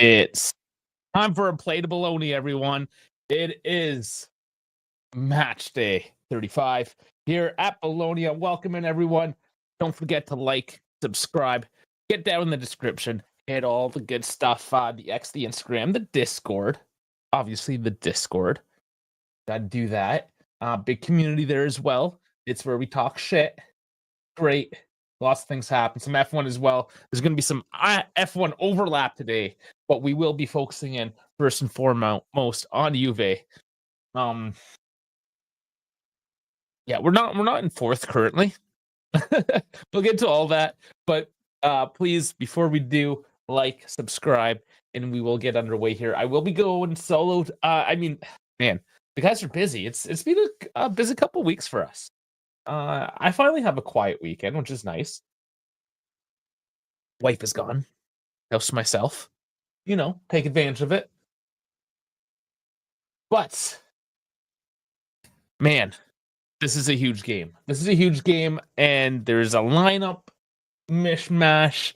It's time for a play to Bologna, everyone. It is match day 35 here at Bologna. Welcome in, everyone. Don't forget to like, subscribe, get down in the description, hit all the good stuff. The X, the Instagram, the Discord. Obviously, the Discord. Gotta do that. Big community there as well. It's where we talk shit. Great. Lots of things happen. Some F1 as well. There's going to be some F1 overlap today, but we will be focusing in first and foremost on Juve. Yeah, we're not in fourth currently. We'll get to all that, but please, before we do, like, subscribe, and we will get underway here. I will be going solo. Man, the guys are busy. It's been a busy couple weeks for us. I finally have a quiet weekend, which is nice. Wife is gone. House to myself. Take advantage of it. But, man, this is a huge game. And there's a lineup mishmash.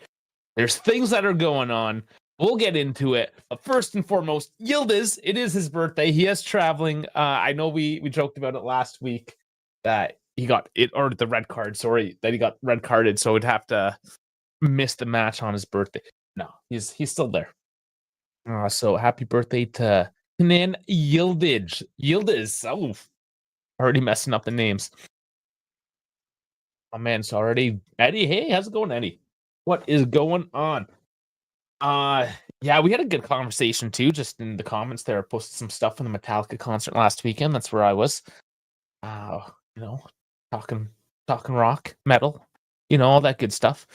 There's things that are going on. We'll get into it. But first and foremost, Yildiz, it is his birthday. He is traveling. I know we joked about it last week that he got it, or the red card, that he got red carded, so he'd have to miss the match on his birthday. No, he's still there. So happy birthday to Kenan Yildiz. Oh, already messing up the names. Oh man, it's already Eddie. Hey, how's it going, Eddie? What is going on? Yeah, we had a good conversation too. Just in the comments there, I posted some stuff from the Metallica concert last weekend. That's where I was. Talking rock, metal, all that good stuff.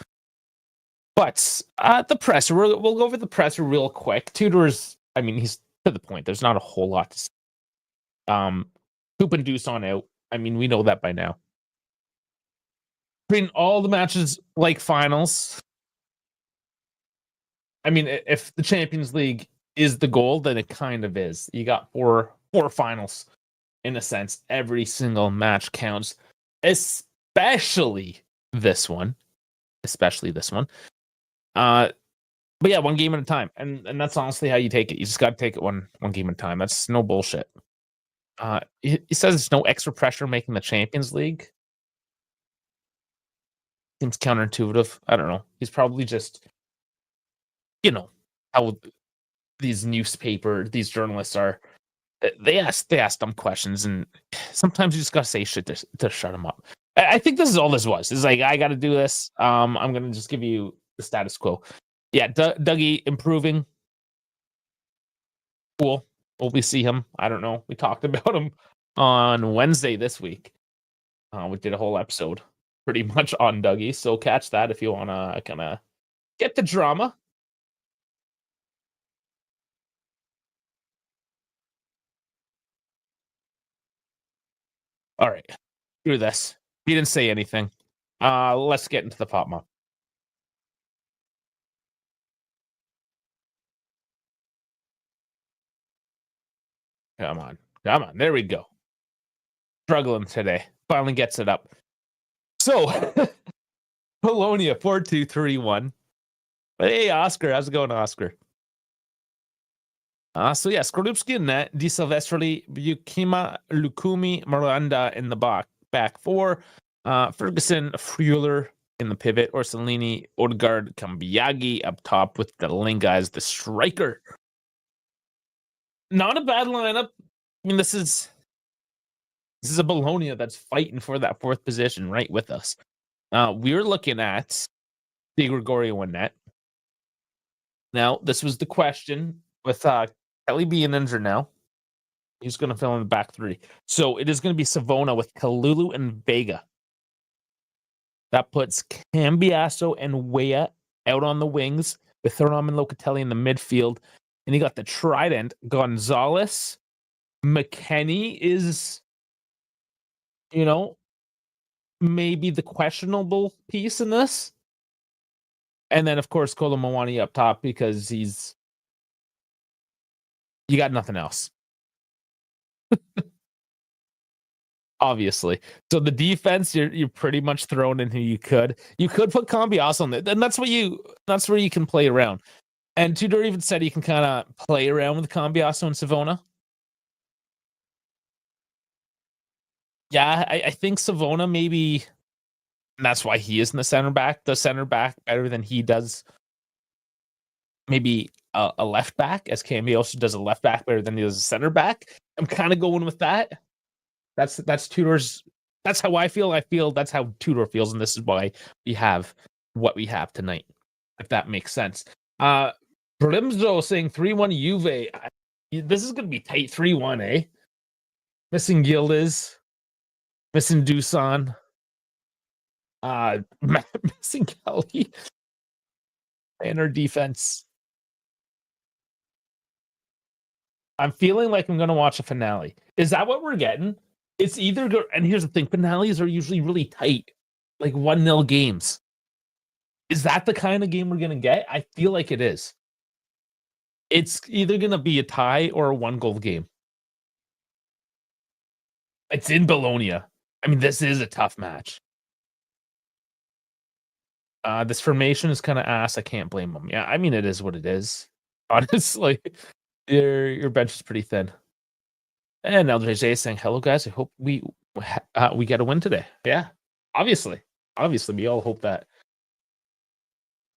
But the presser, we'll go over the presser real quick. Tudor's, he's to the point. There's not a whole lot to say. Poop and Deuce on out. We know that by now. All the matches like finals. If the Champions League is the goal, then it kind of is. You got four finals in a sense. Every single match counts, especially this one. But yeah, one game at a time, and that's honestly how you take it. You just got to take it one game at a time. That's no bullshit. He says there's no extra pressure making the Champions League. Seems counterintuitive. I don't know. He's probably just, how these journalists are. They ask dumb questions, and sometimes you just gotta say shit to shut them up. I think this is all this was. It's like, I got to do this. I'm gonna just give you the status quo. Yeah, Dougie improving. Cool. Will we see him? I don't know. We talked about him on Wednesday this week. We did a whole episode pretty much on Dougie, so catch that if you wanna kind of get the drama. All right, do this. He didn't say anything. Let's get into the pop mob. Come on. There we go. Struggling today. Finally gets it up. So, Bologna 4-2-3-1. Hey, Oscar. How's it going, Oscar? So yeah, Skorupski in net, Di Silvestri, Bukima, Lukumi, Miranda in the back four, Ferguson, Freuler in the pivot, Orsolini, Odegaard, Cambiaghi up top with the Linga as the striker. Not a bad lineup. This is a Bologna that's fighting for that fourth position right with us. We're looking at Di Gregorio in net. Now, this was the question with Kelly being injured now. He's going to fill in the back three. So it is going to be Savona with Kalulu and Vega. That puts Cambiasso and Weah out on the wings with Thuram and Locatelli in the midfield. And you got the trident. Gonzalez. McKennie is, maybe the questionable piece in this. And then, of course, Kolo Muani up top because you got nothing else. Obviously. So the defense, you're pretty much thrown in who you could. You could put Cambiasso on there, and that's where you can play around. And Tudor even said he can kind of play around with Cambiasso and Savona. Yeah, I think Savona maybe that's why he isn't the center back better than he does maybe a left back, as Cambiasso does a left back better than he does a center back. I'm kind of going with that. That's Tudor's. That's how I feel. I feel that's how Tudor feels, and this is why we have what we have tonight. If that makes sense. Brimzo saying 3-1 Juve. This is going to be tight 3-1, eh? Missing Gildes, missing Dusan, missing Kelly, and our defense. I'm feeling like I'm going to watch a finale. Is that what we're getting? It's either and here's the thing, finales are usually really tight, like 1-0 games. Is that the kind of game we're going to get? I feel like it is. It's either going to be a tie or a 1-goal game. It's in Bologna. I mean, this is a tough match. This formation is kind of ass. I can't blame them. Yeah, I mean, it is what it is. Honestly, your bench is pretty thin. And LJJ is saying, hello, guys. I hope we get a win today. Yeah, obviously. Obviously, we all hope that.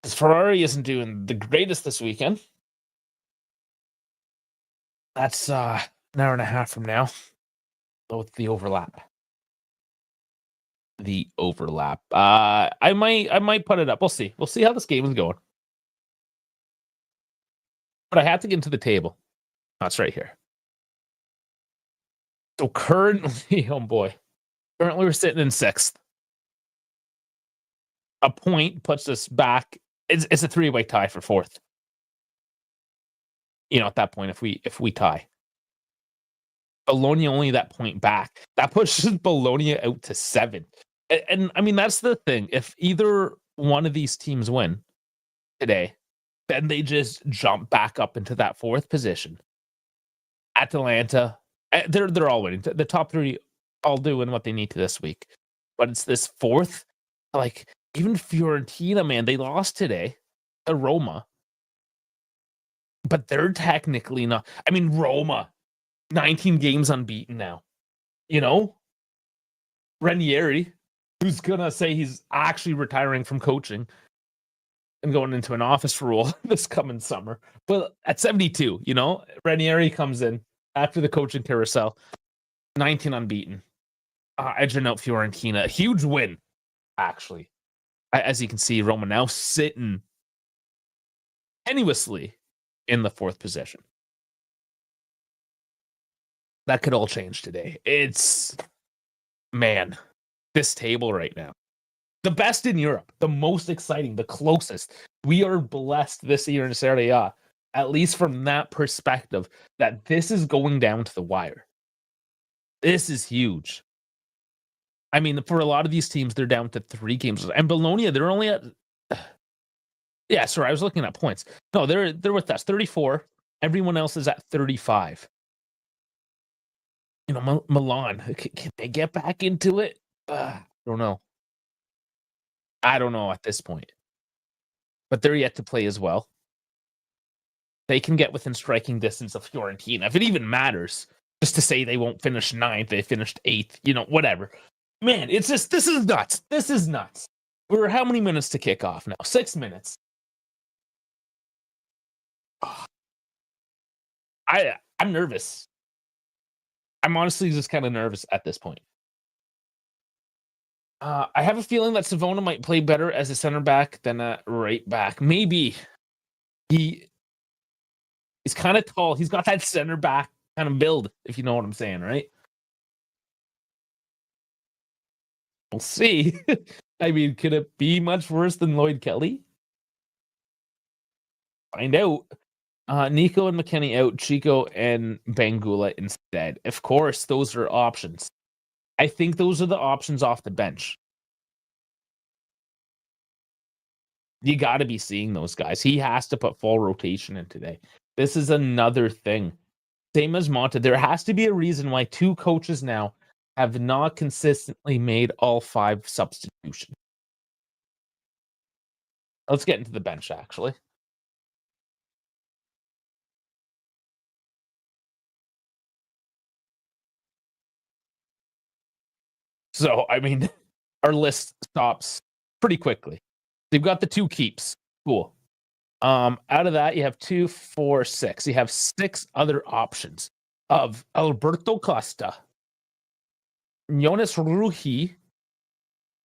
Because Ferrari isn't doing the greatest this weekend. That's an hour and a half from now. With the overlap. I might put it up. We'll see. We'll see how this game is going. But I have to get into the table. That's right here. So currently, oh boy. Currently we're sitting in 6th. A point puts us back. It's a 3-way tie for 4th. You know, at that point, if we tie. Bologna only that point back. That pushes Bologna out to 7. And I mean, that's the thing. If either one of these teams win today, then they just jump back up into that 4th position. Atalanta, they're all winning. The top 3 all doing what they need to this week. But it's this 4th, like even Fiorentina, man, they lost today to Roma. But they're technically not. I mean, Roma, 19 games unbeaten now. You know? Ranieri, who's going to say he's actually retiring from coaching and going into an office role this coming summer. But at 72, you know, Ranieri comes in after the coaching carousel, 19 unbeaten. Edging out Fiorentina. A huge win, actually. As you can see, Roma now sitting tenuously in the 4th position. That could all change today. It's, man, this table right now. The best in Europe, the most exciting, the closest. We are blessed this year in Serie A, at least from that perspective, that this is going down to the wire. This is huge. I mean, for a lot of these teams, they're down to 3 games. And Bologna, they're only at... Yeah, sorry, I was looking at points. No, they're with us, 34. Everyone else is at 35. You know, Milan, can they get back into it? I don't know. I don't know at this point. But they're yet to play as well. They can get within striking distance of Fiorentina, if it even matters. Just to say they won't finish 9th, they finished 8th, you know, whatever. Man, it's just, this is nuts. This is nuts. We're how many minutes to kick off now? 6 minutes. I'm nervous. I'm honestly just kind of nervous at this point. I have a feeling that Savona might play better as a center back than a right back. Maybe. He's kind of tall. He's got that center back kind of build, if you know what I'm saying, right? We'll see. I mean, could it be much worse than Lloyd Kelly? Find out. Nico and McKennie out, Chico and Bangula instead. Of course, those are options. I think those are the options off the bench. You got to be seeing those guys. He has to put full rotation in today. This is another thing. Same as Monta. There has to be a reason why 2 coaches now have not consistently made all 5 substitutions. Let's get into the bench, actually. So, I mean, our list stops pretty quickly. You've got the 2 keeps. Cool. Out of that, you have 2, 4, 6. You have 6 other options of Alberto Costa, Jonas Rui,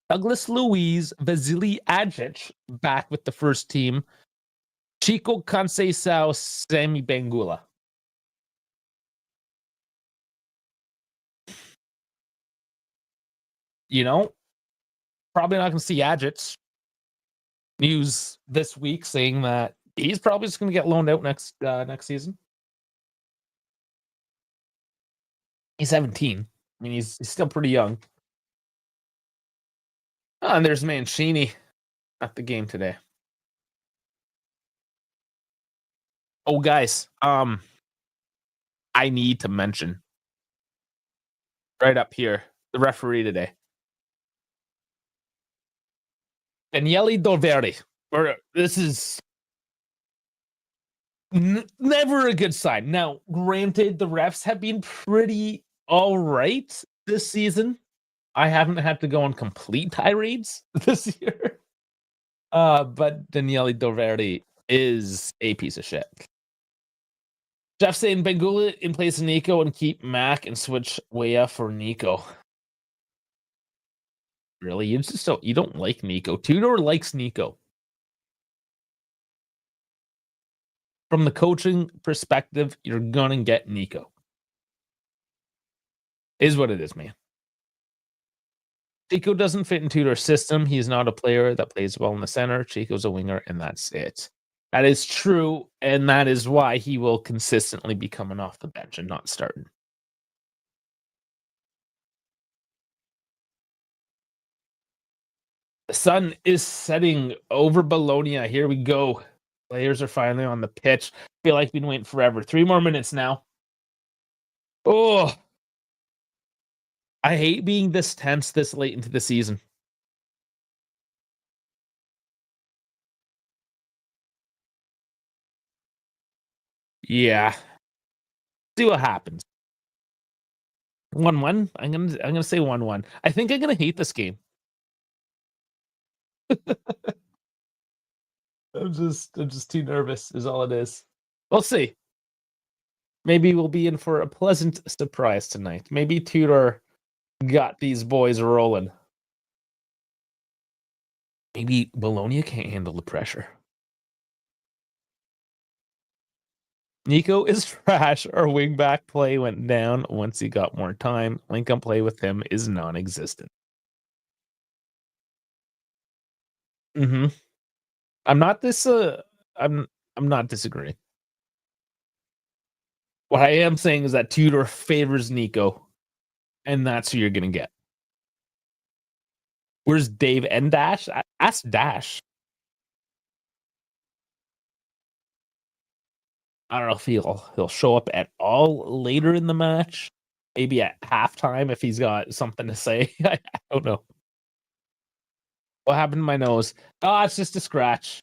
Douglas Luiz, Vasily Ajic back with the first team, Chico Conceição, Sammy Bangula. You know, probably not going to see Ajic. News this week saying that he's probably just going to get loaned out next season. He's 17. I mean, he's still pretty young. Oh, and there's Mancini at the game today. Oh, guys, I need to mention right up here the referee today, Daniele Doveri. Or this is never a good sign. Now, granted, the refs have been pretty all right this season. I haven't had to go on complete tirades this year. But Daniele Doveri is a piece of shit. Jeff saying Bangula in place of Nico and keep Mac and switch Weah for Nico. Really? You don't like Nico. Tudor likes Nico. From the coaching perspective, you're gonna get Nico. Is what it is, man. Chico doesn't fit in Tudor's system. He's not a player that plays well in the center. Chico's a winger, and that's it. That is true, and that is why he will consistently be coming off the bench and not starting. The sun is setting over Bologna. Here we go. Players are finally on the pitch. Feel like we've been waiting forever. 3 more minutes now. Oh, I hate being this tense this late into the season. Yeah. See what happens. 1-1. I'm gonna say 1-1. I think I'm gonna hate this game. I'm just too nervous, is all it is. We'll see. Maybe we'll be in for a pleasant surprise tonight. Maybe Tudor got these boys rolling. Maybe Bologna can't handle the pressure. Nico is trash. Our wingback play went down once he got more time. Link-up play with him is non-existent. Mm-hmm. I'm not this. I'm not disagreeing. What I am saying is that Tudor favors Nico, and that's who you're gonna get. Where's Dave and Dash? Ask Dash. I don't know if he'll show up at all later in the match. Maybe at halftime if he's got something to say. I don't know. What happened to my nose? Oh, it's just a scratch.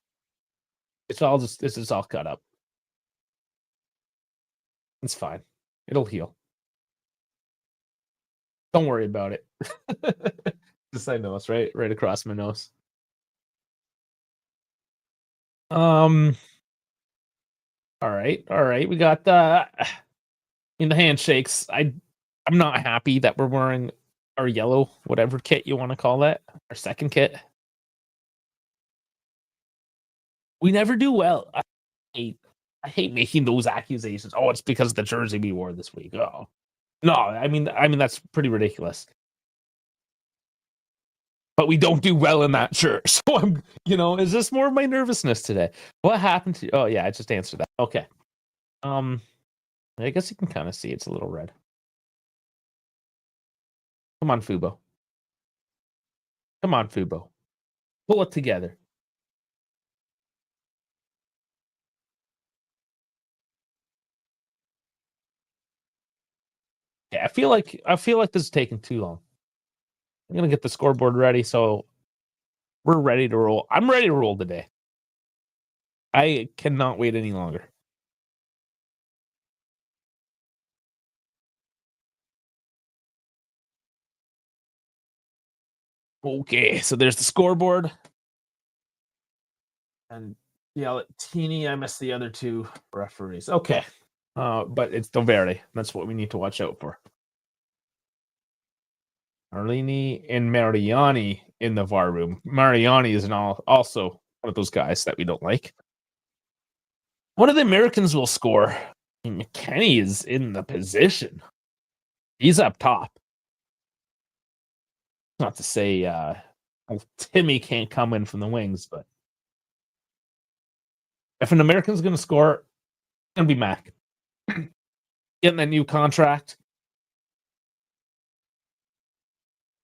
This is all cut up. It's fine. It'll heal. Don't worry about it. Just my nose, right across my nose. All right. We got in the handshakes. I'm not happy that we're wearing our yellow, whatever kit you want to call that, our second kit. We never do well. I hate making those accusations. Oh, it's because of the jersey we wore this week. Oh, no, I mean that's pretty ridiculous. But we don't do well in that shirt. So is this more of my nervousness today? What happened to? Oh yeah, I just answered that. Okay. I guess you can kind of see it's a little red. Come on, Fubo. Come on, Fubo. Pull it together. Yeah, I feel like this is taking too long. I'm gonna get the scoreboard ready, so we're ready to roll. I'm ready to roll today. I cannot wait any longer. Okay, so there's the scoreboard. And yeah, Teeny, I missed the other two referees. Okay. But it's Dovere. That's what we need to watch out for. Arlini and Mariani in the VAR room. Mariani is also one of those guys that we don't like. One of the Americans will score. McKenny is in the position. He's up top. Not to say Timmy can't come in from the wings, but if an American's going to score, it's going to be Mac. Getting that new contract.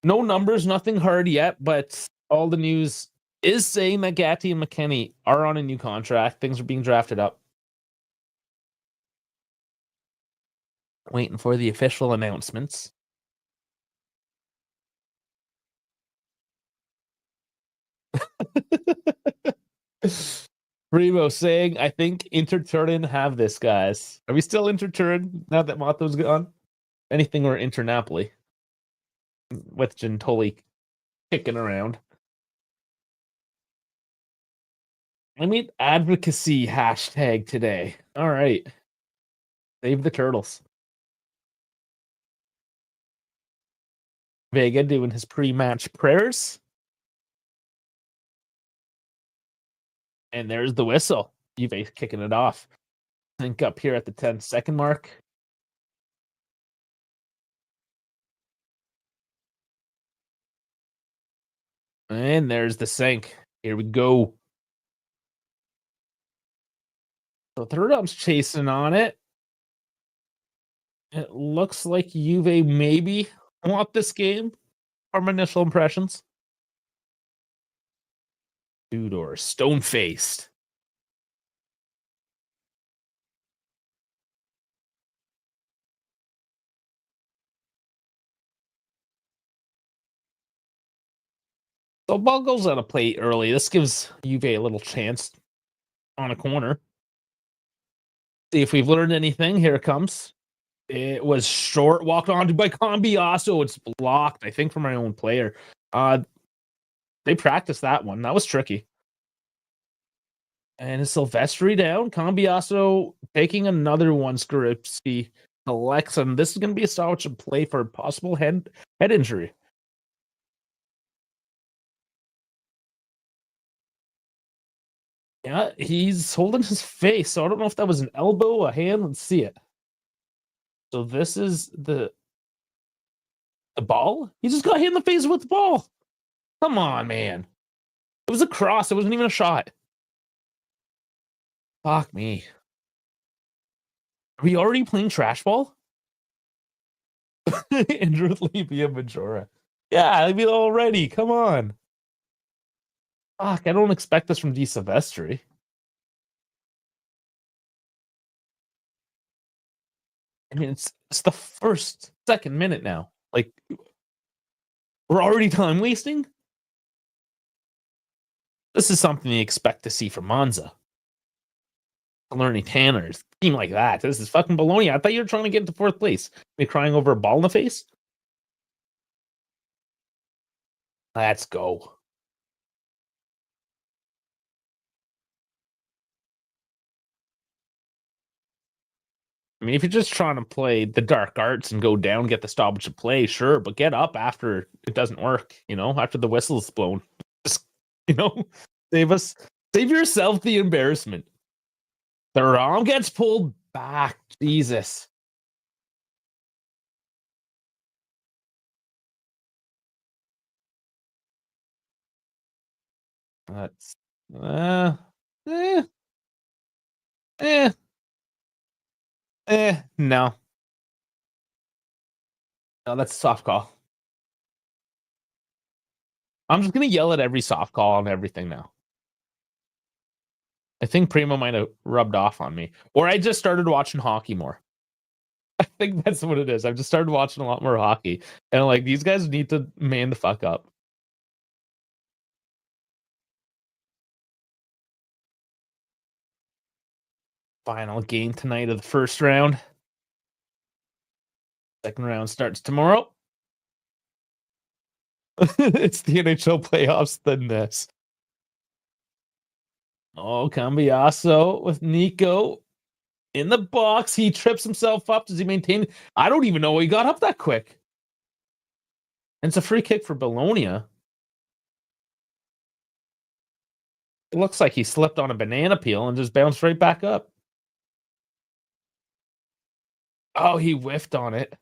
No numbers, nothing hard yet, but all the news is saying that Gatti and McKenny are on a new contract. Things are being drafted up. Waiting for the official announcements. Remo saying, I think Inter-Turin have this, guys. Are we still Inter-Turin now that Mato's gone? Anything or Inter-Napoli with Gentoli kicking around. I made advocacy hashtag today. All right. Save the turtles. Vega doing his pre-match prayers. And there's the whistle. Juve kicking it off. Sync up here at the 10-second mark. And there's the sync. Here we go. So third up's chasing on it. It looks like Juve maybe want this game from initial impressions. Tudor, stone-faced. So ball goes on a plate early. This gives Juve a little chance on a corner. See if we've learned anything. Here it comes. It was short, walked onto by Cambiasso. It's blocked, I think, from my own player. They practiced that one. That was tricky. And is Silvestri down? Cambiasso taking another one. Skorupski collects him. This is going to be a stoppage of play for a possible head injury. Yeah, he's holding his face. So I don't know if that was an elbow, a hand. Let's see it. So this is the ball? He just got hit in the face with the ball. Come on, man. It was a cross. It wasn't even a shot. Fuck me. Are we already playing trash ball? Andrew Levy Majora. Yeah, I mean already. Come on. Fuck, I don't expect this from D Silvestri. I mean, it's the second minute now. Like, we're already time wasting? This is something you expect to see from Monza. Learning Tanners. Team like that. This is fucking Bologna. I thought you were trying to get to fourth place. You're crying over a ball in the face? Let's go. I mean, if you're just trying to play the dark arts and go down, get the stoppage of play, sure, but get up after it doesn't work, after the whistle's blown. Just, save yourself the embarrassment. The Rom gets pulled back. Jesus. That's eh, eh, eh, no. No, that's a soft call. I'm just gonna yell at every soft call on everything now. I think Primo might have rubbed off on me. Or I just started watching hockey more. I think that's what it is. I've just started watching a lot more hockey. And like these guys need to man the fuck up. Final game tonight of the first round. Second round starts tomorrow. It's the NHL playoffs than this. Oh, Cambiaso with Nico in the box. He trips himself up. Does he maintain? I don't even know he got up that quick. And it's a free kick for Bologna. It looks like he slipped on a banana peel and just bounced right back up. Oh, he whiffed on it.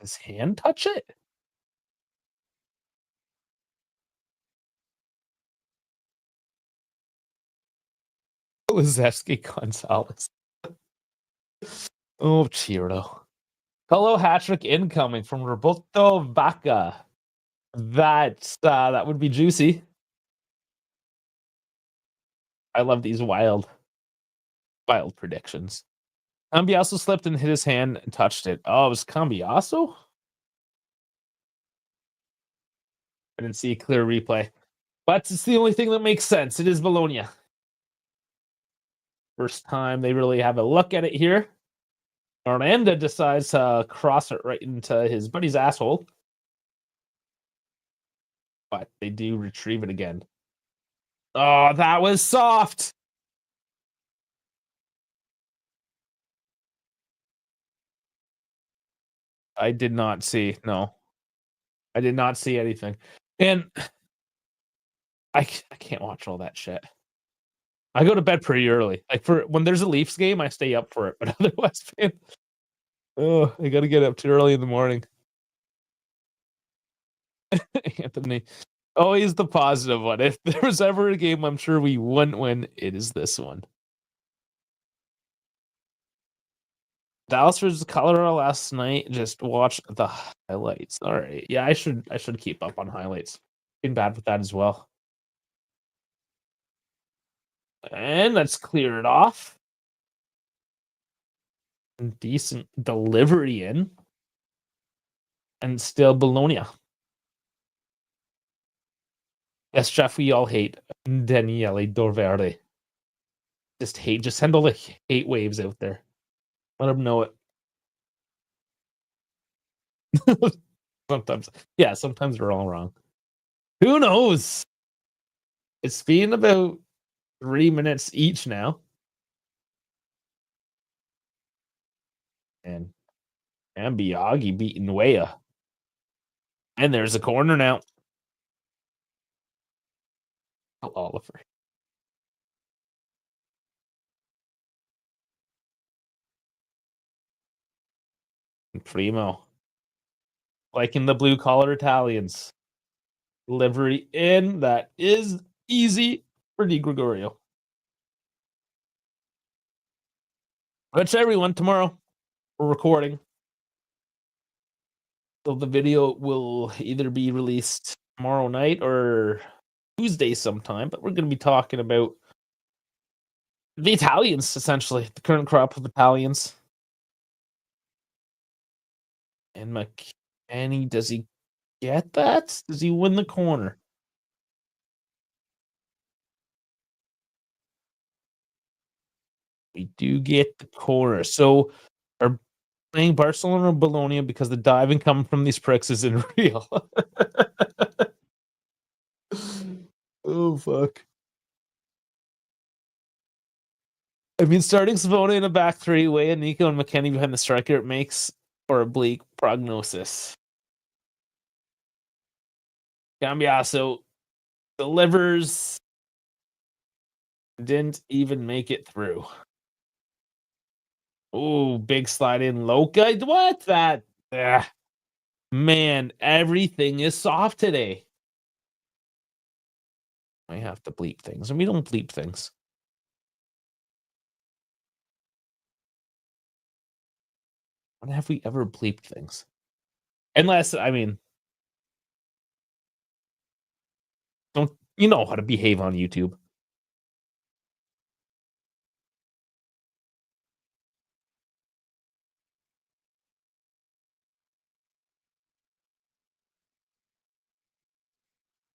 His hand touch it? Lizevsky Gonzalez. Oh, Chiro. Hello, hat-trick incoming from Roberto Vaca. That would be juicy. I love these wild predictions. Cambiaso slipped and hit his hand and touched it. Oh, it was Cambiaso? I didn't see a clear replay. But it's the only thing that makes sense. It is Bologna. First time they really have a look at it here. Orlando decides to cross it right into his buddy's asshole. But they do retrieve it again. Oh, that was soft. I did not see. No. I did not see anything. And I can't watch all that shit. I go to bed pretty early. Like for when there's a Leafs game, I stay up for it. But otherwise, man, oh, I got to get up too early in the morning. Anthony, always the positive one. If there was ever a game I'm sure we wouldn't win, it is this one. Dallas versus Colorado last night. Just watch the highlights. All right, yeah, I should keep up on highlights. Been bad with that as well. And let's clear it off. Decent delivery in. And still Bologna. Yes, Jeff, we all hate Daniele Dorverde. Just send all the hate waves out there. Let them know it. Sometimes we're all wrong. Who knows? It's been about 3 minutes each now. And Biaggi beating Weah. And there's a corner now. Oh, Oliver. And Primo. Liking the blue collar Italians. Delivery in. That is easy for Di Gregorio. Which everyone, tomorrow we're recording. So the video will either be released tomorrow night or Tuesday sometime, but we're going to be talking about the Italians, essentially, the current crop of Italians. And McKenny, does he get that? Does he win the corner? We do get the corner. So are playing Barcelona or Bologna because the diving coming from these pricks isn't real. Oh, fuck. I mean, starting Savona in a back three, Weah, Nico, and McKenny behind the striker, it makes for a bleak prognosis. Cambiaso delivers. Didn't even make it through. Oh, big slide in. Loca. What? That? Man, everything is soft today. I have to bleep things, and we don't bleep things. When have we ever bleeped things? Unless, I mean, don't you know how to behave on YouTube?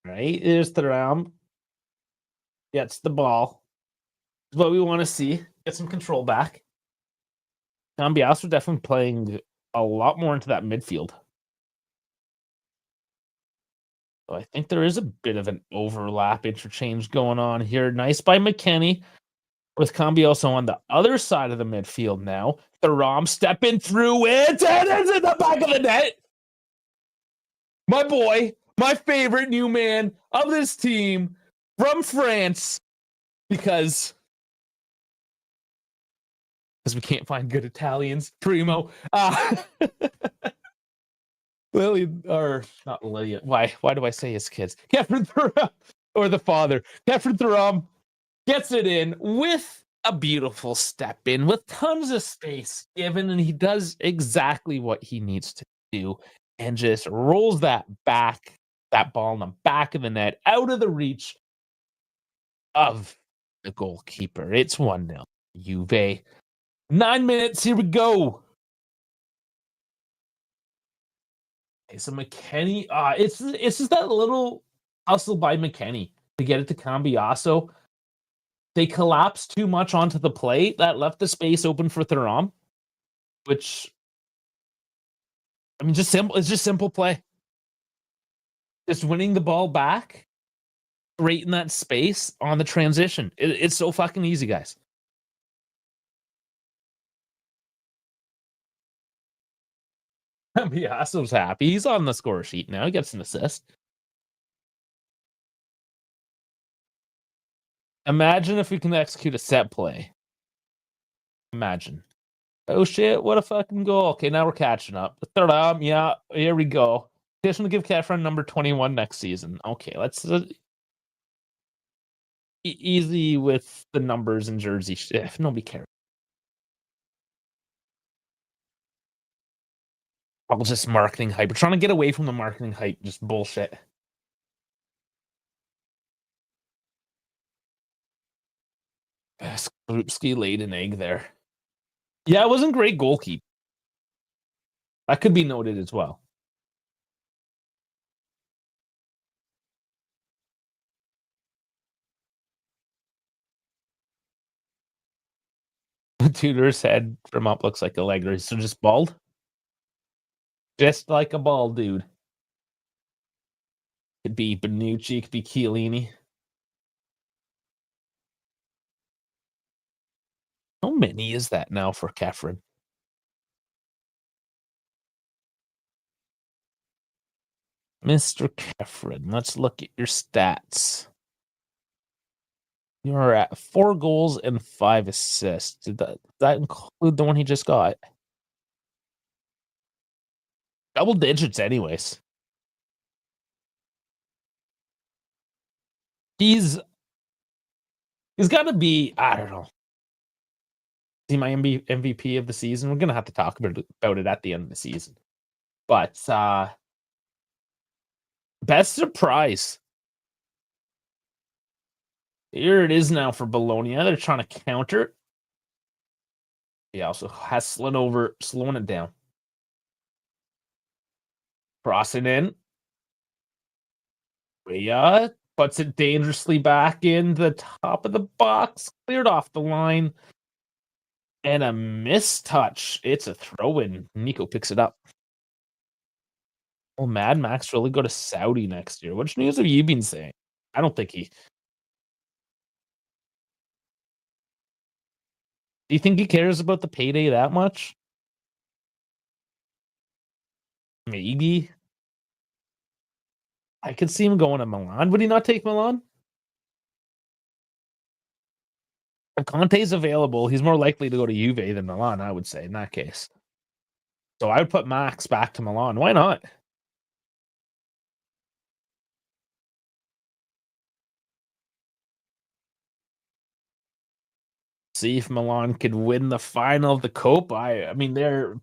Right? There's the ram. Gets the ball. It's what we want to see. Get some control back. Cambiaso definitely playing a lot more into that midfield. So I think there is a bit of an overlap interchange going on here. Nice by McKennie with Cambiaso on the other side of the midfield now. Thuram stepping through it, and it's in the back of the net. My boy, my favorite new man of this team from France, because we can't find good Italians. Primo. Lily, or not Lillian. Why do I say his kids? Kefren Thuram, or the father. Kefren Thuram gets it in with a beautiful step in with tons of space given, and he does exactly what he needs to do and just rolls that ball in the back of the net out of the reach of the goalkeeper. It's 1-0. Juve. 9 minutes. Here we go. Okay, so McKennie, it's just that little hustle by McKennie to get it to Cambiaso. They collapsed too much onto the plate. That left the space open for Thuram, which, I mean, just simple. It's just simple play. Just winning the ball back, right in that space on the transition. It's so fucking easy, guys. Cambiaso's happy. He's on the score sheet now. He gets an assist. Imagine if we can execute a set play. Imagine. Oh shit, what a fucking goal. Okay, now we're catching up. Thuram, yeah, here we go. Petition to give Kefren number 21 next season. Okay, let's easy with the numbers and jersey. If nobody cares. All just marketing hype. We're trying to get away from the marketing hype. Just bullshit. Skrupski laid an egg there. Yeah, it wasn't great goalkeeping. That could be noted as well. Tudor's head from up looks like a leg. So just bald? Just like a bald dude. Could be Bonucci, could be Chiellini. How many is that now for Kefren? Mr. Kefren, let's look at your stats. You're at 4 goals and 5 assists. Did that include the one he just got? Double digits, anyways. He's got to be, I don't know. Is he my MVP of the season? We're gonna have to talk about it at the end of the season. But best surprise. Here it is now for Bologna. They're trying to counter. He also has slowing it down. Crossing in. Rhea puts it dangerously back in the top of the box. Cleared off the line. And a mistouch. It's a throw-in. Nico picks it up. Will Mad Max really go to Saudi next year? Which news have you been saying? I don't think he... Do you think he cares about the payday that much? Maybe. I could see him going to Milan. Would he not take Milan? If Conte's available, he's more likely to go to Juve than Milan, I would say, in that case. So I would put Max back to Milan. Why not? See if Milan could win the final of the Copa. I mean, they're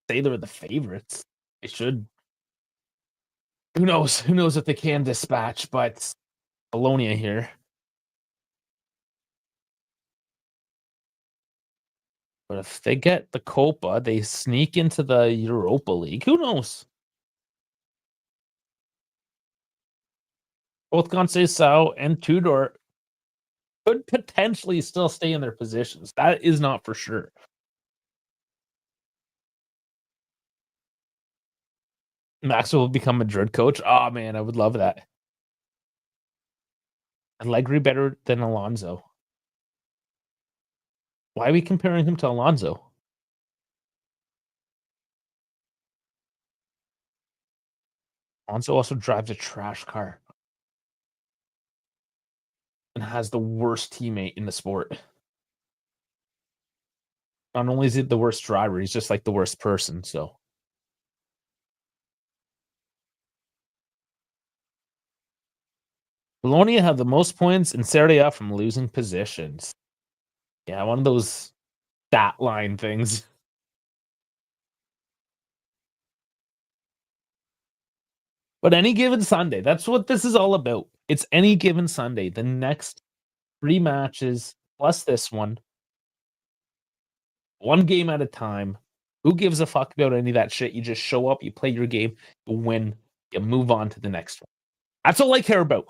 the favorites. They should. Who knows? Who knows if they can dispatch? But Bologna here. But if they get the Copa, they sneak into the Europa League. Who knows? Both Conceição and Tudor could potentially still stay in their positions. That is not for sure. Max will become Madrid coach. Oh man, I would love that. Allegri better than Alonso. Why are we comparing him to Alonso? Alonso also drives a trash car and has the worst teammate in the sport. Not only is he the worst driver, he's just like the worst person. So Bologna have the most points in Serie A from losing positions. Yeah, one of those stat line things. But any given Sunday, that's what this is all about. It's any given Sunday. The next 3 matches plus this one game at a time. Who gives a fuck about any of that shit? You just show up, you play your game, you win, you move on to the next one. That's all I care about.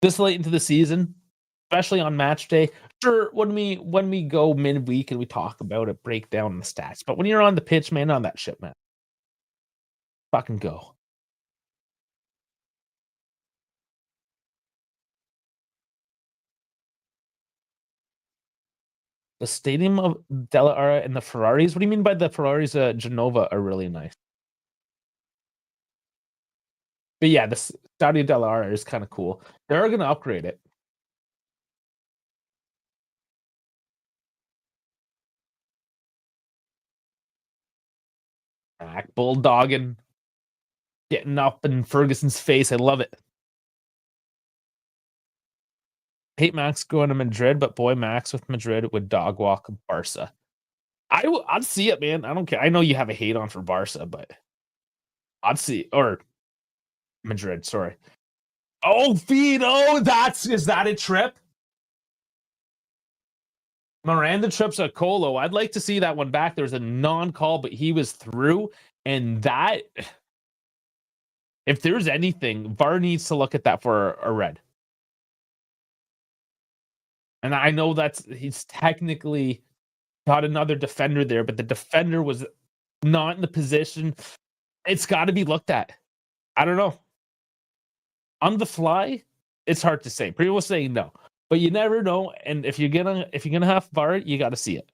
This late into the season, especially on match day. Sure, when we go midweek and we talk about it, break down the stats. But when you're on the pitch, man, on that shit, man. Fucking go. The stadium of Della Ara and the Ferraris. What do you mean by the Ferraris? Genova are really nice. But yeah, the Stadio Della Ara is kind of cool. They're gonna upgrade it. Back bulldogging, getting up in Ferguson's face. I love it. Hate Max going to Madrid, but boy, Max with Madrid would dog walk Barca. I'd see it, man. I don't care. I know you have a hate on for Barca, but I'd see or Madrid. Sorry. Oh, feed. Oh, is that a trip? Miranda trips at Colo. I'd like to see that one back. There's a non-call, but he was through, and that if there's anything, VAR needs to look at that for a red. And I know he's technically got another defender there, but the defender was not in the position. It's got to be looked at. I don't know. On the fly, it's hard to say. People saying no, but you never know. And if you're gonna have VAR, you got to see it.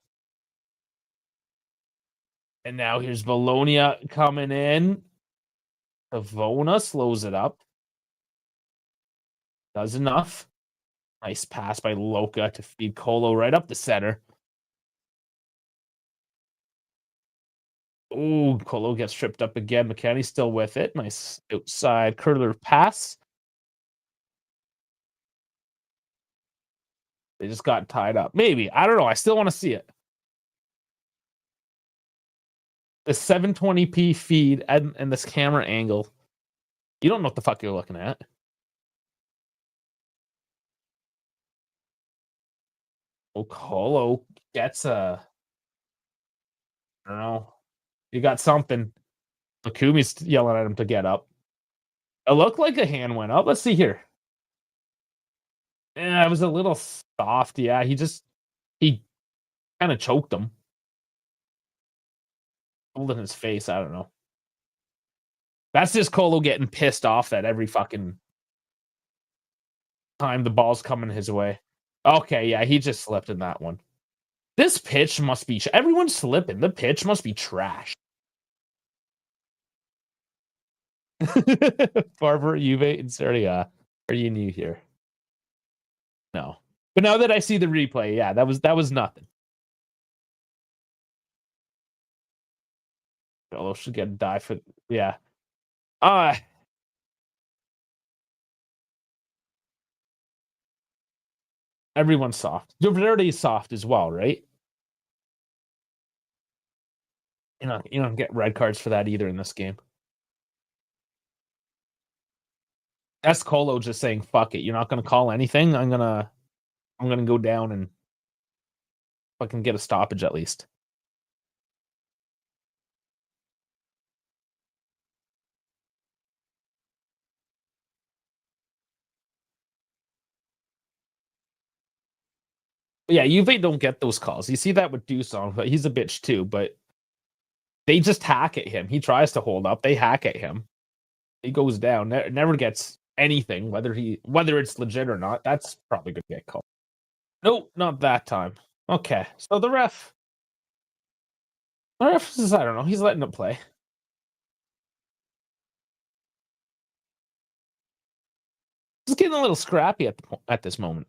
And now here's Bologna coming in. Pavona slows it up. Does enough. Nice pass by Loca to feed Colo right up the center. Ooh, Colo gets tripped up again. McKennie's still with it. Nice outside curler pass. They just got tied up. Maybe. I don't know. I still want to see it. The 720p feed and this camera angle. You don't know what the fuck you're looking at. Oh, Colo gets a. I don't know. You got something. Lakumi's yelling at him to get up. It looked like a hand went up. Let's see here. Yeah, it was a little soft. Yeah, he kind of choked him. Holding his face. I don't know. That's just Colo getting pissed off that every fucking time the ball's coming his way. Okay, yeah, he just slipped in that one. This pitch must be. Everyone's slipping. The pitch must be trash. Barber, Juve, and Serie A. Are you new here? No. But now that I see the replay, yeah, that was nothing. Bello should get a die for yeah. Uh everyone's soft. Valverde is soft as well, right? You don't get red cards for that either in this game. That's Colo just saying, fuck it. You're not gonna call anything. I'm gonna go down and fucking get a stoppage at least. But yeah, Juve don't get those calls. You see that with Dusong, but he's a bitch too. But They just hack at him. He tries to hold up. They hack at him. He goes down. Never gets anything, whether it's legit or not. That's probably gonna get called. Nope, not that time. Okay, so the ref says, I don't know. He's letting it play. It's getting a little scrappy at this moment.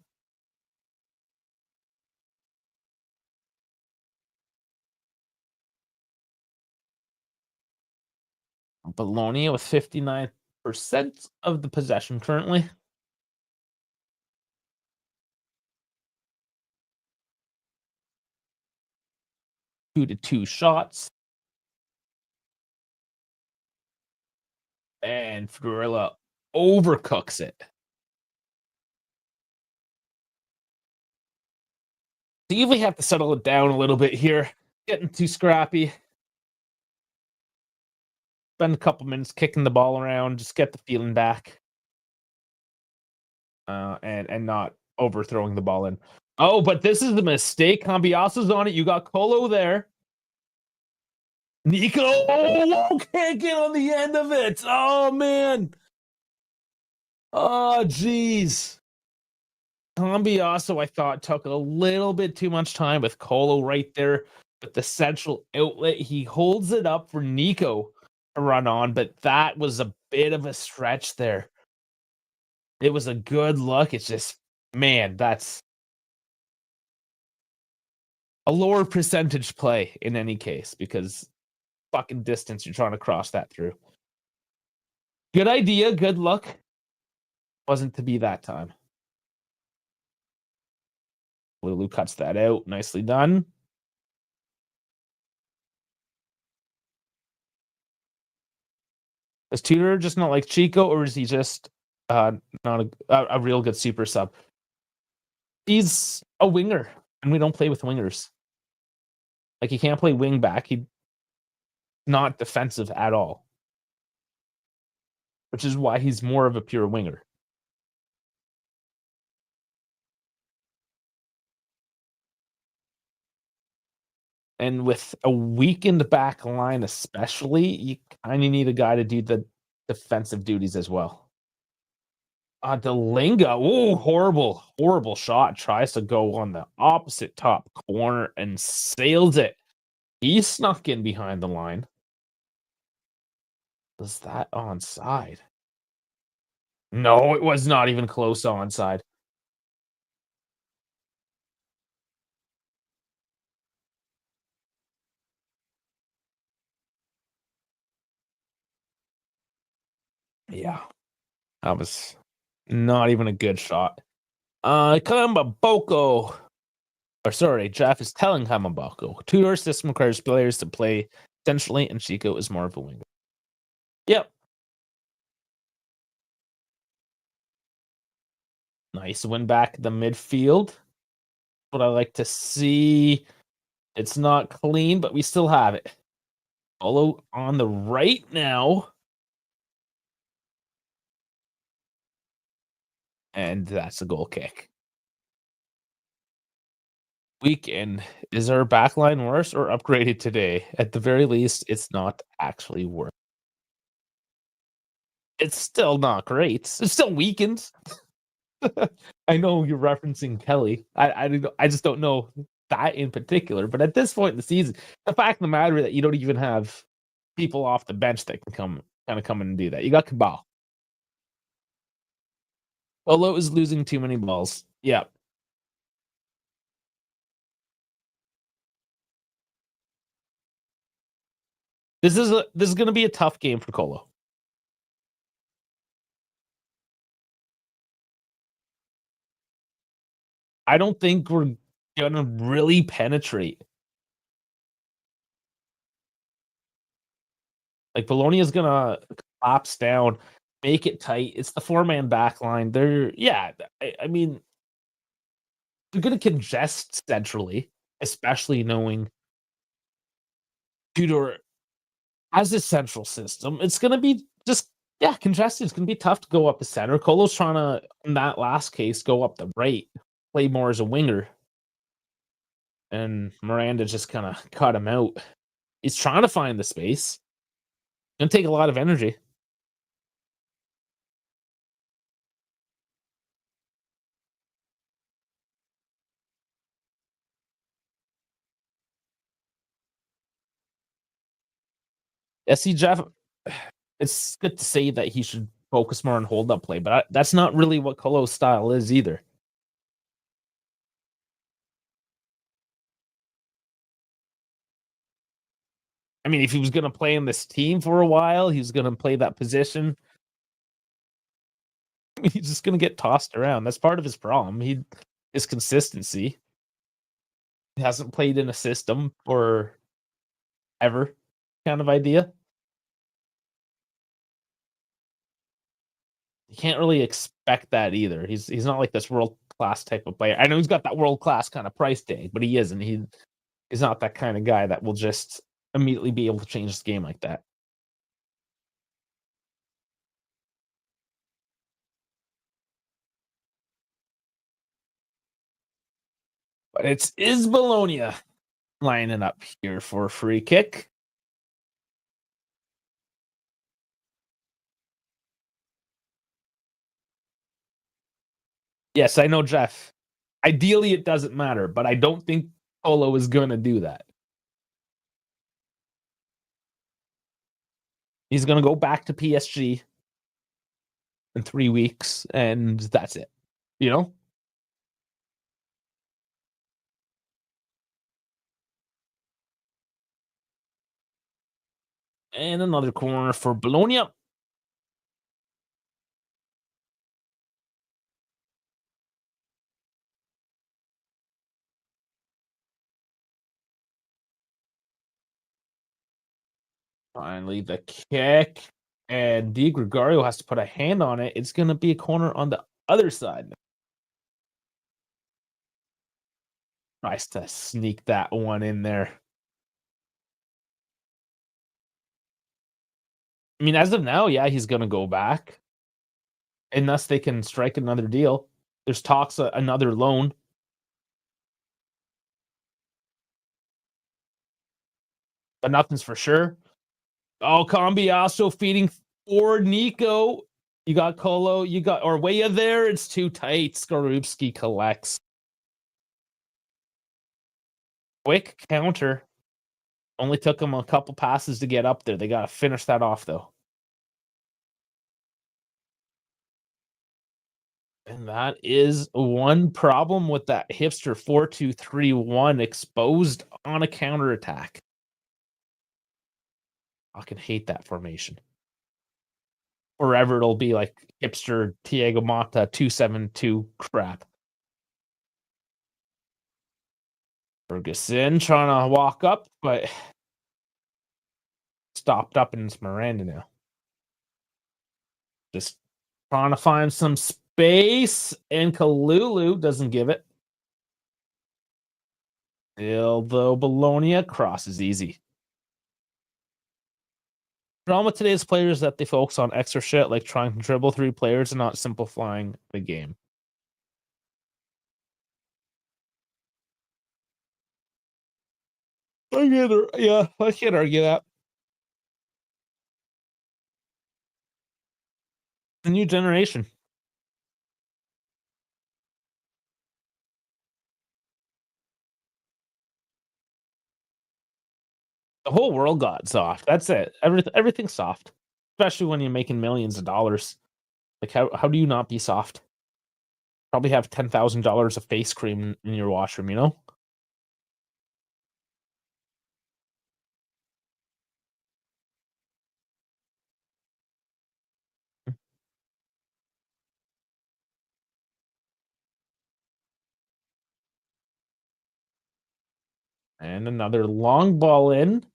Bologna with 59% of the possession currently. 2-2 shots. And Figueroa overcooks it. See if we have to settle it down a little bit here. Getting too scrappy. Spend a couple minutes kicking the ball around, just get the feeling back. And not overthrowing the ball in. Oh, but this is the mistake. Cambiaso's on it. You got Colo there. Nico can't get on the end of it. Oh, man. Oh, jeez. Cambiaso, I thought, took a little bit too much time with Colo right there with the central outlet. He holds it up for Nico to run on, but that was a bit of a stretch there. It was a good look. It's just, man, that's a lower percentage play in any case because fucking distance you're trying to cross that through. Good idea, good luck. Wasn't to be that time. Lulu cuts that out. Nicely done. Is Tudor just not like Chico, or is he just not a real good super sub? He's a winger, and we don't play with wingers. Like, he can't play wing back. He's not defensive at all, which is why he's more of a pure winger. And with a weakened back line, especially, you kind of need a guy to do the defensive duties as well. Delinga, oh, horrible shot. Tries to go on the opposite top corner and sails it. He snuck in behind the line. Was that onside? No, it was not even close onside. Yeah, that was not even a good shot. Kamaboko. Or sorry, Jeff is telling Kamaboko. Tudor system requires players to play centrally, and Chico is more of a winger. Yep. Nice win back the midfield. What I like to see. It's not clean, but we still have it. Follow on the right now. And that's a goal kick. Weekend. Is our backline worse or upgraded today? At the very least, it's not actually worse. It's still not great. It's still weakened. I know you're referencing Kelly. I just don't know that in particular. But at this point in the season, the fact of the matter is that you don't even have people off the bench that can come in and do that. You got Cabal. Olo is losing too many balls. Yeah. This is going to be a tough game for Colo. I don't think we're going to really penetrate. Like, Bologna is going to collapse down, make it tight. It's the four-man back line. I mean, they're going to congest centrally, especially knowing Tudor as a central system. It's going to be just, congested. It's going to be tough to go up the center. Colo's trying to, in that last case, go up the right, play more as a winger. And Miranda just kind of cut him out. He's trying to find the space. Gonna take a lot of energy. Yeah, see, Jeff, it's good to say that he should focus more on hold up play, but that's not really what Colo's style is either. I mean, if he was gonna play in this team for a while, he was gonna play that position. He's just gonna get tossed around. That's part of his problem. His consistency. He hasn't played in a system for ever kind of idea. You can't really expect that either. He's not like this world class type of player. I know he's got that world class kind of price tag, but he isn't. He's not that kind of guy that will just immediately be able to change this game like that. But it's is Bologna lining up here for a free kick. Yes, I know, Jeff. Ideally, it doesn't matter, but I don't think Polo is going to do that. He's going to go back to PSG in 3 weeks, and that's it. You know? And another corner for Bologna. Finally, the kick. And Di Gregorio has to put a hand on it. It's going to be a corner on the other side. Tries to sneak that one in there. I mean, as of now, yeah, he's going to go back. Unless they can strike another deal. There's talks another loan. But nothing's for sure. Oh, Cambiasso feeding for Nico. You got Colo. You got Orwaya there. It's too tight. Skorupski collects. Quick counter. Only took him a couple passes to get up there. They got to finish that off, though. And that is one problem with that hipster 4-2-3-1 exposed on a counterattack. I can hate that formation. Forever it'll be like hipster Thiago Motta 2-7-2 crap. Ferguson trying to walk up, but stopped up and it's Miranda now. Just trying to find some space, and Kalulu doesn't give it. Still, though, Bologna crosses easy. Problem with today's players is that they focus on extra shit like trying to dribble 3 players and not simplifying the game. I can't argue that. The new generation. The whole world got soft. That's it. Everything's soft, especially when you're making millions of dollars. Like how do you not be soft? Probably have $10,000 of face cream in your washroom, you know? And another long ball in.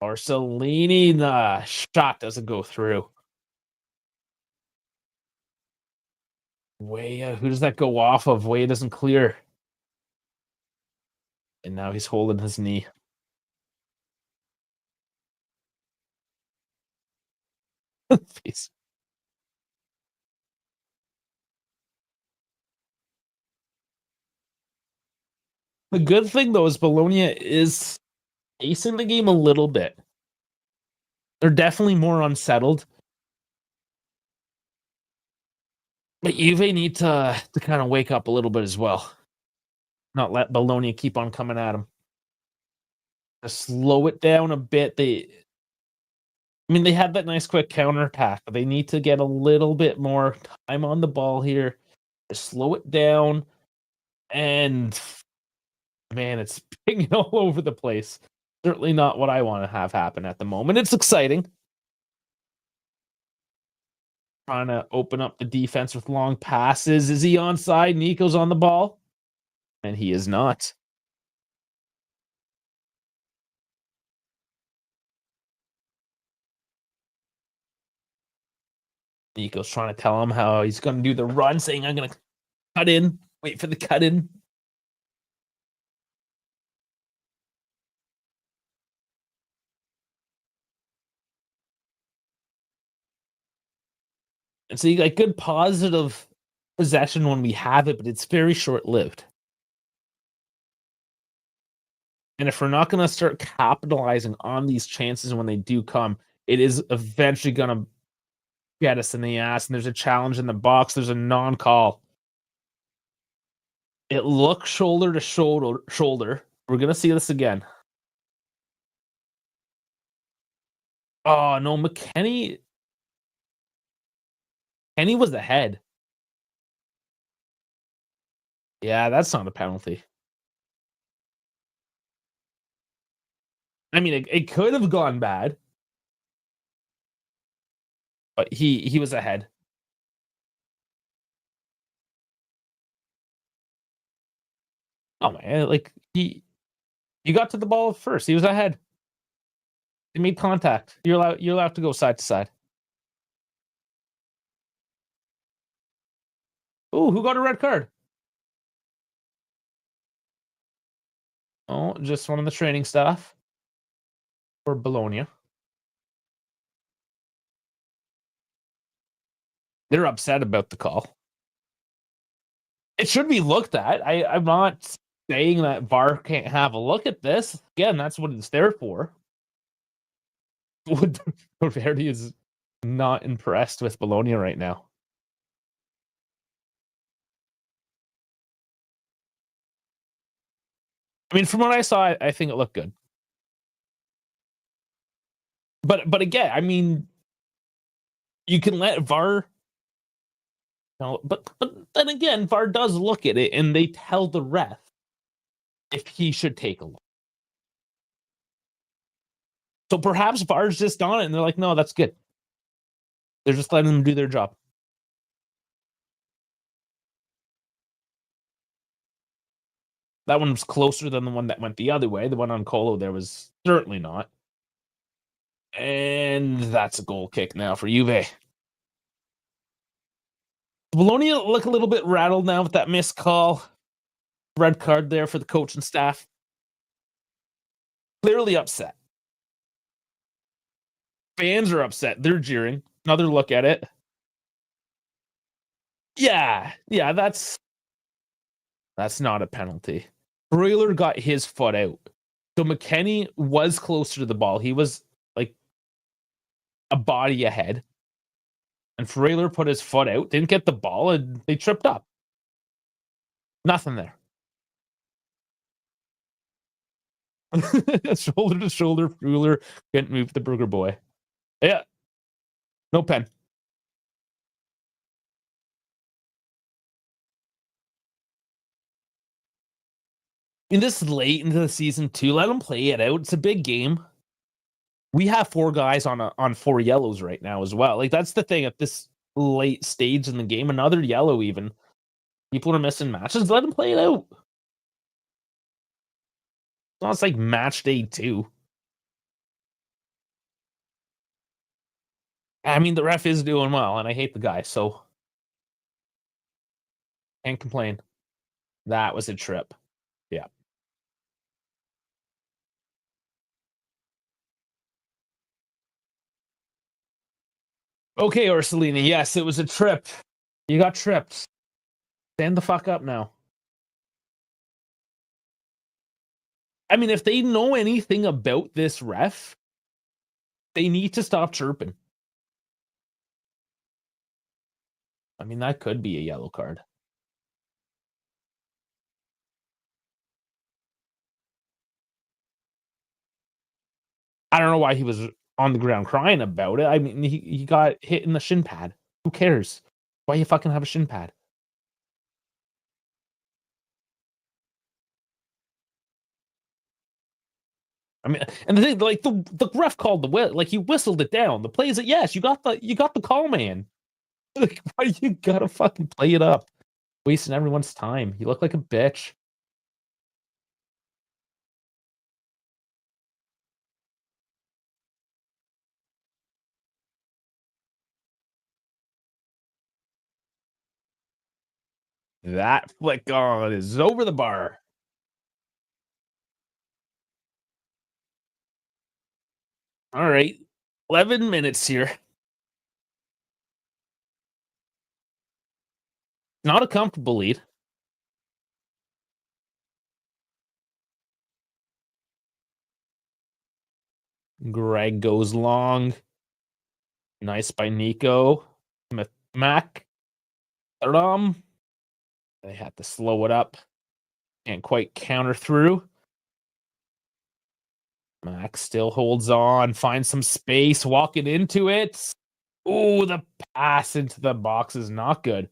Orsolini, the shot doesn't go through. Way, who does that go off of? Way doesn't clear. And now he's holding his knee. Face. The good thing though is Bologna is pacing the game a little bit. They're definitely more unsettled. But Juve need to kind of wake up a little bit as well. Not let Bologna keep on coming at them. To slow it down a bit. They had that nice quick counterattack, but they need to get a little bit more time on the ball here. To slow it down. And man, it's pinging all over the place. Certainly not what I want to have happen at the moment. It's exciting. Trying to open up the defense with long passes. Is he onside? Nico's on the ball. And he is not. Nico's trying to tell him how he's going to do the run, saying, I'm going to cut in. Wait for the cut in. And so you got good positive possession when we have it, but it's very short lived. And if we're not going to start capitalizing on these chances when they do come, it is eventually going to get us in the ass. And there's a challenge in the box. There's a non-call. It looks shoulder to shoulder. We're going to see this again. Oh, no, McKenny was ahead. Yeah, that's not a penalty. I mean, it could have gone bad, but he was ahead. Oh man, like you got to the ball first. He was ahead. He made contact. You're allowed to go side to side. Oh, who got a red card? Oh, just one of the training staff for Bologna. They're upset about the call. It should be looked at. I'm not saying that VAR can't have a look at this. Again, that's what it's there for. Verdi is not impressed with Bologna right now. I mean, from what I saw, I think it looked good. But again, I mean, you can let VAR. No, but then again, VAR does look at it and they tell the ref if he should take a look. So perhaps VAR's just on it and they're like, no, that's good. They're just letting them do their job. That one was closer than the one that went the other way. The one on Colo there was certainly not. And that's a goal kick now for Juve. Bologna look a little bit rattled now with that missed call. Red card there for the coach and staff. Clearly upset. Fans are upset. They're jeering. Another look at it. Yeah, that's not a penalty. Broiler got his foot out. So McKenny was closer to the ball. He was like a body ahead. And Frailer put his foot out, didn't get the ball, and they tripped up. Nothing there. Shoulder to shoulder, Frailer couldn't move the Burger Boy. Yeah. No pen. In this late into the season too, let them play it out. It's a big game. We have 4 guys on 4 yellows right now as well. Like that's the thing at this late stage in the game. Another yellow even. People are missing matches. Let them play it out. It's like match day 2. I mean, the ref is doing well, and I hate the guy, so can't complain. That was a trip. Yeah. Okay, Orsolini. Yes, it was a trip. You got tripped. Stand the fuck up now. I mean, if they know anything about this ref, they need to stop chirping. I mean, that could be a yellow card. I don't know why he was on the ground crying about it. I mean, he got hit in the shin pad. Who cares? Why you fucking have a shin pad? I mean, and the thing, like the ref called the like he whistled it down. The play is yes, you got the call, man. Like, why you gotta fucking play it up, wasting everyone's time? You look like a bitch. That flick on is over the bar. All right, 11 minutes here. Not a comfortable lead. Greg goes long. Nice by Nico. Mac. They had to slow it up. Can't quite counter through. Max still holds on, finds some space, walking into it. Oh, the pass into the box is not good.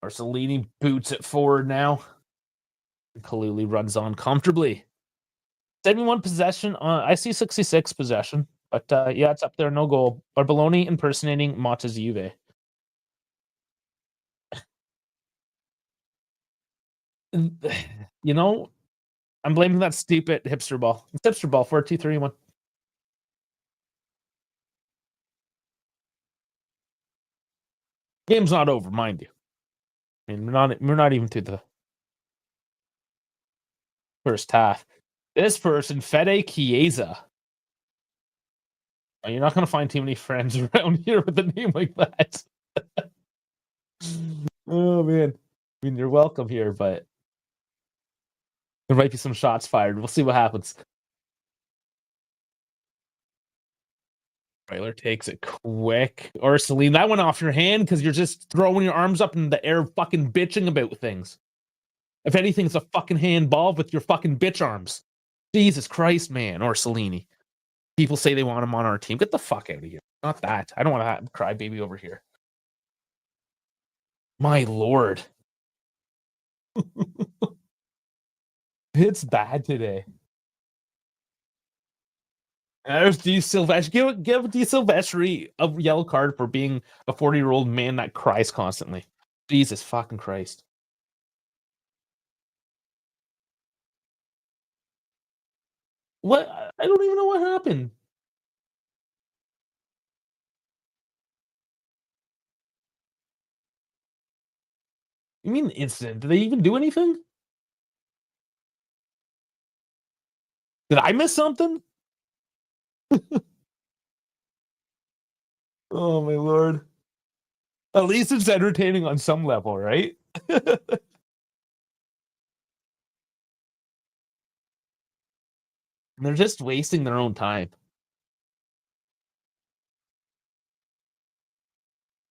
Arcelini boots it forward now. Kaluli runs on comfortably. 71 possession. I see 66 possession, but yeah, it's up there. No goal. But Bologna impersonating Motta's Juve. You know, I'm blaming that stupid hipster ball. It's hipster ball. 4, 2, 3, 1. Game's not over, mind you. I mean, we're not even to the first half. This person, Fede Chiesa. You're not going to find too many friends around here with a name like that. Oh, man. I mean, you're welcome here, but there might be some shots fired. We'll see what happens. Trailer takes it quick. Or Celine, that went off your hand because you're just throwing your arms up in the air, fucking bitching about things. If anything, it's a fucking handball with your fucking bitch arms. Jesus Christ, man. Or Cellini. People say they want him on our team. Get the fuck out of here. Not that. I don't want to have crybaby over here. My lord. It's bad today. There's D Silvestri. Give D Silvestri a yellow card for being a 40-year-old man that cries constantly. Jesus fucking Christ. What? I don't even know what happened. You mean instant? Did they even do anything? Did I miss something? Oh my lord. At least it's entertaining on some level, right? They're just wasting their own time.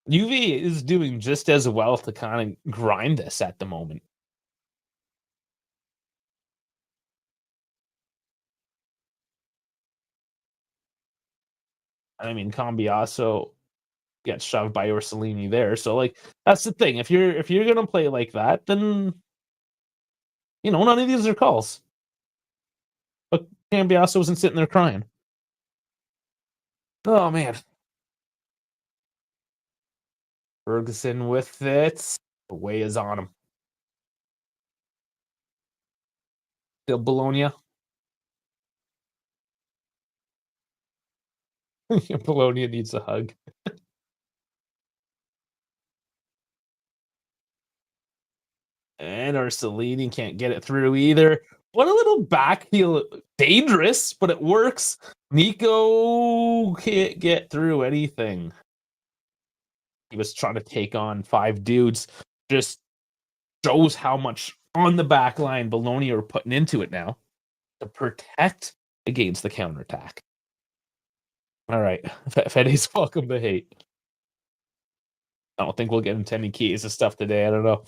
UV is doing just as well to kind of grind this at the moment. I mean, Cambiaso gets shoved by Orsolini there. So like that's the thing. If you're gonna play like that, then none of these are calls. But Cambiaso wasn't sitting there crying. Oh man. Ferguson with it. The way is on him. Still Bologna. Bologna needs a hug. And Arcelini can't get it through either. What a little back heel. Dangerous, but it works. Nico can't get through anything. He was trying to take on 5 dudes. Just shows how much on the back line, Bologna are putting into it now to protect against the counterattack. All right. Fetty's welcome to hate. I don't think we'll get into any keys of stuff today. I don't know.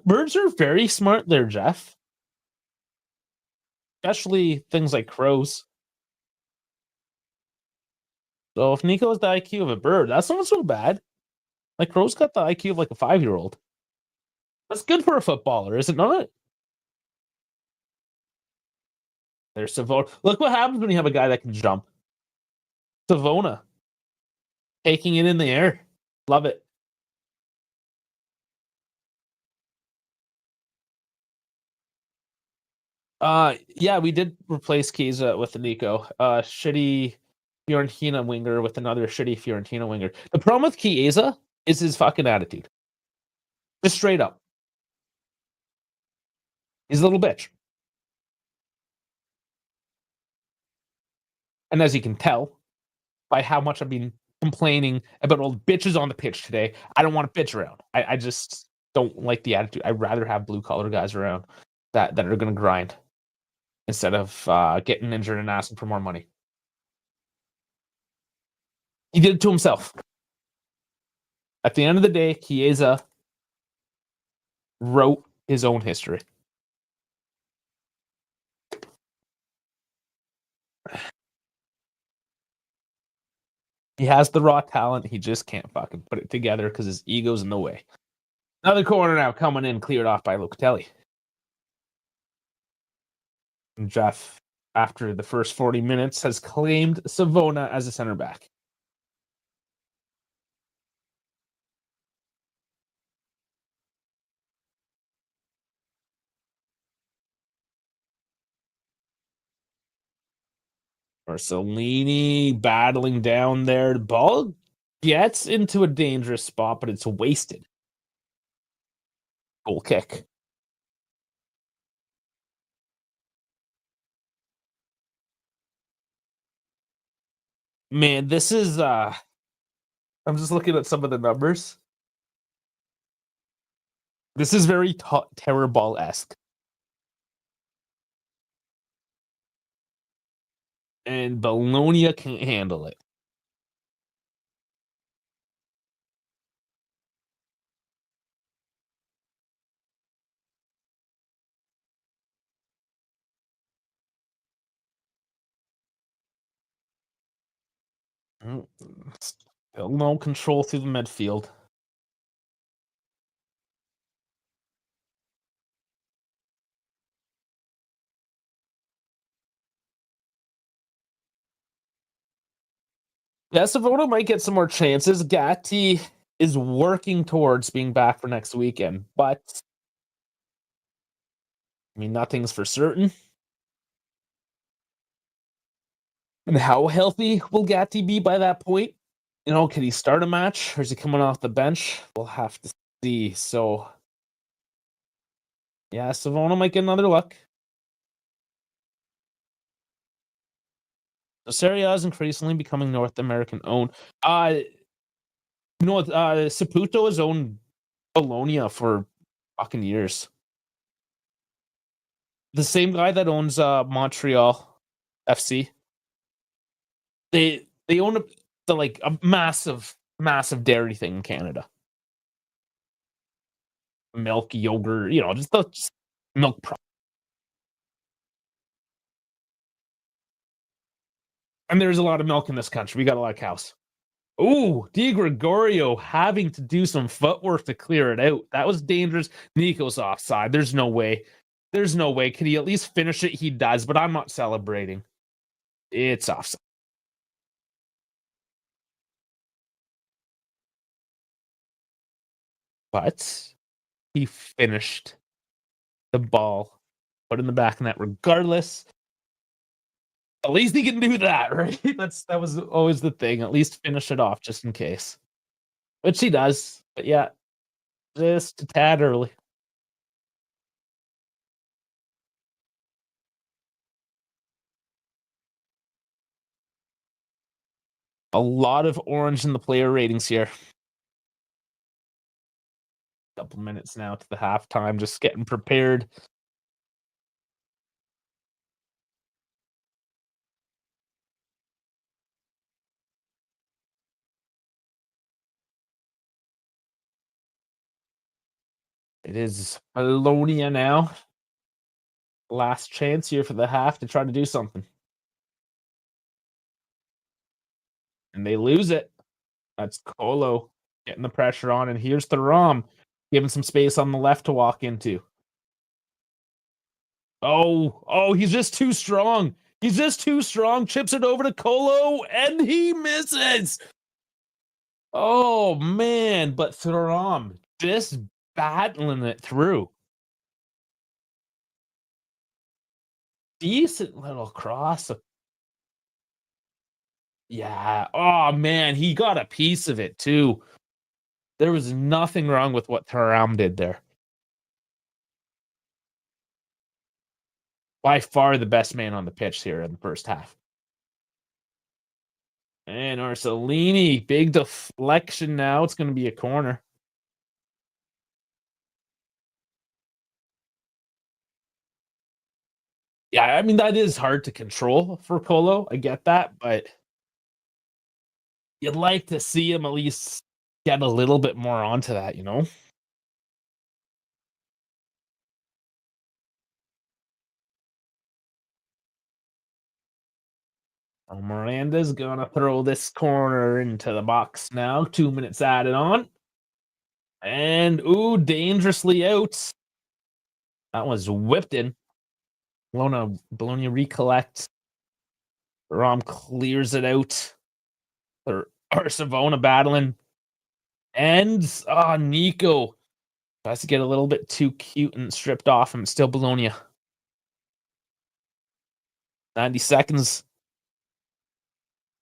Birds are very smart there, Jeff. Especially things like crows. So if Nico has the IQ of a bird, that's not so bad. Like crow's got the IQ of like a 5-year-old. That's good for a footballer, is it not? There's Savona. Look what happens when you have a guy that can jump. Savona taking it in the air. Love it. Yeah, we did replace Chiesa with Nico. Shitty Fiorentina winger with another shitty Fiorentina winger. The problem with Chiesa is his fucking attitude. Just straight up. He's a little bitch. And as you can tell by how much I've been complaining about old bitches on the pitch today, I don't want to bitch around. I just don't like the attitude. I'd rather have blue collar guys around that are going to grind instead of getting injured and asking for more money. He did it to himself. At the end of the day, Chiesa wrote his own history. He has the raw talent. He just can't fucking put it together because his ego's in the way. Another corner now coming in, cleared off by Locatelli. And Jeff, after the first 40 minutes, has claimed Savona as a center back. Marcelini battling down there. The ball gets into a dangerous spot, but it's wasted. Goal kick. Man, this is I'm just looking at some of the numbers. This is very terror ball-esque. And Bologna can't handle it. Still no control through the midfield. Yeah, Savona might get some more chances. Gatti is working towards being back for next weekend, but I mean, nothing's for certain. And how healthy will Gatti be by that point? You know, can he start a match or is he coming off the bench? We'll have to see. So, yeah, Savona might get another look. So Serie A is increasingly becoming North American owned. Saputo has owned Bologna for fucking years. The same guy that owns Montreal FC. They own a massive dairy thing in Canada. Milk, yogurt, just milk products. And there's a lot of milk in this country. We got a lot of cows. Ooh, Di Gregorio having to do some footwork to clear it out. That was dangerous. Nico's offside. There's no way. There's no way. Could he at least finish it? He does, but I'm not celebrating. It's offside. But he finished the ball, put in the back of net regardless. At least he can do that, right? That was always the thing. At least finish it off just in case. Which he does. But yeah, just a tad early. A lot of orange in the player ratings here. Couple minutes now to the halftime, just getting prepared. It is Bologna now. Last chance here for the half to try to do something. And they lose it. That's Colo getting the pressure on, and here's Thuram giving some space on the left to walk into. Oh, he's just too strong. He's just too strong. Chips it over to Colo, and he misses. Oh man, but Thuram just battling it through. Decent little cross. Yeah. Oh man, he got a piece of it too. There was nothing wrong with what Thuram did there. By far the best man on the pitch here in the first half. And Orsolini, big deflection now. It's going to be a corner. Yeah, I mean, that is hard to control for Colo. I get that, but you'd like to see him at least get a little bit more onto that, you know? Miranda's gonna throw this corner into the box now. 2 minutes added on. And ooh, dangerously out. That was whipped in. Bologna recollects. Rom clears it out. Or Savona battling. And Nico tries to get a little bit too cute and stripped off him. Still Bologna. 90 seconds.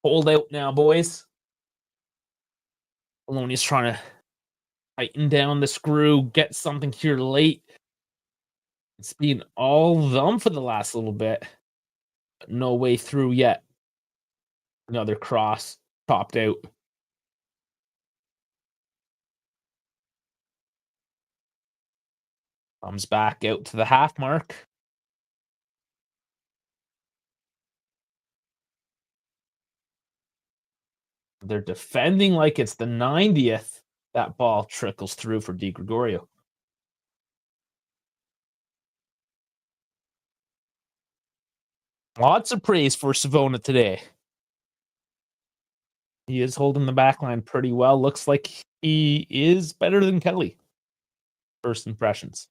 Hold out now, boys. Bologna's trying to tighten down the screw, get something here late. It's been all them for the last little bit. But no way through yet. Another cross topped out. Comes back out to the half mark. They're defending like it's the 90th. That ball trickles through for Di Gregorio. Lots of praise for Savona today. He is holding the back line pretty well. Looks like he is better than Kelly. First impressions.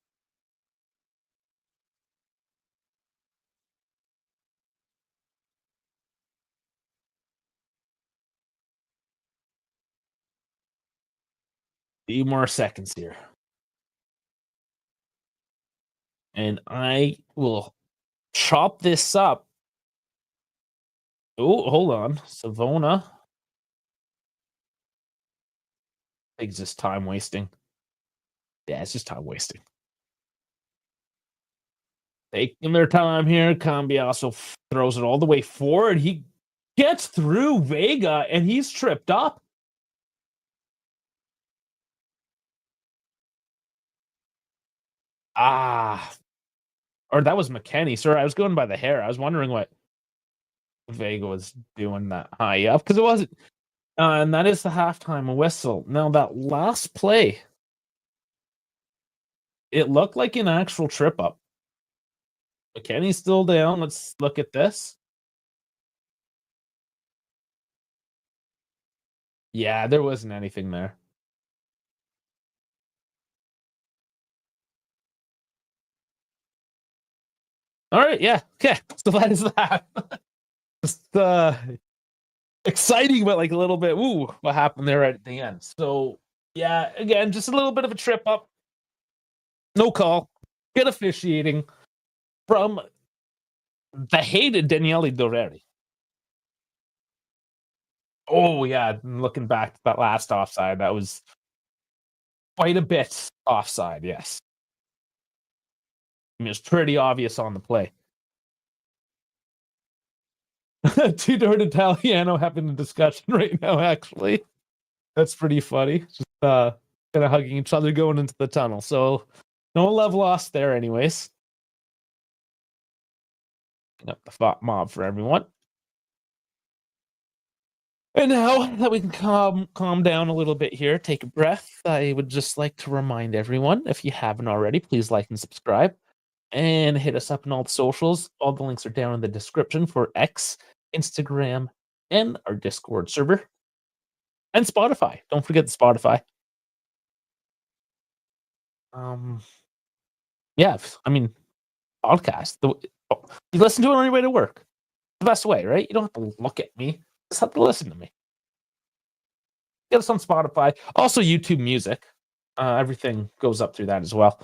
Few more seconds here. And I will chop this up. Oh, hold on. Savona. I think it's just time wasting. Yeah, it's just time wasting. Taking their time here. Cambiaso throws it all the way forward. He gets through Vega, and he's tripped up. Or that was McKenny. Sorry, I was going by the hair. I was wondering what Vega was doing that high up because it wasn't. And that is the halftime whistle. Now, that last play, it looked like an actual trip up. McKenny's still down. Let's look at this. Yeah, there wasn't anything there. All right, yeah, okay. So that is that. Just exciting, but like a little bit. Ooh, what happened there at the end? So yeah, again, just a little bit of a trip up. No call. Good officiating from the hated Daniele Doreri. Oh yeah, looking back to that last offside, that was quite a bit offside. Yes, I mean, it's pretty obvious on the play. Tudor and Italiano having a discussion right now. Actually, that's pretty funny. Just kind of hugging each other going into the tunnel. So no love lost there, anyways. Up the mob for everyone. And now that we can calm down a little bit here, take a breath, I would just like to remind everyone, if you haven't already, please like and subscribe. And hit us up on all the socials. All the links are down in the description for X, Instagram, and our Discord server. And Spotify. Don't forget the Spotify. Yeah, I mean, podcast. You listen to it on your way to work. The best way, right? You don't have to look at me. Just have to listen to me. Get us on Spotify. Also, YouTube Music. Everything goes up through that as well.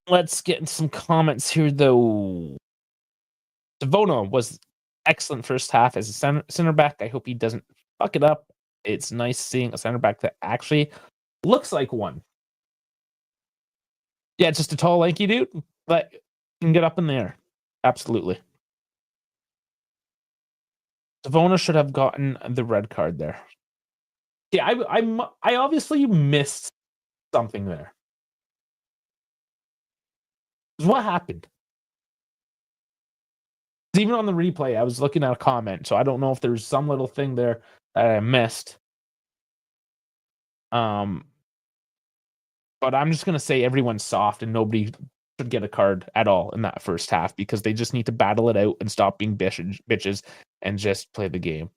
Let's get into some comments here, though. Savona was excellent first half as a center back. I hope he doesn't fuck it up. It's nice seeing a center back that actually looks like one. Yeah, just a tall, lanky dude, but can get up in the air. Absolutely. Savona should have gotten the red card there. Yeah, I obviously missed something there. What happened? Even on the replay, I was looking at a comment, so I don't know if there's some little thing there that I missed. But I'm just gonna say everyone's soft and nobody should get a card at all in that first half because they just need to battle it out and stop being bitches and just play the game.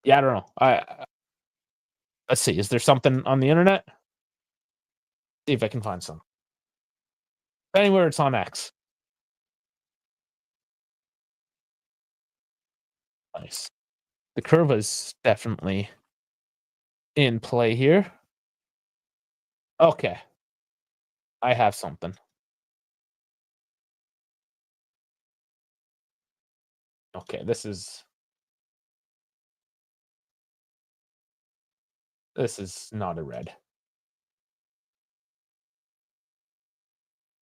Yeah, I don't know. Let's see. Is there something on the internet? See if I can find some. Anywhere it's on X. Nice. The curve is definitely in play here. Okay. I have something. Okay, this is not a red.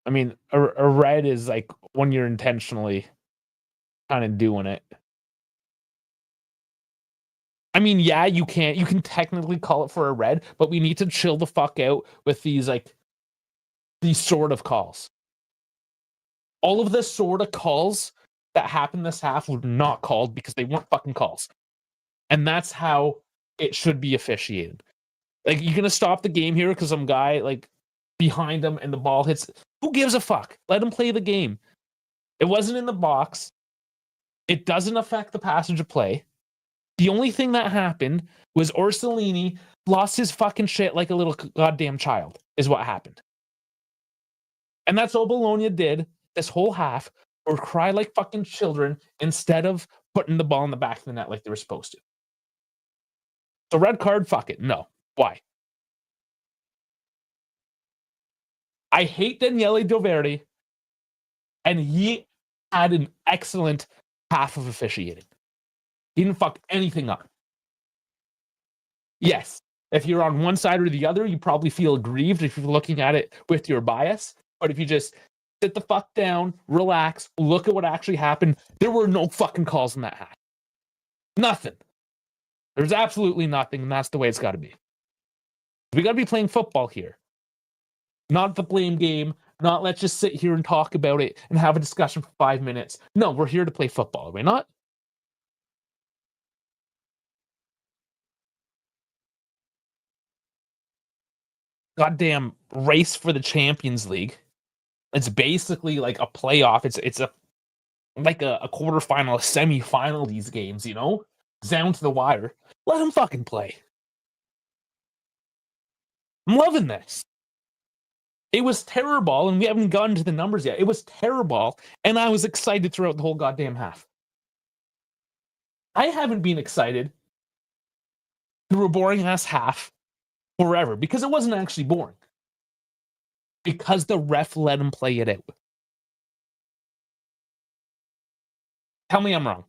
I mean, a red is like when you're intentionally kind of doing it. I mean, yeah, you can technically call it for a red, but we need to chill the fuck out with these sort of calls. All of the sort of calls that happened this half were not called because they weren't fucking calls. And that's how it should be officiated. Like, you're gonna stop the game here because some guy behind him and the ball hits. Who gives a fuck? Let him play the game. It wasn't in the box. It doesn't affect the passage of play. The only thing that happened was Orsolini lost his fucking shit like a little goddamn child, is what happened. And that's all Bologna did this whole half, or cry like fucking children instead of putting the ball in the back of the net like they were supposed to. So red card, fuck it. No. Why? I hate Daniele Doverdi, and he had an excellent half of officiating. He didn't fuck anything up. Yes, if you're on one side or the other, you probably feel aggrieved if you're looking at it with your bias. But if you just sit the fuck down, relax, look at what actually happened, there were no fucking calls in that half. Nothing. There's absolutely nothing, and that's the way it's got to be. We got to be playing football here. Not the blame game, not let's just sit here and talk about it and have a discussion for 5 minutes. No, we're here to play football, are we not? Goddamn race for the Champions League. It's basically like a playoff. It's a quarterfinal, a semi-final, these games, you know? Down to the wire. Let them fucking play. I'm loving this. It was terrible, and we haven't gotten to the numbers yet. It was terrible, and I was excited throughout the whole goddamn half. I haven't been excited through a boring-ass half forever, because it wasn't actually boring. Because the ref let him play it out. Tell me I'm wrong.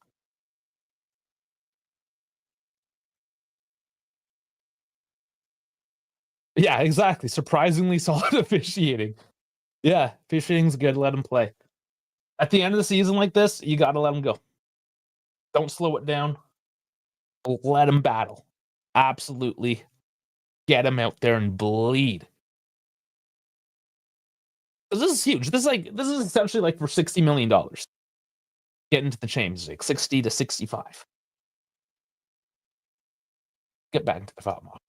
Yeah, exactly. Surprisingly solid officiating. Yeah, officiating's good. Let him play. At the end of the season like this, you got to let him go. Don't slow it down. Let them battle. Absolutely. Get them out there and bleed. 'Cause this is huge. This is essentially like for $60 million. Get into the Champions League, 60 to 65. Get back into the top model.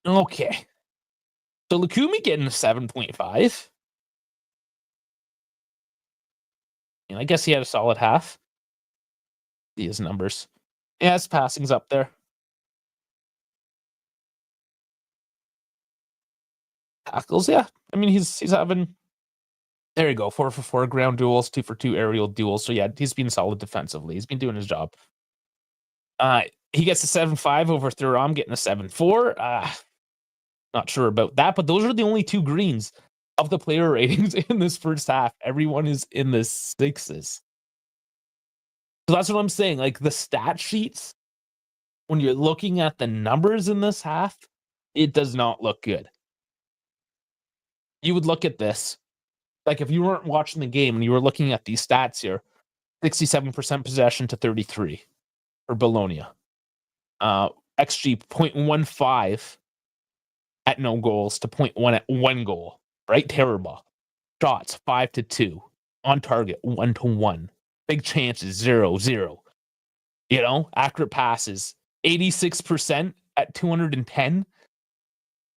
Okay. So Lukumi getting a 7.5. And I guess he had a solid half. See his numbers. Yeah, his passing's up there. Tackles, yeah. I mean, he's having. There you go, 4 for 4 ground duels, 2 for 2 aerial duels. So yeah, he's been solid defensively. He's been doing his job. He gets a 7.5 over Thuram, getting a 7.4. Not sure about that, but those are the only 2 greens of the player ratings in this first half. Everyone is in the 6s. So that's what I'm saying. Like the stat sheets, when you're looking at the numbers in this half, it does not look good. You would look at this, like if you weren't watching the game and you were looking at these stats here, 67% possession to 33 for Bologna. XG 0.15 at no goals to 0.1 at 1 goal, right? Terrible. Shots 5-2. On target 1-1. Big chances 0-0. You know, accurate passes 86% at 210.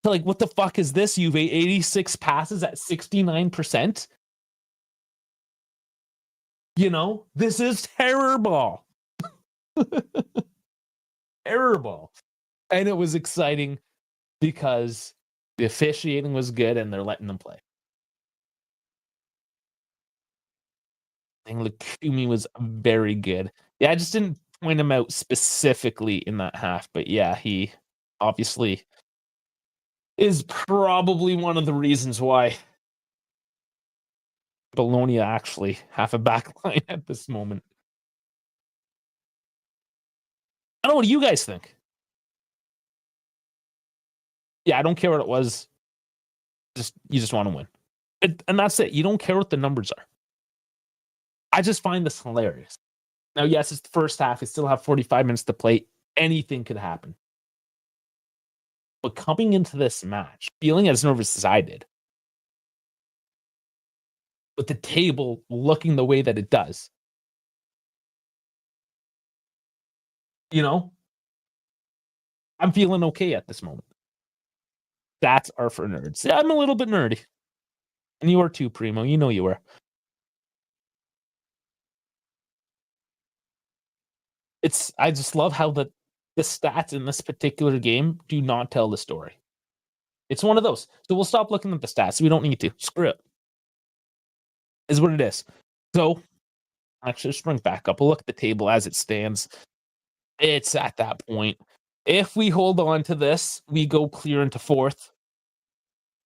So like, what the fuck is this? You've 86 passes at 69%. You know, this is terrible. Terrible. And it was exciting because the officiating was good and they're letting them play. I think Lukumi was very good. Yeah, I just didn't point him out specifically in that half, but yeah, he obviously is probably one of the reasons why Bologna actually have a back line at this moment. I don't know, what do you guys think? Yeah, I don't care what it was. You just want to win. And that's it. You don't care what the numbers are. I just find this hilarious. Now, yes, it's the first half. You still have 45 minutes to play. Anything could happen. But coming into this match, feeling as nervous as I did, with the table looking the way that it does, you know, I'm feeling okay at this moment. Stats are for nerds. Yeah, I'm a little bit nerdy. And you are too, Primo. You know you are. I just love how the stats in this particular game do not tell the story. It's one of those. So we'll stop looking at the stats. We don't need to. Screw it. Is what it is. So actually just bring back up. We'll look at the table as it stands. It's at that point. If we hold on to this, we go clear into 4th.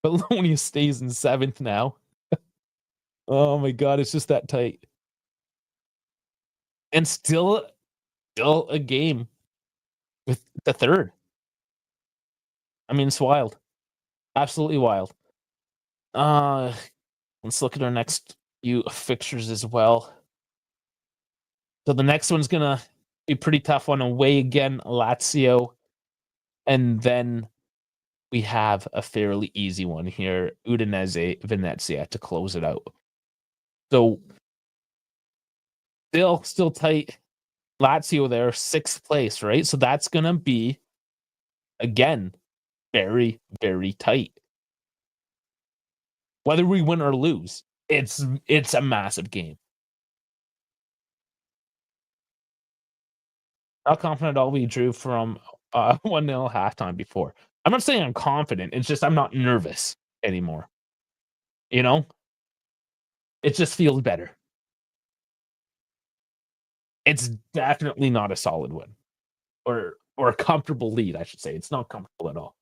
Bologna stays in 7th now. Oh my god, it's just that tight. And still a game with the 3rd. I mean, it's wild. Absolutely wild. Let's look at our next few fixtures as well. So the next one's gonna be pretty tough one away again, Lazio. And then we have a fairly easy one here, Udinese, Venezia to close it out. So still tight. Lazio there, 6th place, right? So that's gonna be again very, very tight. Whether we win or lose, it's a massive game. How confident are we drew from 1-0 halftime before? I'm not saying I'm confident. It's just I'm not nervous anymore. You know, it just feels better. It's definitely not a solid win or a comfortable lead, I should say. It's not comfortable at all.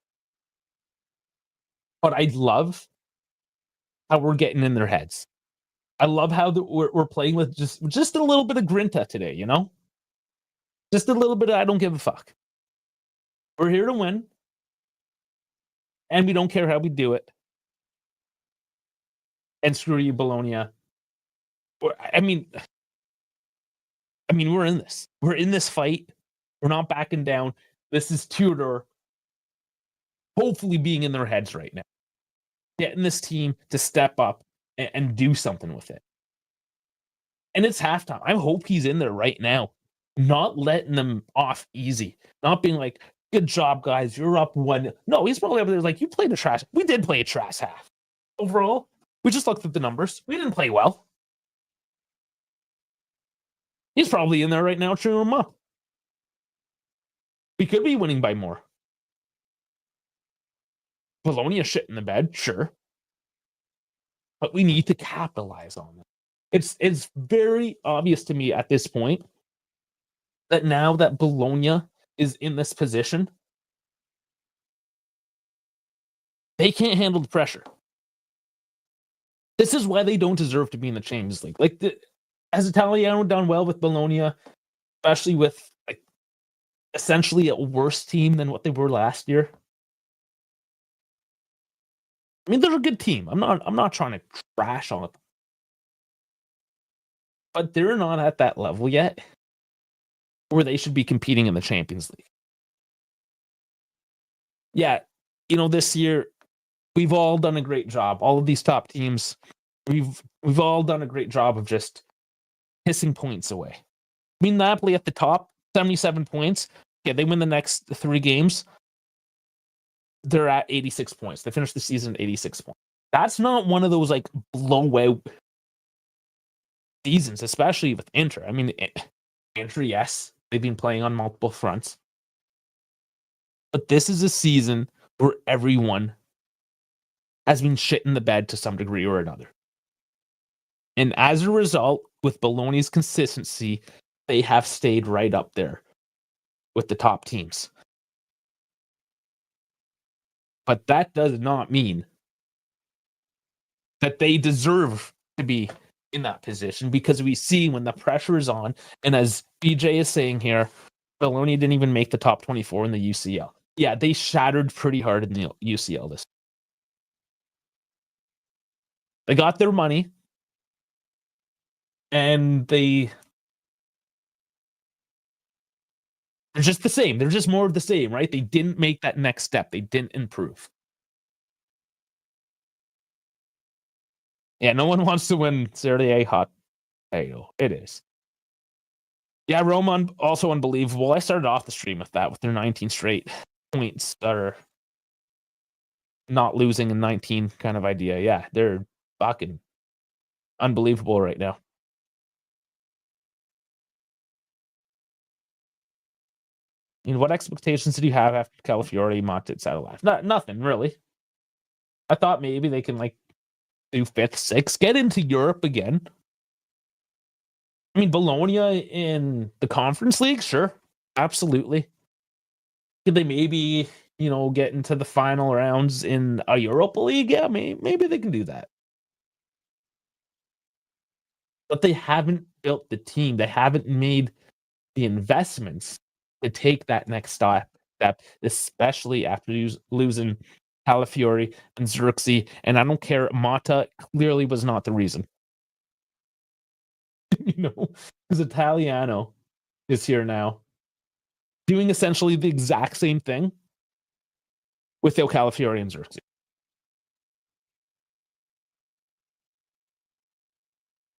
But I love how we're getting in their heads. I love how we're playing with just a little bit of grinta today, you know? Just a little bit of I don't give a fuck. We're here to win, and we don't care how we do it. And screw you, Bologna. I mean, I mean, we're in this. We're in this fight. We're not backing down. This is Tudor hopefully being in their heads right now, getting this team to step up and do something with it. And it's halftime. I hope he's in there right now, not letting them off easy, not being like, good job, guys. You're up one. No, he's probably up there like, you played a trash. We did play a trash half. Overall, we just looked at the numbers. We didn't play well. He's probably in there right now cheering him up. We could be winning by more. Bologna shit in the bed, sure. But we need to capitalize on it. It's very obvious to me at this point that now that Bologna is in this position, they can't handle the pressure. This is why they don't deserve to be in the Champions League. Like, has Italiano done well with Bologna, especially with like essentially a worse team than what they were last year? I mean, they're a good team. I'm not trying to trash on it, but they're not at that level yet where they should be competing in the Champions League. Yeah, this year we've all done a great job. All of these top teams, we've all done a great job of just pissing points away. I mean, Napoli at the top, 77 points. Yeah, they win the next 3 games. They're at 86 points. They finished the season at 86 points. That's not one of those like blowout seasons, especially with Inter. I mean, Inter, yes, they've been playing on multiple fronts. But this is a season where everyone has been shit in the bed to some degree or another. And as a result, with Bologna's consistency, they have stayed right up there with the top teams. But that does not mean that they deserve to be in that position, because we see when the pressure is on, and as BJ is saying here, Bologna didn't even make the top 24 in the UCL. Yeah, they shattered pretty hard in the UCL this. They got their money, and they're just the same. They're just more of the same, right? They didn't make that next step. They didn't improve. Yeah, no one wants to win Serie A hot. It is. Yeah, Roma also unbelievable. I started off the stream with that, with their 19 straight points that are not losing in 19 kind of idea. Yeah, they're fucking unbelievable right now. What expectations did you have after Calafiori, Matic, Sadalaf? Nothing, really. I thought maybe they can, do 5th, 6th, get into Europe again. I mean, Bologna in the Conference League? Sure. Absolutely. Could they maybe, get into the final rounds in a Europa League? Yeah, maybe they can do that. But they haven't built the team. They haven't made the investments to take that next step, especially after losing Calafiori and Xerxes. And I don't care, Mata clearly was not the reason. Because Italiano is here now, doing essentially the exact same thing without Calafiori and Xerxes.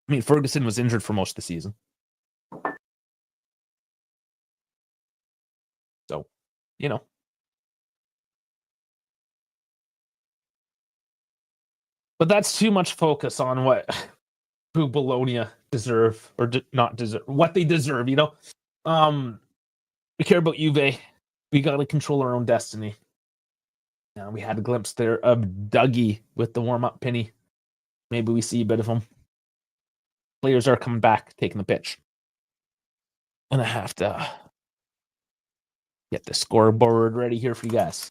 I mean, Ferguson was injured for most of the season. So, But that's too much focus on who Bologna deserve or not deserve, what they deserve, We care about Juve. We got to control our own destiny. Now, we had a glimpse there of Dougie with the warm-up penny. Maybe we see a bit of him. Players are coming back, taking the pitch. And I have to get the scoreboard ready here for you guys.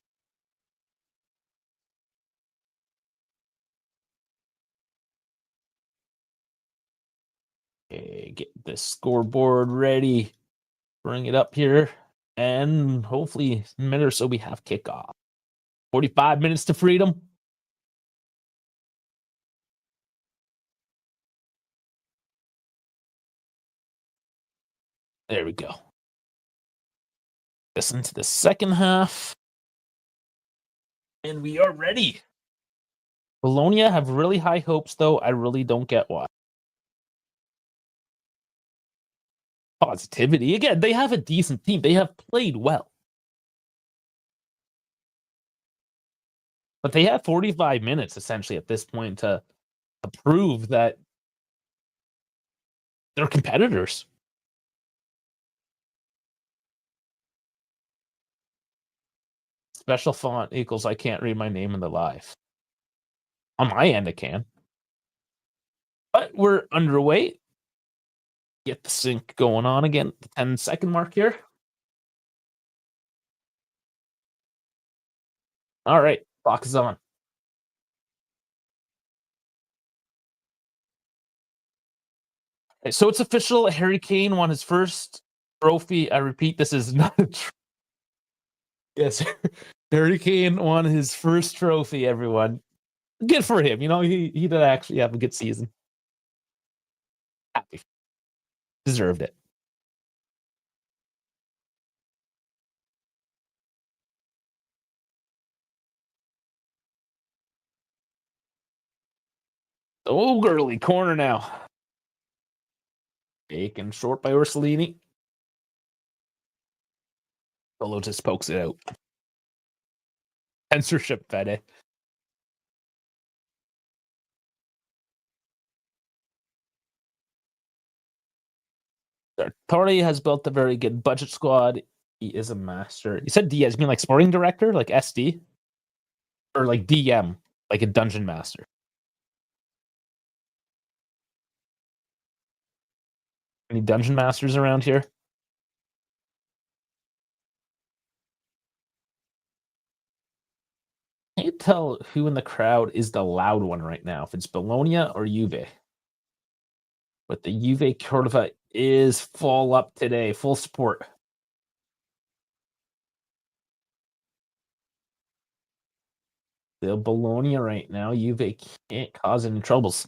Okay, get the scoreboard ready. Bring it up here. And hopefully in a minute or so we have kickoff. 45 minutes to freedom. There we go. Listen to the second half. And we are ready. Bologna have really high hopes, though. I really don't get why. Positivity. Again, they have a decent team. They have played well. But they have 45 minutes, essentially, at this point to prove that they're competitors. Special font equals I can't read my name in the live. On my end, I can. But we're underway. Get the sync going on again. The 10-second mark here. All right. Clock is on. Okay, so it's official. Harry Kane won his first trophy. I repeat, this is not a yes. Harry Kane won his first trophy, everyone. Good for him. He did actually have a good season. Happy. Deserved it. Oh, girly corner now. Taken short by Orsolini. Solo just pokes it out. Censorship, Fede. Torre has built a very good budget squad. He is a master. You said Diaz, you mean like sporting director, like SD? Or like DM, like a dungeon master? Any dungeon masters around here? Can you tell who in the crowd is the loud one right now? If it's Bologna or Juve? But the Juve Cordova is full up today, full support. The Bologna right now, Juve can't cause any troubles.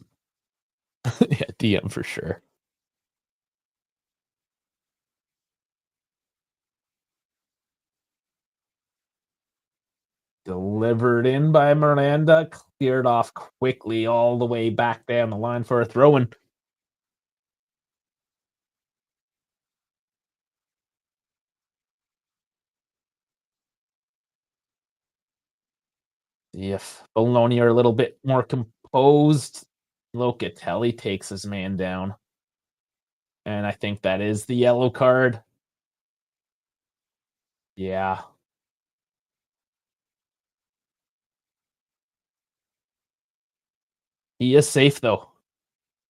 Yeah, DM for sure. Delivered in by Miranda, cleared off quickly all the way back down the line for a throw-in. If Bologna are a little bit more composed, Locatelli takes his man down. And I think that is the yellow card. Yeah. He is safe, though.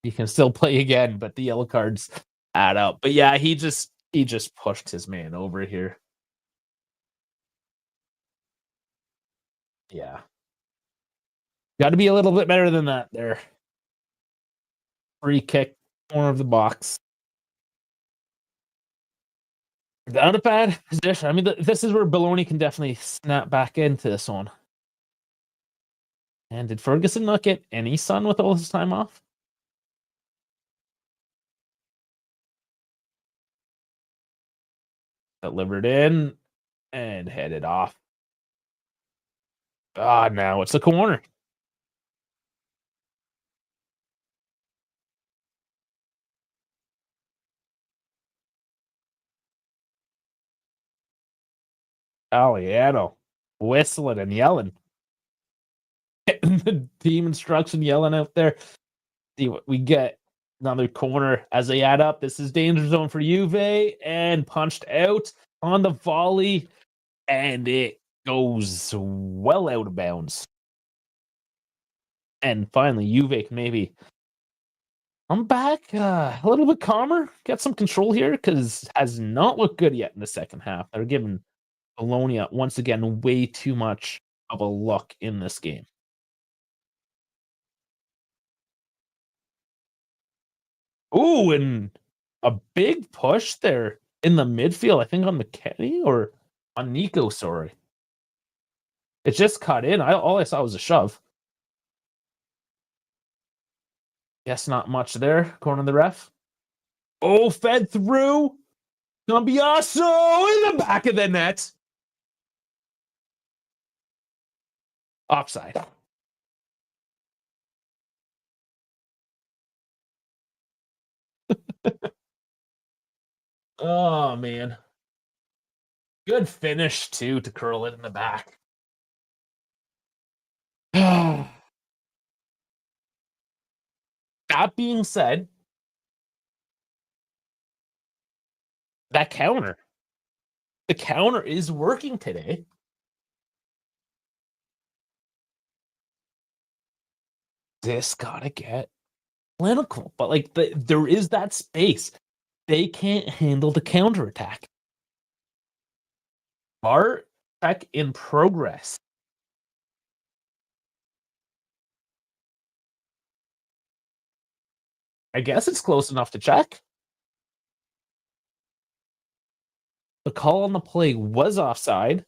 He can still play again, but the yellow cards add up. But yeah, he just pushed his man over here. Yeah. Got to be a little bit better than that there. Free kick, corner of the box. Not a bad position. I mean, this is where Bologna can definitely snap back into this one. And did Ferguson not get any sun with all his time off? Delivered in and headed off. Ah, now it's a corner. Aliano whistling and yelling. The team instruction yelling out there. See what we get. Another corner as they add up. This is danger zone for Juve and punched out on the volley. And it goes well out of bounds. And finally, Juve can maybe come back a little bit calmer, get some control here, because has not looked good yet in the second half. They're giving Bologna once again way too much of a look in this game. Ooh, and a big push there in the midfield. I think on McKenny or on Nico. Sorry, it just cut in. All I saw was a shove. Guess not much there. Corner of the ref. Oh, fed through. Cambiaso in the back of the net. Offside. Oh man. Good finish too to curl it in the back. That being said, that counter, the counter is working today. This gotta get clinical, but like there is that space. They can't handle the counterattack. Art check in progress. I guess it's close enough to check. The call on the play was offside.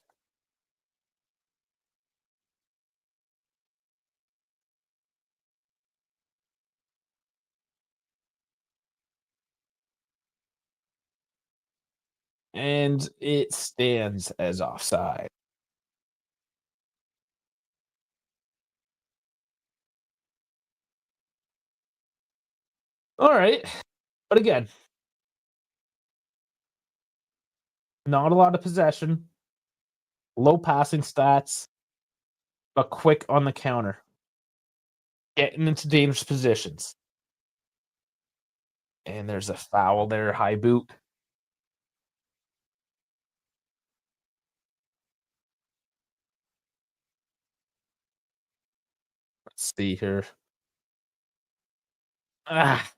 And it stands as offside. All right. But again, not a lot of possession, low passing stats, but quick on the counter, getting into dangerous positions. And there's a foul there, high boot. Let's see here. Ah,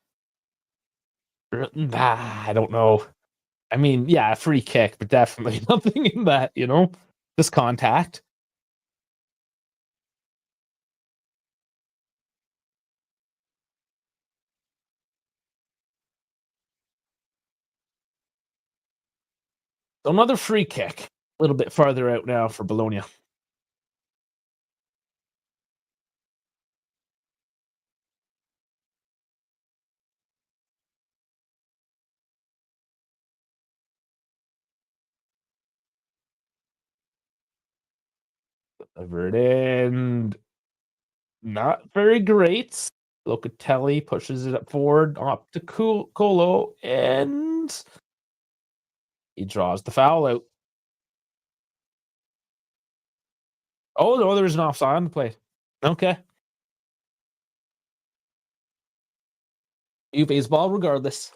I don't know. I mean, yeah, a free kick, but definitely nothing in that, just contact. So another free kick, a little bit farther out now for Bologna. Delivered in. Not very great. Locatelli pushes it up forward, up to Colo, and he draws the foul out. Oh, no, there's an offside on the play. Okay. You baseball regardless.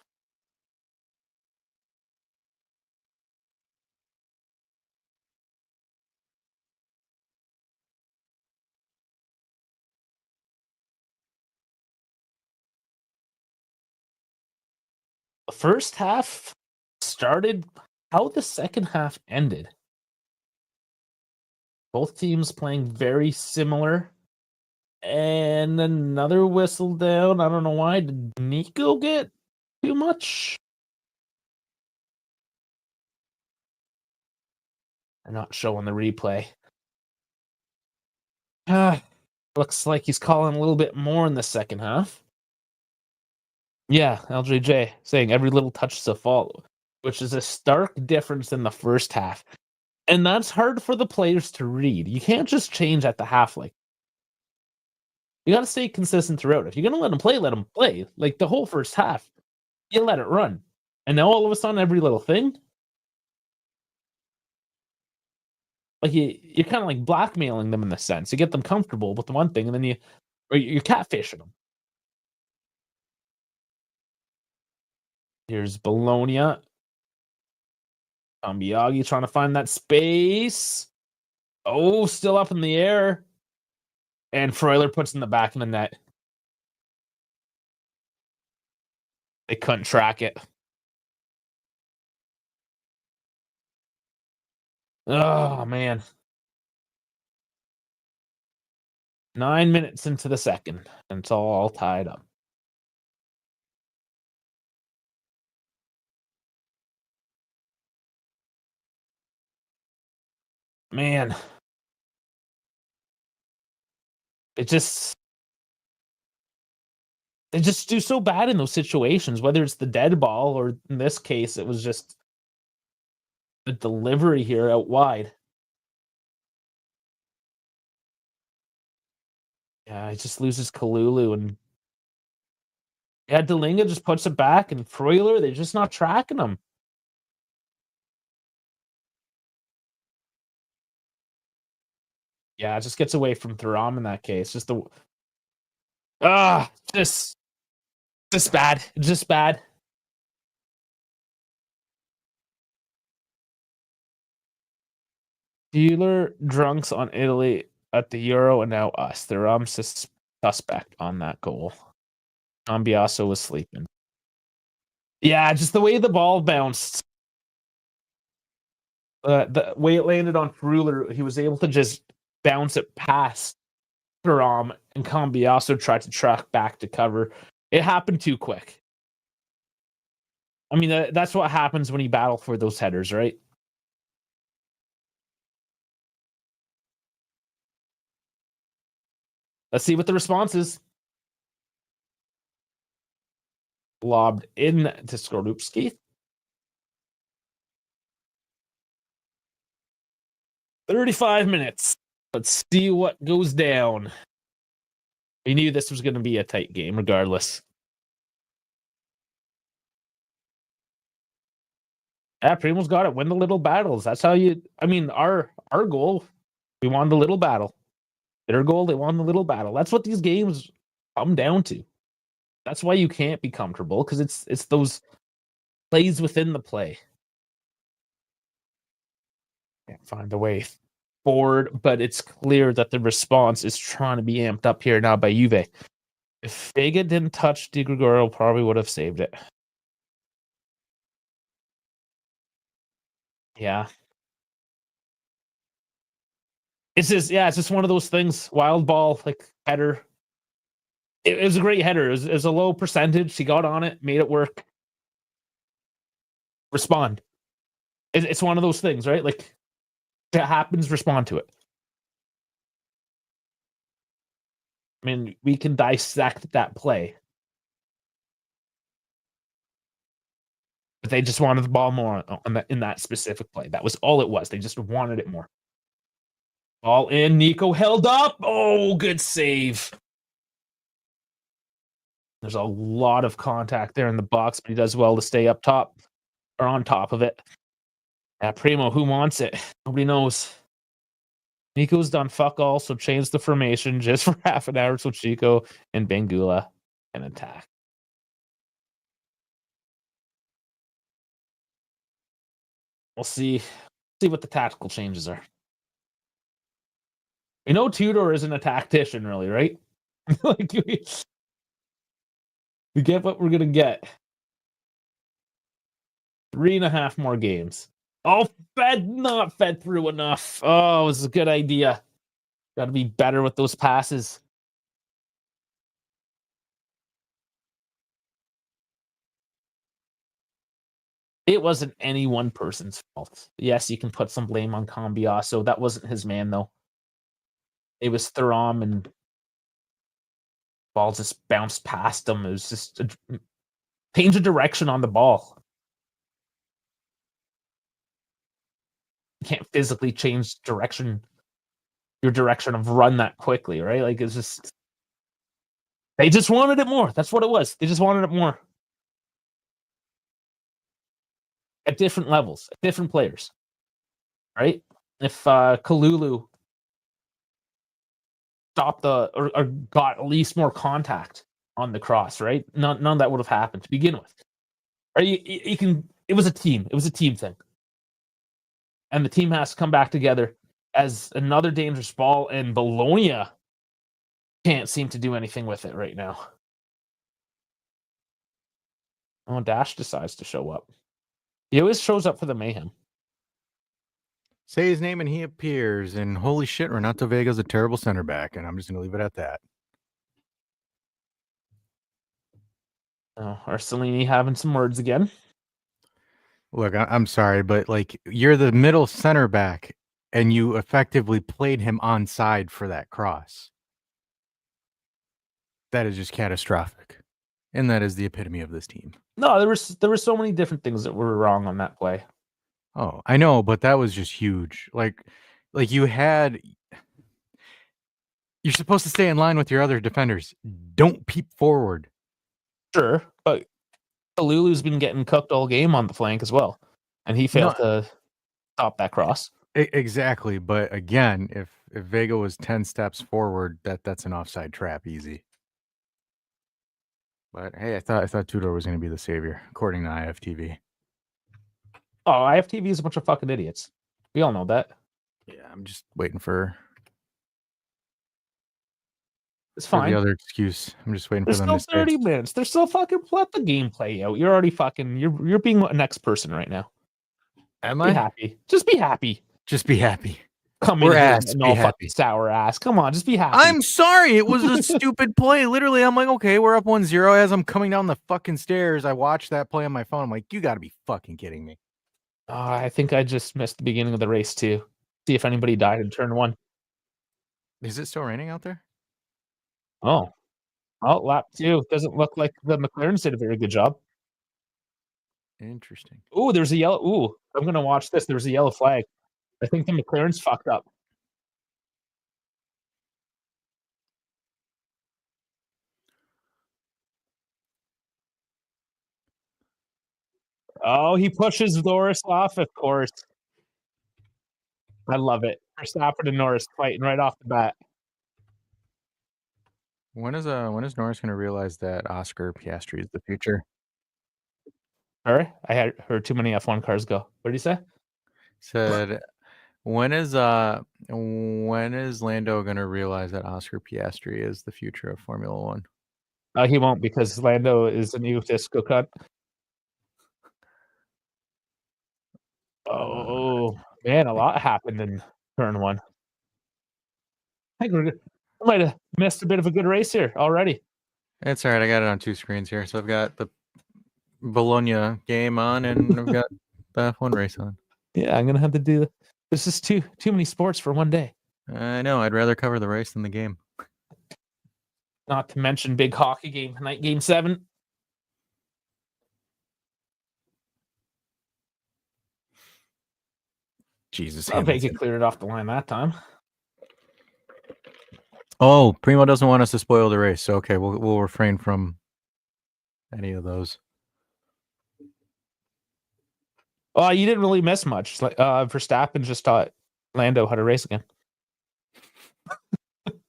The first half started how the second half ended. Both teams playing very similar. And another whistle down. I don't know why. Did Nico get too much? They're not showing the replay. Looks like he's calling a little bit more in the second half. Yeah, LJJ saying every little touch is a fault, which is a stark difference in the first half. And that's hard for the players to read. You can't just change at the half. Like, you got to stay consistent throughout. If you're going to let them play. Like the whole first half, you let it run. And now all of a sudden, every little thing, like you're kind of like blackmailing them in the sense. You get them comfortable with the one thing, and then you're catfishing them. Here's Bologna. Miyagi trying to find that space. Oh, still up in the air. And Freuler puts in the back of the net. They couldn't track it. Oh, man. 9 minutes into the second, and it's all tied up. Man. It just They just do so bad in those situations, whether it's the dead ball or in this case, it was just the delivery here out wide. Yeah, he just loses Kalulu, and yeah, Delinga just puts it back, and Freuler, they're just not tracking him. Yeah, it just gets away from Thuram in that case. Just the just bad. Just bad. Dealer drunks on Italy at the Euro and now us. Thuram suspect on that goal. Ambiaso was sleeping. Yeah, just the way the ball bounced. The way it landed on Freuler, he was able to just bounce it past Thuram, and Cambiaso tried to track back to cover. It happened too quick. I mean, that's what happens when you battle for those headers, right? Let's see what the response is. Lobbed in to Skorupski. 35 minutes. Let's see what goes down. We knew this was going to be a tight game regardless. Yeah, Primo's got it. Win the little battles. That's how you. I mean, our goal, we won the little battle. Their goal, they won the little battle. That's what these games come down to. That's why you can't be comfortable, because it's those plays within the play. Can't find a way forward, but it's clear that the response is trying to be amped up here now by Juve. If Vega didn't touch Di Gregorio, probably would have saved it. Yeah. It's just one of those things. Wild ball, like header. It was a great header. It was a low percentage. He got on it, made it work. Respond. It's one of those things, right? Like, if it happens, respond to it. I mean, we can dissect that play. But they just wanted the ball more in that specific play. That was all it was. They just wanted it more. All in. Nico held up. Oh, good save. There's a lot of contact there in the box, but he does well to stay up top or on top of it. Yeah, Primo, who wants it? Nobody knows. Nico's done fuck all, so change the formation just for half an hour so Chico and Bangula can attack. We'll see what the tactical changes are. We know Tudor isn't a tactician, really, right? Like we get what we're gonna get. 3.5 more games. Oh, not fed through enough. Oh, it was a good idea. Got to be better with those passes. It wasn't any one person's fault. Yes, you can put some blame on Cambiaso. That wasn't his man, though. It was Thuram, and ball just bounced past him. It was just a change of direction on the ball. You can't physically change direction, your direction of run that quickly, right? Like, it's just, they just wanted it more. That's what it was. They just wanted it more. At different levels, at different players, right? If Kalulu stopped or got at least more contact on the cross, right? None of that would have happened to begin with. Right? You can. It was a team. It was a team thing, and the team has to come back together. As another dangerous ball, and Bologna can't seem to do anything with it right now. Oh, Dash decides to show up. He always shows up for the mayhem. Say his name and he appears, and holy shit, Renato Vega's a terrible center back, and I'm just going to leave it at that. Oh, Arcelini having some words again. Look, I'm sorry, but like, you're the middle center back, and you effectively played him onside for that cross. That is just catastrophic, and that is the epitome of this team. No, there were so many different things that were wrong on that play. Oh, I know, but that was just huge. Like you had. You're supposed to stay in line with your other defenders. Don't peep forward. Sure, but Lulu's been getting cooked all game on the flank as well, and he No, failed to stop that cross. exactly. But again, if Vega was 10 steps forward, that's an offside trap, easy. But hey, I thought Tudor was going to be the savior, according to IFTV. Oh, IFTV is a bunch of fucking idiots. We all know that. Yeah, I'm just waiting for It's fine. the other excuse. I'm just waiting There's for them still to 30 say. minutes. There's still fucking let the game play out. You're already fucking you're being a next person right now. Am Be I? happy. Just be happy. Just be happy. Coming We're here ass. and Be all happy. fucking sour ass. Come on, just be happy. I'm sorry. It was a stupid play. Literally, I'm like, okay, we're up 1-0. As I'm coming down the fucking stairs, I watched that play on my phone. I'm like, you got to be fucking kidding me. I think I just missed the beginning of the race too. See if anybody died in turn 1. Is it still raining out there? Oh. Oh, lap 2. Doesn't look like the McLarens did a very good job. Interesting. Ooh, there's a yellow. Ooh, I'm gonna watch this. There's a yellow flag. I think the McLaren's fucked up. Oh, he pushes Norris off, of course. I love it. Verstappen and Norris fighting right off the bat. When is Norris going to realize that Oscar Piastri is the future? Sorry, I had heard too many F1 cars go. What did he say? Said when is Lando going to realize that Oscar Piastri is the future of Formula 1? He won't because Lando is a new disco cut. Oh man, a lot happened in turn 1. I think I might have missed a bit of a good race here already. It's all right. I got it on 2 screens here. So I've got the Bologna game on, and I've got the F1 race on. Yeah, I'm gonna have to do. This is too many sports for one day. I know. I'd rather cover the race than the game. Not to mention big hockey game tonight, Game 7. Jesus, Vega cleared it off the line that time. Oh, Primo doesn't want us to spoil the race, so okay, we'll refrain from any of those. You didn't really miss much. Like Verstappen just taught Lando how to race again.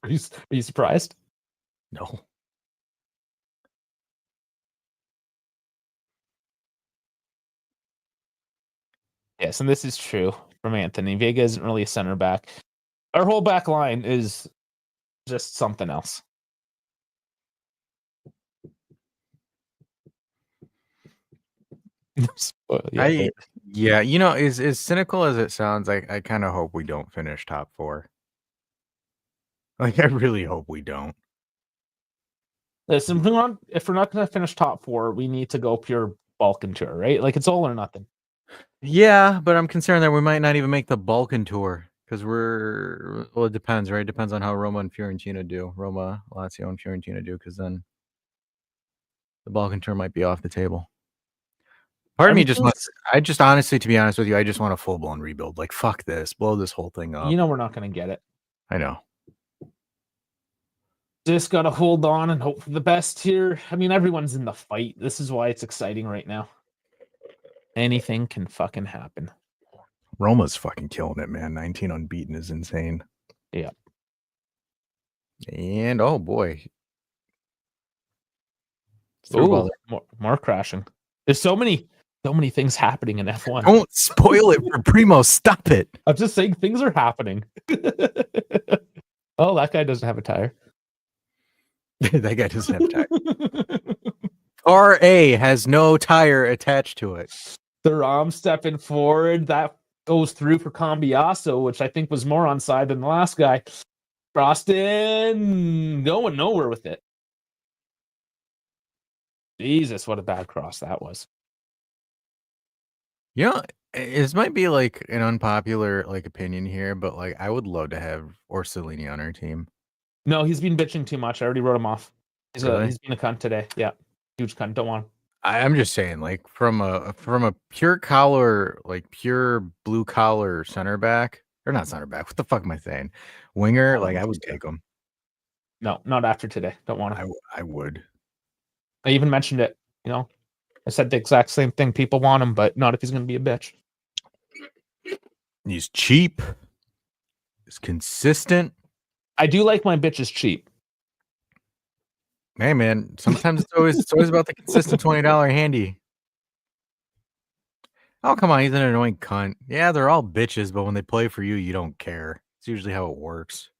Are you surprised? No. Yes, and this is true from Anthony. Vega isn't really a center back. Our whole back line is just something else. Yeah, you know, as cynical as it sounds, I kind of hope we don't finish top 4. Like, I really hope we don't. Listen, if we're not going to finish top 4, we need to go pure Balkan tour, right? Like it's all or nothing. Yeah, but I'm concerned that we might not even make the Balkan tour because it depends, right? It depends on how Roma and Fiorentina do. Roma, Lazio, and Fiorentina do, because then the Balkan tour might be off the table. Part of me just wants. I just honestly, to be honest with you, I just want a full blown rebuild. Like, fuck this, blow this whole thing up. You know we're not going to get it. I know. Just got to hold on and hope for the best here. I mean, everyone's in the fight. This is why it's exciting right now. Anything can fucking happen. Roma's fucking killing it, man. 19 unbeaten is insane. Yeah. And oh boy. Ooh, more crashing. There's so many things happening in F1. Don't spoil it for Primo. Stop it. I'm just saying things are happening. Oh, that guy doesn't have a tire. That guy doesn't have a tire. RA has no tire attached to it. The Rom stepping forward. That goes through for Cambiasso, which I think was more onside than the last guy. Frostin going nowhere with it. Jesus, what a bad cross that was. You know, this might be like an unpopular opinion here, but I would love to have Orsolini on our team. No, he's been bitching too much. I already wrote him off. He's Really? he's been a cunt today. Yeah, huge cunt. Don't want him. I'm just saying, like from a pure collar, like pure blue collar center back, or not center back. What the fuck am I saying? Winger, like I would take him. No, not after today. Don't want him. I would. I even mentioned it. You know, I said the exact same thing. People want him, but not if he's going to be a bitch. He's cheap. He's consistent. I do like my bitches cheap. Hey man, sometimes it's always about the consistent $20 handy. Oh come on, he's an annoying cunt. Yeah, they're all bitches, but when they play for you, you don't care. It's usually how it works.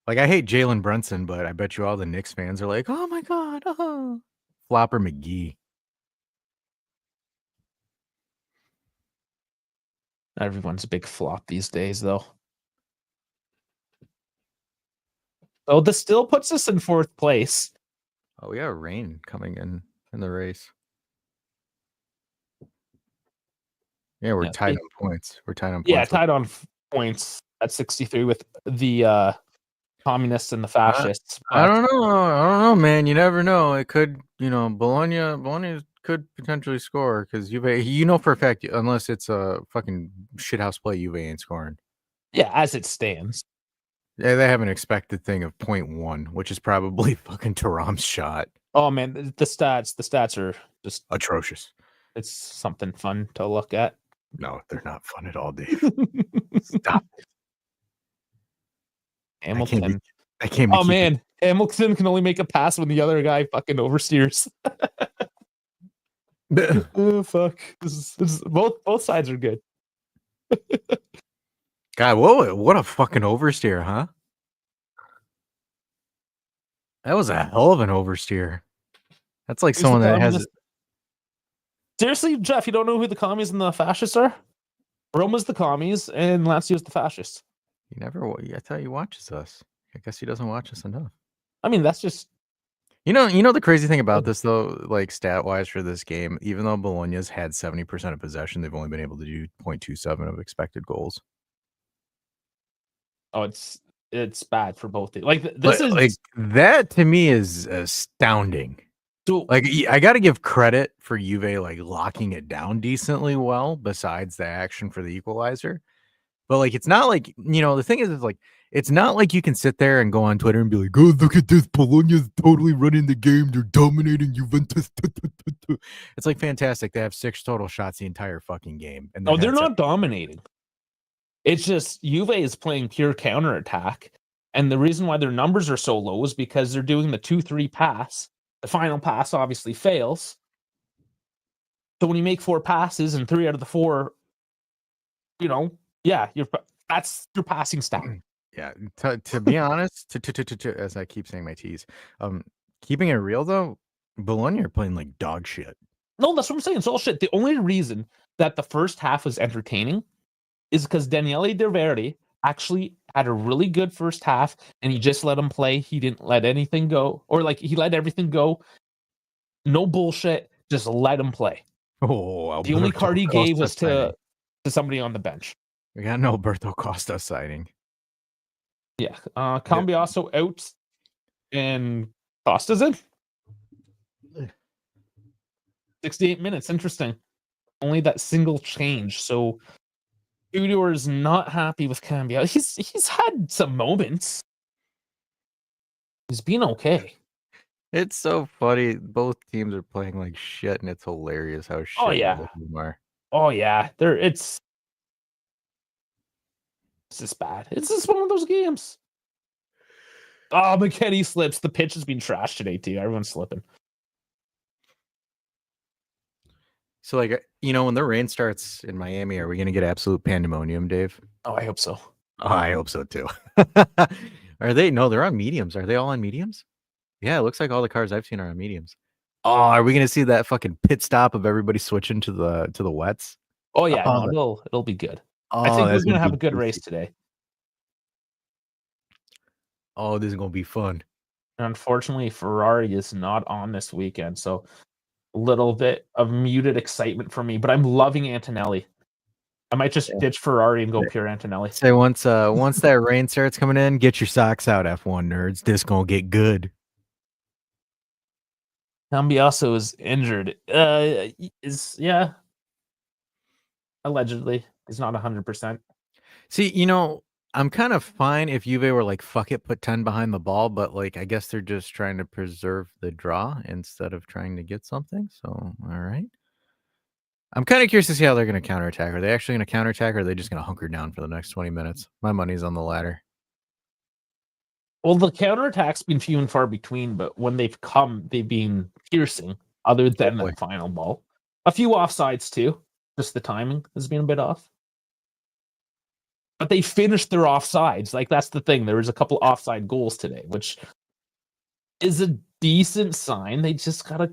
Like I hate Jalen Brunson, but I bet you all the Knicks fans are like, "Oh my god, Flopper McGee." Everyone's a big flop these days, though. Oh, this still puts us in 4th place. Oh, we got rain coming in the race. Yeah, we're tied on points. We're tied on points. Yeah, tied on points at 63 with the communists and the fascists. I don't know, man. You never know. It could, Bologna could potentially score because Juve. You know for a fact, unless it's a fucking shithouse play, Juve ain't scoring. Yeah, as it stands. Yeah, they have an expected thing of 0.1, which is probably fucking Thuram's shot. Oh man, the stats are just atrocious. It's something fun to look at. No, they're not fun at all, Dave. Stop it. Hamilton. I can't be man, Hamilton can only make a pass when the other guy fucking oversteers. Oh fuck! This is both sides are good. God, what a fucking oversteer, huh? That was a hell of an oversteer. That's like someone that has. Seriously, Jeff, you don't know who the commies and the fascists are? Roma's the commies and Lazio's the fascists. I thought he watches us. I guess he doesn't watch us enough. I mean, that's just. You know the crazy thing about this though, like stat wise for this game, even though Bologna's had 70% of possession, they've only been able to do 0.27 of expected goals. Oh, it's bad for both. Like this is like that to me is astounding. So, like I got to give credit for Juve like locking it down decently well. Besides the action for the equalizer, but like it's not like the thing is like it's not like you can sit there and go on Twitter and be like, "Oh, look at this! Bologna's totally running the game. They're dominating Juventus." It's like fantastic. They have 6 total shots the entire fucking game, and they're not dominating. It's just Juve is playing pure counterattack, and the reason why their numbers are so low is because they're doing the 2-3 pass. The final pass obviously fails. So when you make 4 passes and 3 out of the 4, that's your passing stat. Yeah, to be honest, to as I keep saying my T's, keeping it real though, Bologna are playing like dog shit. No, that's what I'm saying. It's all shit. The only reason that the first half was entertaining is because Daniele De Verdi actually had a really good first half, and he just let him play. He didn't let anything go, or like he let everything go. No bullshit. Just let him play. Oh, the only card he gave was to somebody on the bench. We got an Alberto Costa sighting. Yeah, Cambiasso out, and Costa's in. 68 minutes. Interesting. Only that single change. So Tudor is not happy with Cambiasso. He's had some moments. He's been okay. It's so funny. Both teams are playing like shit, and it's hilarious how shit both of them are. Oh yeah, it's just bad. It's just one of those games. Oh, McKennie slips. The pitch has been trashed today too. Everyone's slipping. So, like, when the rain starts in Miami, are we going to get absolute pandemonium, Dave? Oh, I hope so. Oh, I hope so too. Are they? No, they're on mediums. Are they all on mediums? Yeah, it looks like all the cars I've seen are on mediums. Oh, are we going to see that fucking pit stop of everybody switching to the wets? Oh yeah, no, it'll be good. I think we're going to have a good race today. Oh, this is going to be fun. And unfortunately, Ferrari is not on this weekend, so a little bit of muted excitement for me, but I'm loving Antonelli. I might just ditch Ferrari and go pure Antonelli. Say once that rain starts coming in, get your socks out, F1 nerds. This gonna get good. Cambiasso is injured. Allegedly. He's not 100%. See, I'm kind of fine if Juve were like, fuck it, put 10 behind the ball, but like, I guess they're just trying to preserve the draw instead of trying to get something. So, all right. I'm kind of curious to see how they're going to counterattack. Are they actually going to counterattack, or are they just going to hunker down for the next 20 minutes? My money's on the latter. Well, the counterattack's been few and far between, but when they've come, they've been piercing, other than boy. the final ball. A few offsides, too. Just the timing has been a bit off. But they finished their offsides. Like, that's the thing. There was a couple offside goals today, which is a decent sign. They just got to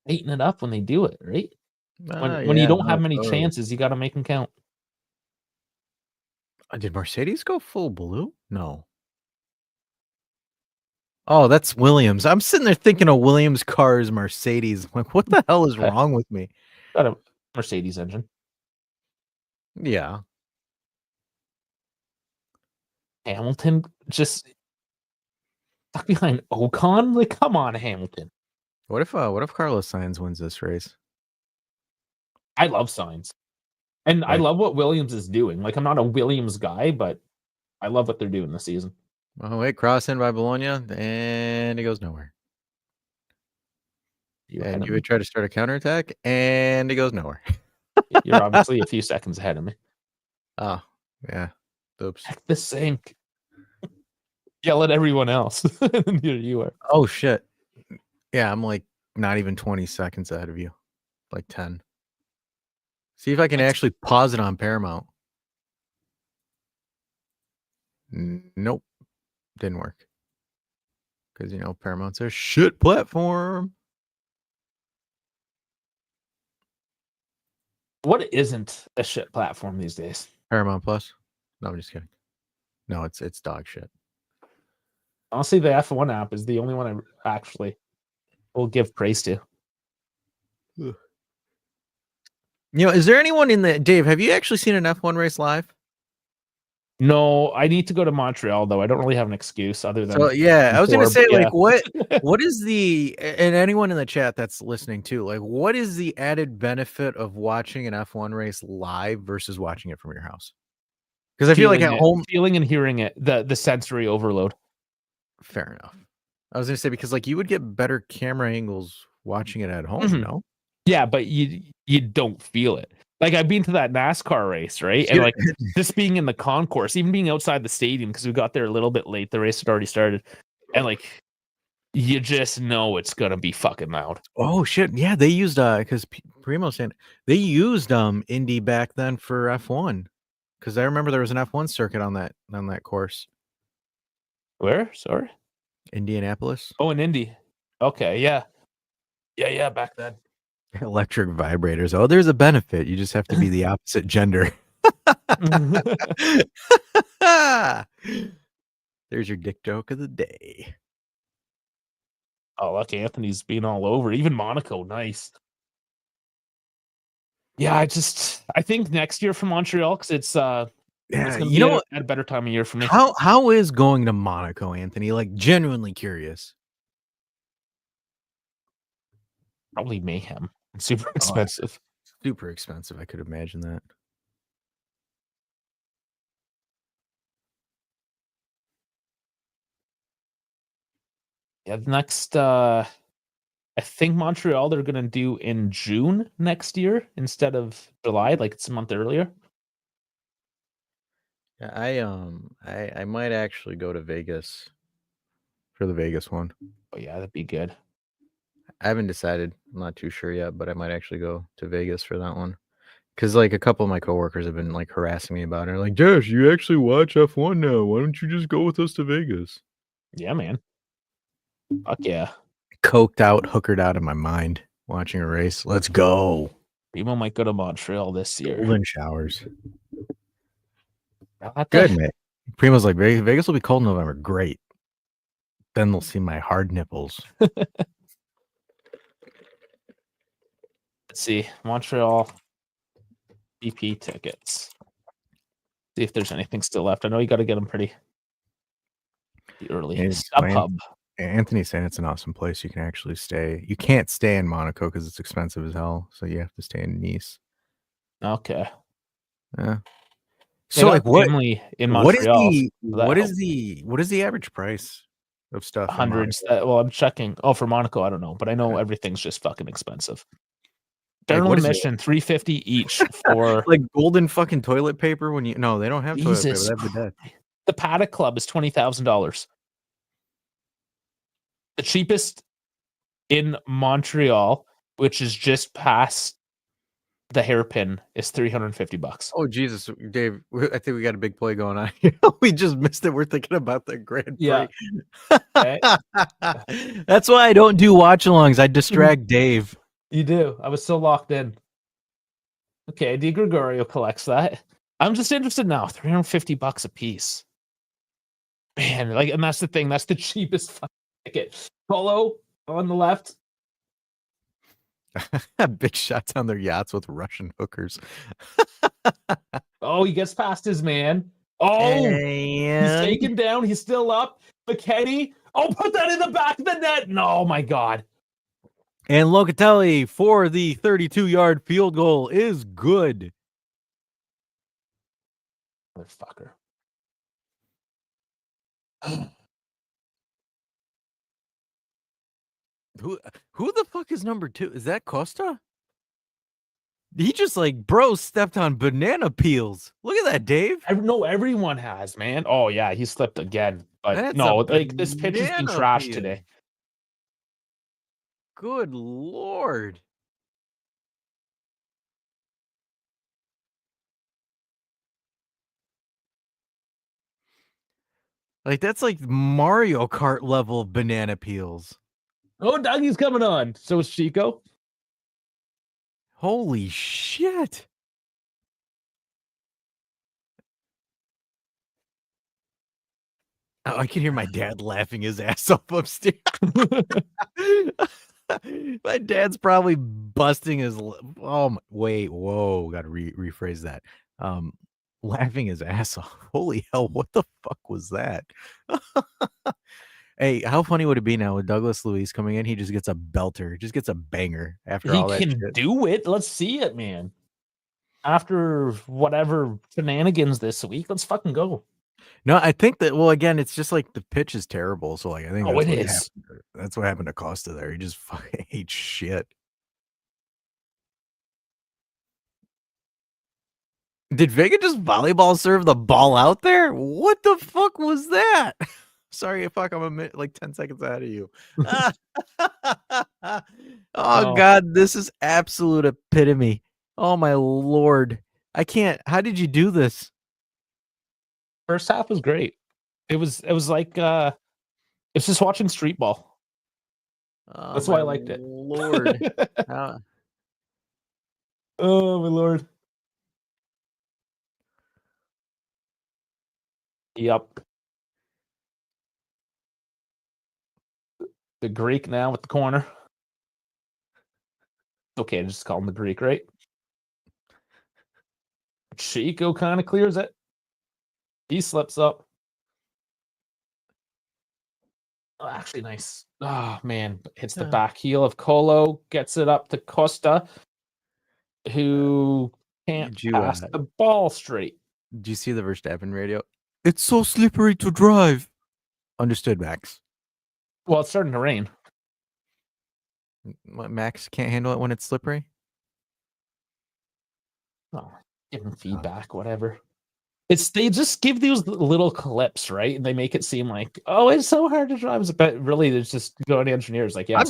tighten it up when they do it, right? When you don't have many chances, you got to make them count. Did Mercedes go full blue? No. Oh, that's Williams. I'm sitting there thinking of Williams' cars, Mercedes. I'm like, what the hell is wrong with me? Got a Mercedes engine. Yeah. Hamilton just stuck behind Ocon. Like, come on, Hamilton. What if Carlos Sainz wins this race? I love Sainz, and I love what Williams is doing. Like, I'm not a Williams guy, but I love what they're doing this season. Oh wait, cross in by Bologna, and he goes nowhere. And you would try to start a counterattack, and it goes nowhere. You're obviously a few seconds ahead of me. Oh, yeah. Oops. Heck the sink. Yell at everyone else. Here you are. Oh, shit. Yeah, I'm like not even 20 seconds ahead of you. Like 10. See if I can actually pause it on Paramount. Nope. Didn't work. Because, Paramount's a shit platform. What isn't a shit platform these days? Paramount Plus? No, I'm just kidding. No, it's dog shit. Honestly, the F1 app is the only one I actually will give praise to. Ugh. Is there anyone in the... Dave, have you actually seen an F1 race live? No, I need to go to Montreal, though. I don't really have an excuse other than... So, yeah, I was going to say, like, what is the... And anyone in the chat that's listening, too, like, what is the added benefit of watching an F1 race live versus watching it from your house? Because I feel like at home... Feeling and hearing it, the sensory overload. Fair enough. I was going to say, because, like, you would get better camera angles watching it at home, no? Yeah, but you don't feel it. Like, I've been to that NASCAR race, right? And like just being in the concourse, even being outside the stadium, because we got there a little bit late, the race had already started, and like you just know it's gonna be fucking loud. Oh shit! Yeah, they used because Primo said they used Indy back then for F1, because I remember there was an F1 circuit on that course. Where? Sorry, Indianapolis. Oh, in Indy. Okay, yeah. Back then. Electric vibrators. Oh, there's a benefit. You just have to be the opposite gender. There's your dick joke of the day. Oh, look, Anthony's been all over. Even Monaco, nice. Yeah, I think next year for Montreal, because it's gonna be at a better time of year for me. How is going to Monaco, Anthony? Like, genuinely curious. Probably mayhem. It's super expensive. Super expensive. I could imagine that. Yeah, the next I think Montreal they're gonna do in June next year instead of July, like it's a month earlier. Yeah, I might actually go to Vegas for the Vegas one. Oh yeah, that'd be good. I haven't decided. I'm not too sure yet, but I might actually go to Vegas for that one. Because, like, a couple of my coworkers have been, like, harassing me about it. Like, Josh, you actually watch F1 now. Why don't you just go with us to Vegas? Yeah, man. Fuck yeah. Coked out, hookered out in my mind watching a race. Let's go. People might go to Montreal this year. Golden showers. Good, man. Primo's like, Vegas will be cold in November. Great. Then they'll see my hard nipples. Let's see. Montreal BP tickets. See if there's anything still left. I know you got to get them pretty early. StubHub. Anthony's saying it's an awesome place. You can actually stay. You can't stay in Monaco because it's expensive as hell. So you have to stay in Nice. Okay. Yeah. They So got like what? Gimli in What is Montreal. the So that helps. what is the average price of stuff in Hundreds. Monaco? Well, I'm checking. Oh, for Monaco, I don't know, but I know everything's just fucking expensive. Like General what is it? admission, $350 each for Like golden fucking toilet paper when you no, they don't have toilet paper. Jesus. They have bidet. The Paddock Club is $20,000. The cheapest in Montreal, which is just past the hairpin, is $350. Oh Jesus, Dave! I think we got a big play going on here. We just missed it. We're thinking about the Grand Yeah. Prix. Okay. That's why I don't do watch-alongs. I distract Dave. You do. I was so locked in. Okay, Di Gregorio collects that. I'm just interested now. $350 a piece. Man, like, and that's the thing. That's the cheapest fucking ticket. Polo on the left. Big shots on their yachts with Russian hookers. Oh, he gets past his man. Oh, he's taken down. He's still up. McKenny. Oh, put that in the back of the net. No, oh my God. And Locatelli for the 32-yard field goal is good. Motherfucker. Who the fuck is number 2? Is that Costa? He just like bro stepped on banana peels. Look at that, Dave. I know everyone has, man. Oh yeah, he slipped again. But That's no, a like this pitch has been banana trashed peel. today. Good Lord. Like that's like Mario Kart level of banana peels. Oh, Dougie's coming on. So is Chico. Holy shit. Oh, I can hear my dad laughing his ass off upstairs. My dad's probably busting his wait, whoa, gotta rephrase that. Laughing his ass off. Holy hell, what the fuck was that? Hey, how funny would it be now with Douglas Luiz coming in? He just gets a belter, just gets a banger after all that He can shit. do it. Let's see it, man. After whatever shenanigans this week, let's fucking go. No, I think that again, it's just like the pitch is terrible. So like I think it is. That's what happened to Costa there. He just fucking ate shit. Did Vega just volleyball serve the ball out there? What the fuck was that? Sorry, fuck, I'm like 10 seconds ahead of you. Oh God, this is absolute epitome. Oh my Lord. I can't. How did you do this? First half was great. It was like it's just watching street ball. Oh, that's why I liked it. Lord. Oh my Lord. Yep. The Greek now with the corner. Okay, I just call him the Greek, right? Chico kind of clears it. He slips up. Oh, actually, nice. Oh, man. Hits the back heel of Colo. Gets it up to Costa, who can't pass the ball straight. Do you see the Verstappen radio? It's so slippery to drive. Understood, Max. Well, it's starting to rain. Max can't handle it when it's slippery? Oh, give him feedback, whatever. They just give these little clips, right? And they make it seem like, oh, it's so hard to drive. But really, it's just going to engineers like, yeah. I'm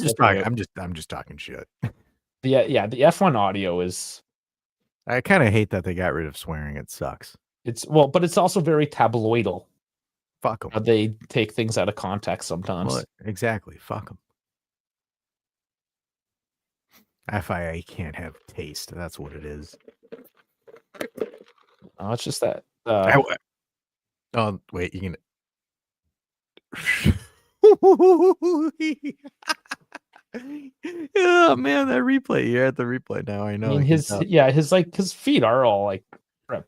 just talking shit. Yeah, the F1 audio is. I kind of hate that they got rid of swearing. It sucks. But it's also very tabloidal. Fuck them. They take things out of context sometimes. Well, exactly. Fuck them. FIA can't have taste. That's what it is. Oh, it's just that. Oh, wait. You can. Oh man, that replay. You're at the replay now. I know. I mean, his feet are all like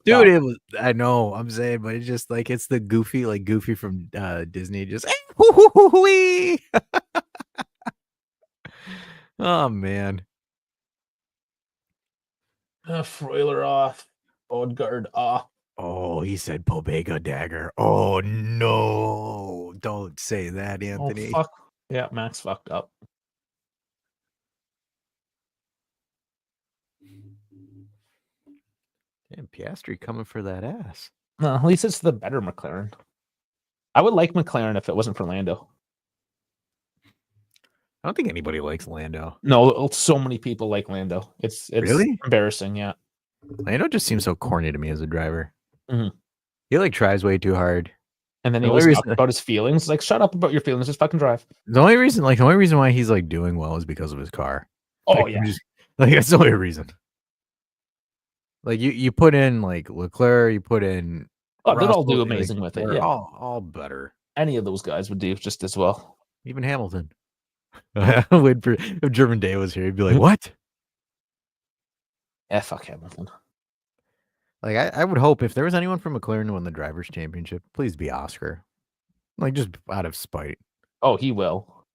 Dude, it was. I know. I'm saying, but it's just like it's the Goofy from Disney. Just oh man. Freuler off. Odegaard off. Oh, he said Pobega dagger. Oh no! Don't say that, Anthony. Oh fuck. Yeah, Max fucked up. Damn, Piastri coming for that ass. No, at least it's the better McLaren. I would like McLaren if it wasn't for Lando. I don't think anybody likes Lando. No, so many people like Lando. It's Really embarrassing. Yeah. Lando just seems so corny to me as a driver. Mm-hmm. He like tries way too hard. And then he always talks about his feelings. Like, shut up about your feelings. Just fucking drive. The only reason why he's like doing well is because of his car. Oh like, yeah. That's the only reason. Like you put in like Leclerc, you put in. Oh, they'd all do amazing with it. Yeah, all better. Any of those guys would do just as well. Even Hamilton. If German Day was here, he'd be like, "What?" Yeah, fuck Hamilton. Like I would hope if there was anyone from McLaren to win the drivers' championship, please be Oscar. Like just out of spite. Oh, he will.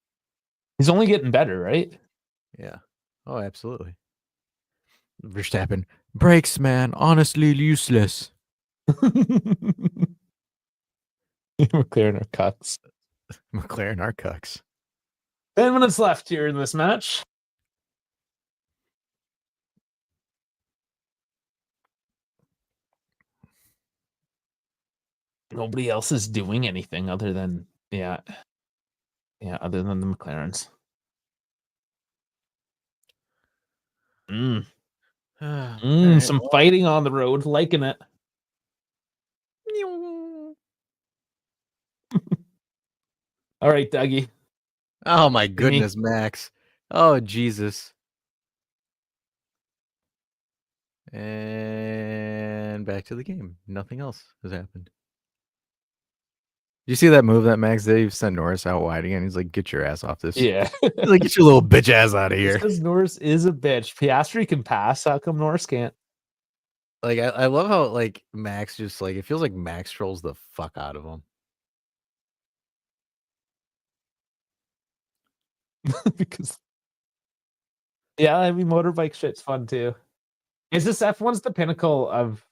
He's only getting better, right? Yeah. Oh, absolutely. Verstappen, brakes, man, honestly useless. McLaren are cucks. McLaren are cucks. 10 minutes left here in this match. Nobody else is doing anything other than other than the McLarens. Some fighting on the road, liking it. All right, Dougie. Oh my goodness, Max. Oh Jesus. And back to the game. Nothing else has happened. You see that move that Max did? He sent Norris out wide again. He's like, "Get your ass off this." Yeah. Like, get your little bitch ass out of here. Because Norris is a bitch. Piastri can pass. How come Norris can't? Like, I love how like Max just like it feels like Max trolls the fuck out of him. Because I mean motorbike shit's fun too. Is this F1's the pinnacle of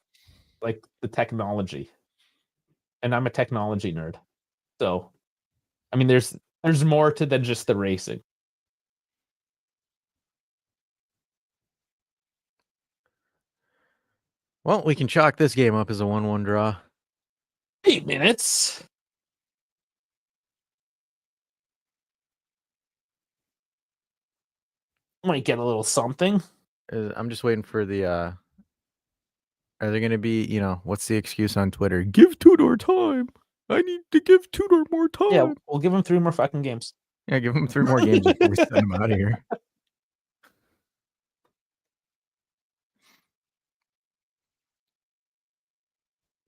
like the technology? And I'm a technology nerd. So I mean there's more to than just the racing. Well, we can chalk this game up as a 1-1 draw. 8 minutes. Might get a little something. I'm just waiting for the are there going to be, what's the excuse on Twitter? Give Tudor time. I need to give Tudor more time. Yeah, we'll give him 3 more fucking games. Yeah, give him 3 more games before we send him out of here.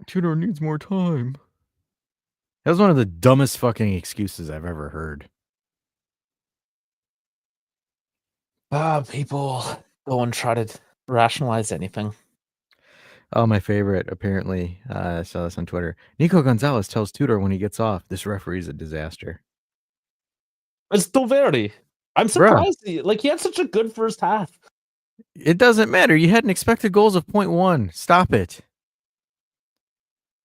Tudor needs more time. That was one of the dumbest fucking excuses I've ever heard. People go and try to rationalize anything. Oh, my favorite, apparently, I saw this on Twitter. Nico Gonzalez tells Tudor when he gets off, this referee's a disaster. It's Doverdi. I'm surprised. Like, he had such a good first half. It doesn't matter. You had an expected goals of 0.1. Stop it.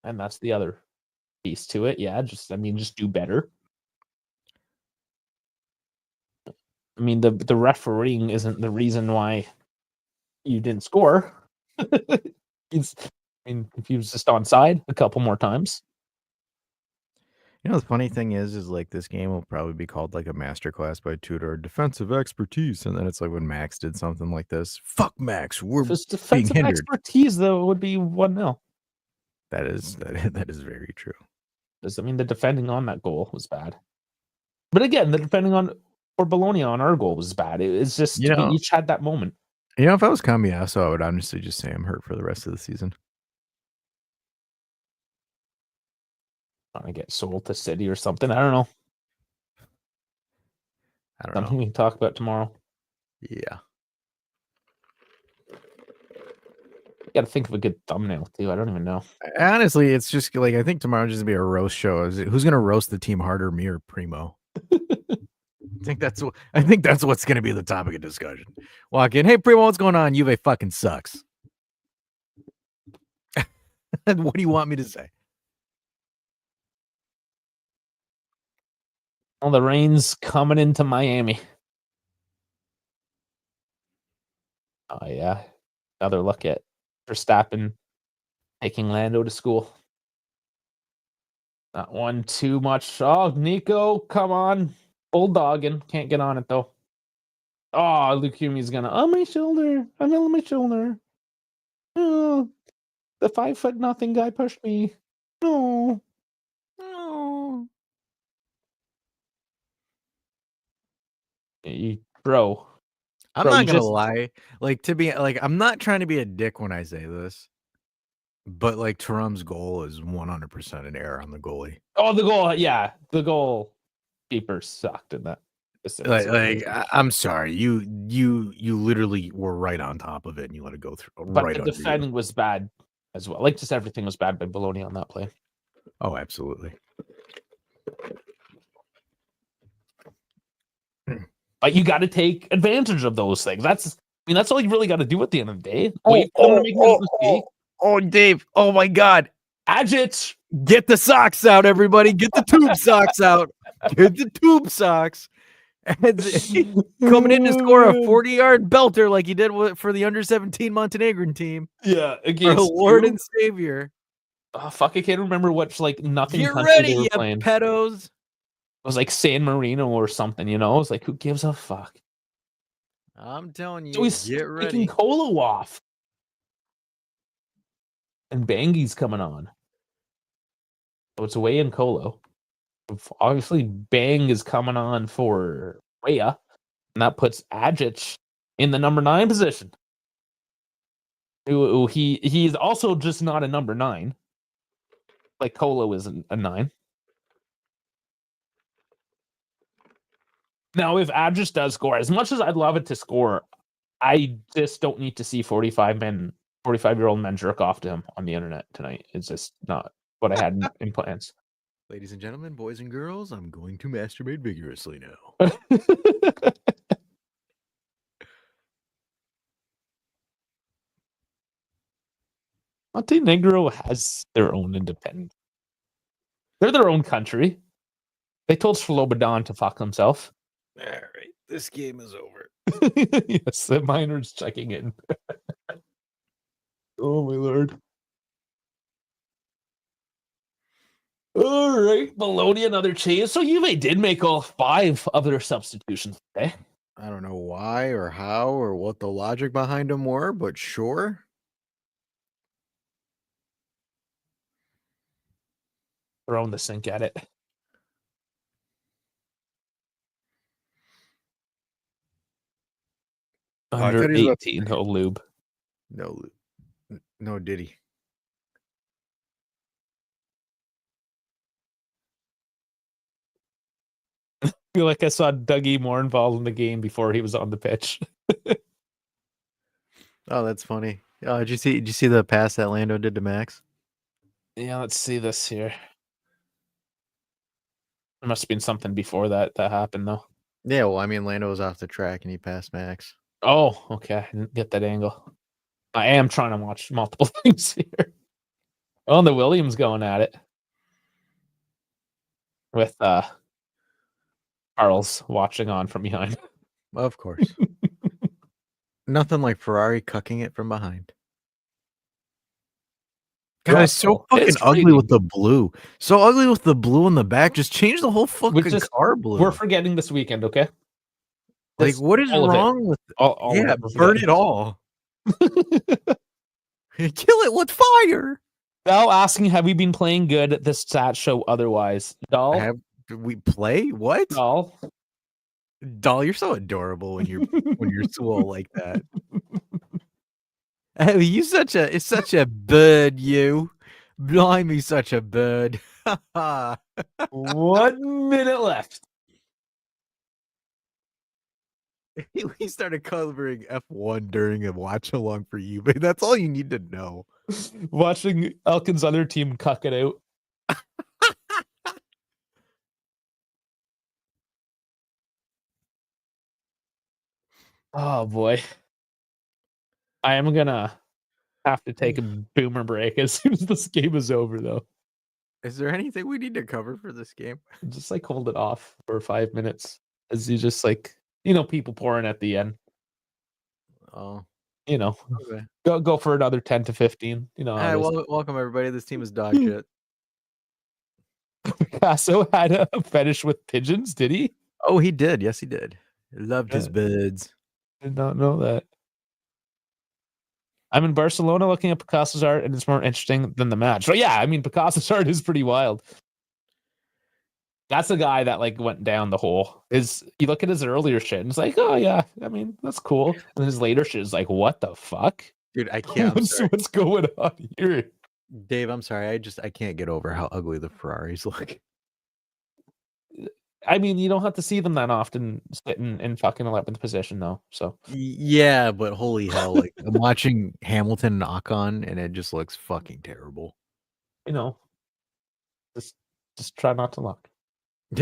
And that's the other piece to it. Yeah, just do better. I mean, the refereeing isn't the reason why you didn't score. If he was just onside a couple more times. The funny thing is like this game will probably be called like a masterclass by Tudor, defensive expertise, and then it's like when Max did something like this. Fuck Max, we're being hindered. Expertise though would be 1-0. That is very true. Because the defending on that goal was bad, but again, the defending on for Bologna on our goal was bad. It's just we each had that moment. If I was Cambiasso, I would honestly just say I'm hurt for the rest of the season. Trying to get sold to City or something. I don't know. Something we can talk about tomorrow. Yeah. Gotta think of a good thumbnail too. I don't even know. Honestly, it's just like I think tomorrow's just gonna be a roast show. Who's gonna roast the team harder, me or Primo? I think that's what's gonna be the topic of discussion. Walk in, hey Primo, what's going on? Juve fucking sucks. What do you want me to say? Well, the rain's coming into Miami. Oh yeah, another look at Verstappen taking Lando to school. Not one too much. Oh, Nico, come on. Bulldogging. Can't get on it, though. Oh, Lucumi's gonna, on my shoulder. I'm on my shoulder. Oh, the 5'0" guy pushed me. No. Oh. Bro. I'm Bro, not gonna lie. I'm not trying to be a dick when I say this, but like Thuram's goal is 100% an error on the goalie. Oh, the goal. Yeah, the goal keeper sucked in that. I'm sorry. You literally were right on top of it and you let it go through. But right the defending was bad as well. Like, just everything was bad by Bologna on that play. Oh, absolutely. But you got to take advantage of those things. That's all you really got to do at the end of the day. Wait for them to make a mistake. Oh, Dave. Oh my God. Agit. Get the socks out, everybody. Get the tube socks out. Get the tube socks. And coming in to score a 40-yard belter like he did for the under-17 Montenegrin team. Yeah, against our Lord and Savior. Oh, fuck, I can't remember what nothing Get country ready, they were you playing. pedos. It was like San Marino or something, you know? It was like, who gives a fuck? I'm telling you, so he's get ready. Taking Colo off. And Bangi's coming on. So it's away in Colo. Obviously, Bang is coming on for Wea. And that puts Agic in the number 9 position. He's also just not a number 9. Like Colo isn't a 9. Now, if Agic does score, as much as I'd love it to score, I just don't need to see 45-year-old men jerk off to him on the internet tonight. It's just not what I had in plans. Ladies and gentlemen, boys and girls, I'm going to masturbate vigorously now. Montenegro has their own independence. They're their own country. They told Slobodan to fuck himself. All right, this game is over. Yes, the miner's checking in. Oh, my Lord. All right, Bologna, another change. So Juve did make all 5 of their substitutions today. I don't know why or how or what the logic behind them were, but sure. Throwing the sink at it. Under 18, no lube. No lube. No Diddy. I feel like I saw Dougie more involved in the game before he was on the pitch. Oh, that's funny. Oh, did you see the pass that Lando did to Max? Yeah, let's see this here. There must have been something before that happened, though. Yeah, well, I mean, Lando was off the track and he passed Max. Oh, okay. I didn't get that angle. I am trying to watch multiple things here. Oh, and the Williams going at it. With Charles watching on from behind. Of course. Nothing like Ferrari cucking it from behind. God, it's so fucking ugly with the blue. So ugly with the blue in the back. Just change the whole fucking car blue. We're forgetting this weekend, okay? Like, what is wrong with it? All yeah, burn it all. Kill it with fire. Bell asking, have we been playing good at this stat show otherwise? Doll? Have we play? What? Doll? Doll, you're so adorable when you're swole like that. Oh, it's such a bird, you. Blimey, such a bird. 1 minute left. We started covering F1 during a watch along for you, but that's all you need to know. Watching Elkin's other team cuck it out. Oh boy. I am gonna have to take a boomer break as soon as this game is over, though. Is there anything we need to cover for this game? Just like hold it off for 5 minutes as you just like people pouring at the end. Oh, You know, okay. go for another 10 to 15. You know how Hi, it is. welcome everybody. This team is dog shit. Picasso had a fetish with pigeons, did he? Oh, he did. Yes, he did. Loved his birds. Did not know that. I'm in Barcelona looking at Picasso's art, and it's more interesting than the match. So yeah, I mean, Picasso's art is pretty wild. That's a guy that like went down the hole. You look at his earlier shit, and it's like, oh yeah, I mean, that's cool. And his later shit is like, what the fuck? Dude, I can't. What's going on here? Dave, I'm sorry. I can't get over how ugly the Ferraris look. I mean, you don't have to see them that often sitting in fucking 11th position, though. So yeah, but holy hell, like I'm watching Hamilton and Ocon, and it just looks fucking terrible. Just try not to look.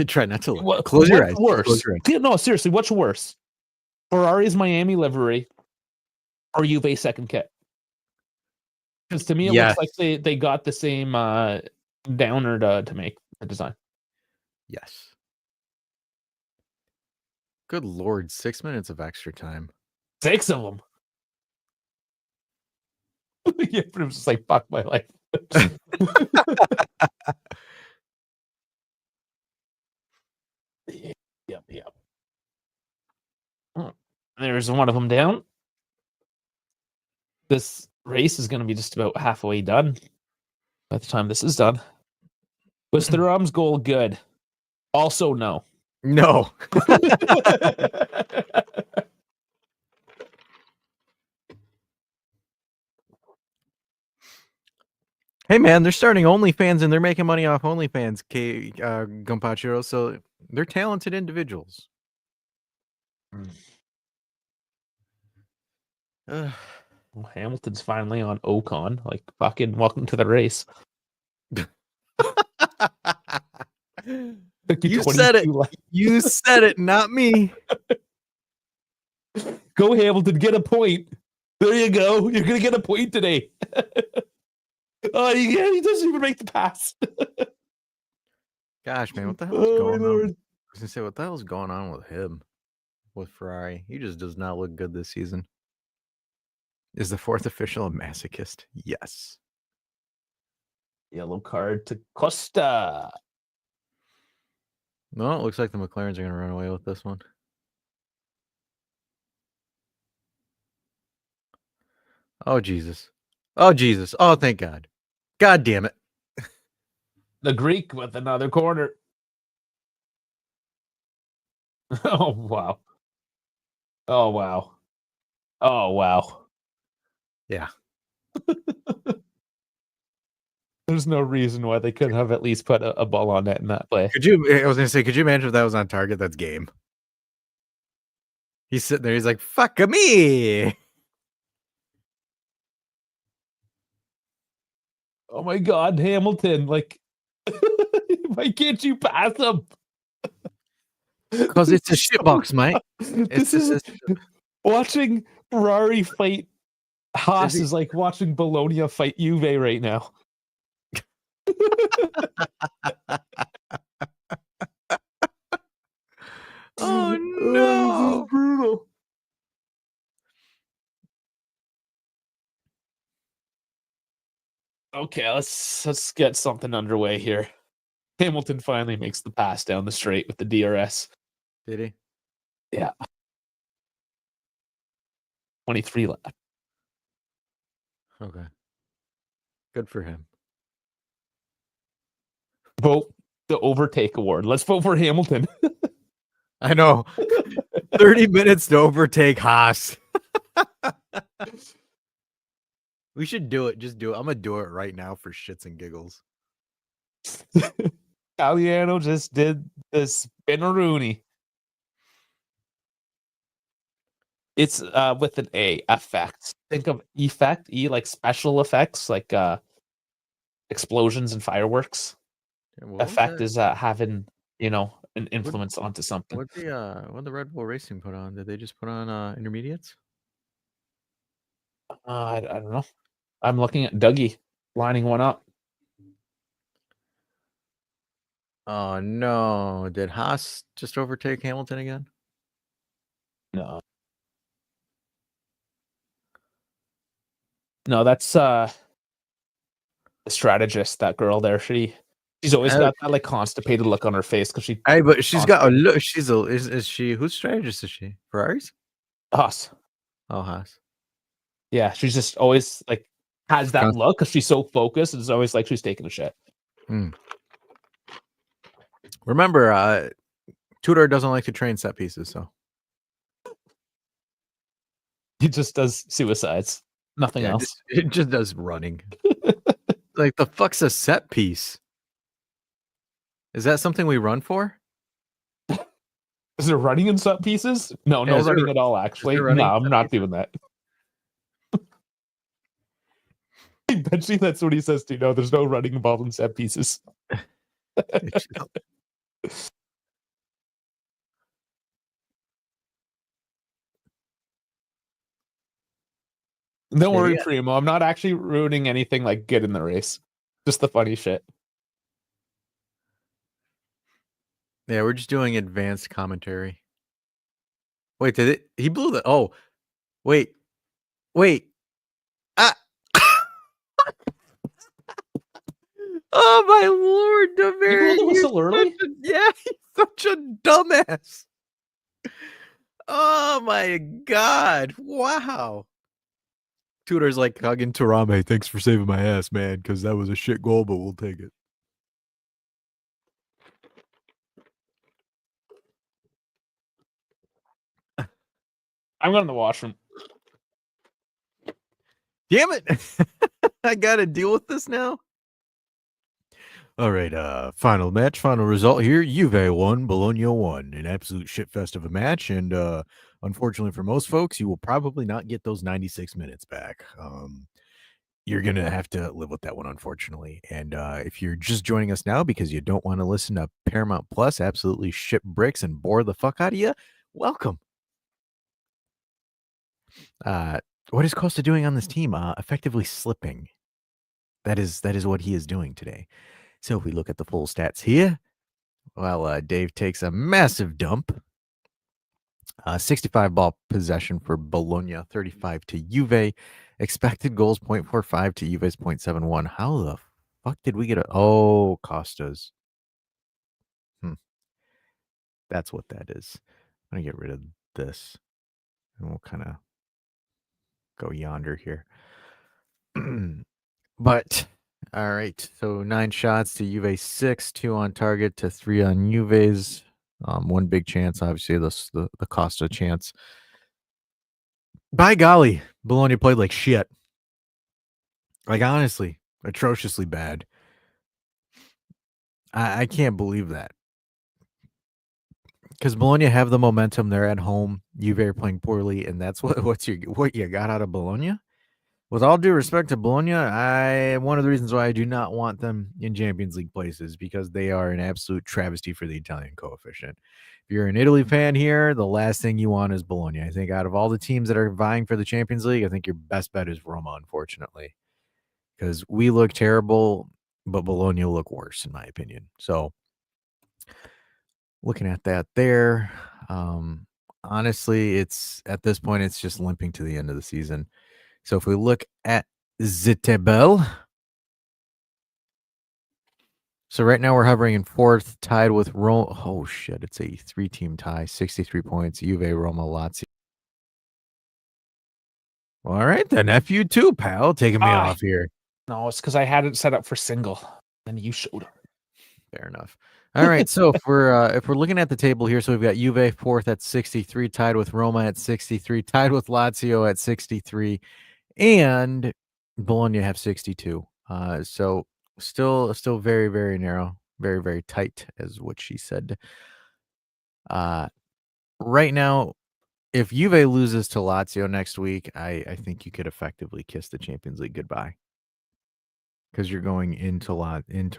Try not to look. Close your eyes. Worse? Close your eyes. No, seriously, what's worse? Ferrari's Miami livery or Juve second kit? Because to me, it looks like they got the same downer to make the design. Yes. Good Lord, 6 minutes of extra time. 6 of them. Yeah, but it was just like, fuck my life. Yep. There's one of them down. This race is going to be just about halfway done by the time this is done. Was Thuram's goal good? Also, no. No. Hey man, they're starting OnlyFans and they're making money off OnlyFans, Gumpachiro, so they're talented individuals. Well, Hamilton's finally on Ocon. Like, fucking welcome to the race. You said it. You said it, not me. Go Hamilton, get a point. There you go. You're gonna get a point today. Oh, yeah, he doesn't even make the pass. Gosh, man, what the hell is going on? I was gonna say, what the hell is going on with him, with Ferrari? He just does not look good this season. Is the fourth official a masochist? Yes. Yellow card to Costa. No, it looks like the McLarens are going to run away with this one. Oh, Jesus. Oh, Jesus. Oh, thank God. God damn it. The Greek with another corner. Oh, wow. Oh, wow. Oh, wow. Yeah. There's no reason why they couldn't have at least put a ball on net in that play. I was going to say, could you imagine if that was on target? That's game. He's sitting there. He's like, fuck me. Oh my God, Hamilton! Like, why can't you pass him? Because it's a shitbox, mate. This is watching Ferrari fight Haas is like watching Bologna fight Juve right now. Oh no! This is brutal. Okay, let's get something underway here. Hamilton finally makes the pass down the straight with the DRS. Did he? Yeah. 23 left. Okay. Good for him. Vote the overtake award. Let's vote for Hamilton. I know. 30 minutes to overtake Haas. We should do it. Just do it. I'm going to do it right now for shits and giggles. Galliano just did this Spinaroonie. It's with an A. Effects. Think of effect. E like special effects, like explosions and fireworks. Yeah, what was Effect that? is having an influence onto something. What the Red Bull Racing put on? Did they just put on intermediates? I don't know. I'm looking at Dougie lining one up. Oh no! Did Haas just overtake Hamilton again? No, no, that's the strategist. That girl there. She's always got that like constipated look on her face because she. Hey, but she's got a constipated. look. Is she whose strategist is she? Ferraris? Us. Oh, Haas. Yeah, she's just always like has that look because she's so focused. It's always like she's taking a shit. Remember, Tudor doesn't like to train set pieces, so He just does suicides. Nothing else. it just does running. Like the fuck's a set piece? Is that something we run for? Is there running in set pieces? No, Yeah, no is there- running at all. Actually, running no, in I'm set not doing that. I bet you that's what he says too. No, there's no running involved in set pieces. Don't worry, Primo. I'm not actually ruining anything like good in the race. Just the funny shit. Yeah, we're just doing advanced commentary. Wait, did it? He blew the. Oh, wait. Ah. Oh my lord, Demery! You blew the whistle early? Yeah, he's such a dumbass. Oh my god! Wow. Tudor's like hugging Tarame. Thanks for saving my ass, man, because that was a shit goal, but we'll take it. I'm going to the washroom. Damn it! I gotta deal with this now. All right, final match, final result here. Juve won, Bologna won. An absolute shitfest of a match, and unfortunately for most folks, you will probably not get those 96 minutes back. You're gonna have to live with that one, unfortunately. And if you're just joining us now because you don't want to listen to Paramount Plus absolutely shit bricks and bore the fuck out of you, welcome. What is Costa doing on this team? Effectively slipping. That is what he is doing today. So if we look at the full stats here, well, Dave takes a massive dump. 65 ball possession for Bologna, 35 to Juve. Expected goals 0.45 to Juve's 0.71. How the fuck did we get a... Oh, Costa's. That's what that is. I'm going to get rid of this. And we'll kind of go yonder here. But, all right. So 9 shots to Juve 6, 2 on target to 3 on Juve's. One big chance, obviously, the Costa chance. By golly, Bologna played like shit. Like, honestly, atrociously bad. I can't believe that. Because Bologna have the momentum. They're at home. Juve are playing poorly, and that's what you got out of Bologna. With all due respect to Bologna, one of the reasons why I do not want them in Champions League places because they are an absolute travesty for the Italian coefficient. If you're an Italy fan here, the last thing you want is Bologna. I think out of all the teams that are vying for the Champions League, I think your best bet is Roma, unfortunately, because we look terrible, but Bologna look worse, in my opinion. So looking at that there, honestly, it's at this point, it's just limping to the end of the season. So if we look at the table, so right now we're hovering in 4th, tied with Roma. Oh shit, it's a 3-team tie, 63 points. Juve, Roma, Lazio. All right, then F you too, pal. Taking me off here. No, it's because I had it set up for single, and you showed up. Fair enough. All right, so if we're looking at the table here, so we've got Juve 4th at 63, tied with Roma at 63, tied with Lazio at 63. And Bologna have 62. So still very, very narrow, very, very tight, as what she said. Right now, if Juve loses to Lazio next week, I think you could effectively kiss the Champions League goodbye. Because you're going into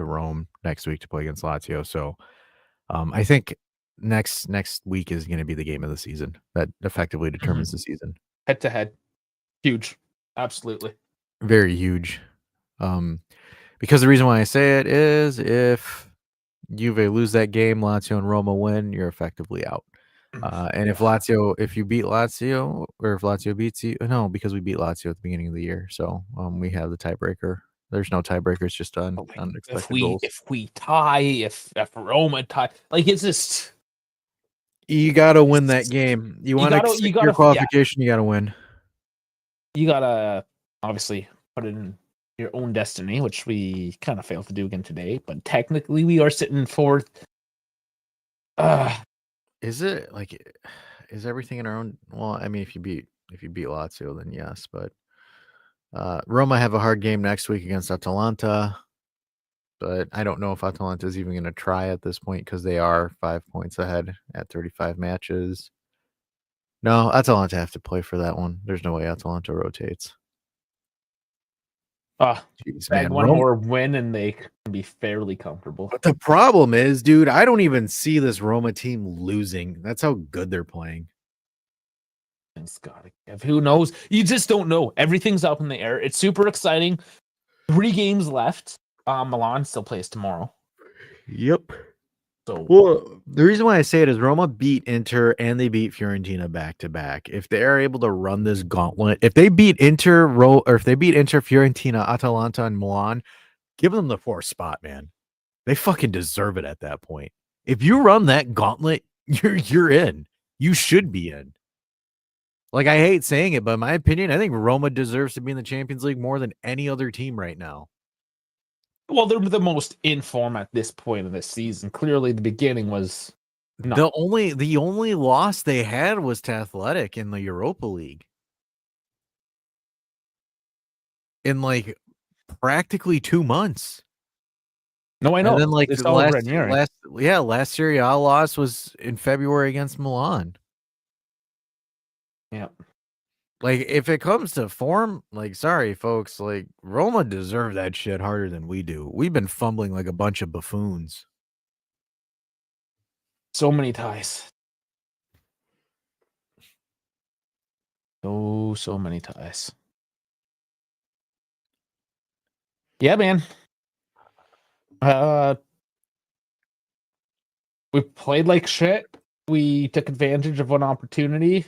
Rome next week to play against Lazio. So I think next week is going to be the game of the season that effectively determines the season. Head to head. Huge. Absolutely. Very huge. Because the reason why I say it is if Juve lose that game, Lazio and Roma win, you're effectively out. And if you beat Lazio, or if Lazio beats you, no, because we beat Lazio at the beginning of the year. So we have the tiebreaker. There's no tiebreakers, it's just unexpected goals. If we tie, if Roma tie, like it's just you gotta win that game. You want to secure your qualification, you gotta win. You gotta obviously put it in your own destiny, which we kind of failed to do again today. But technically, we are sitting fourth. Is it like? Is everything in our own? Well, I mean, if you beat Lazio, then yes. But Roma have a hard game next week against Atalanta. But I don't know if Atalanta is even going to try at this point because they are 5 points ahead at 35 matches. No, Atalanta have to play for that one. There's no way Atalanta rotates. Jeez, man. One more win and they can be fairly comfortable. But the problem is, dude, I don't even see this Roma team losing. That's how good they're playing. Who knows? You just don't know. Everything's up in the air. It's super exciting. 3 games left. Milan still plays tomorrow. Yep. So, the reason why I say it is Roma beat Inter and they beat Fiorentina back to back. If they are able to run this gauntlet, if they beat Inter, Fiorentina, Atalanta, and Milan, give them the 4th spot, man. They fucking deserve it at that point. If you run that gauntlet, you're in. You should be in. Like, I hate saying it, but in my opinion, I think Roma deserves to be in the Champions League more than any other team right now. Well, they're the most in form at this point of the season. Clearly, the beginning was not. The only loss they had was to Athletic in the Europa League. In like practically 2 months. No, I know. And then like last Serie A loss was in February against Milan. Yeah. Like, if it comes to form, like, sorry, folks, like, Roma deserve that shit harder than we do. We've been fumbling like a bunch of buffoons. So many ties. So many ties. Yeah, man. We played like shit. We took advantage of one opportunity.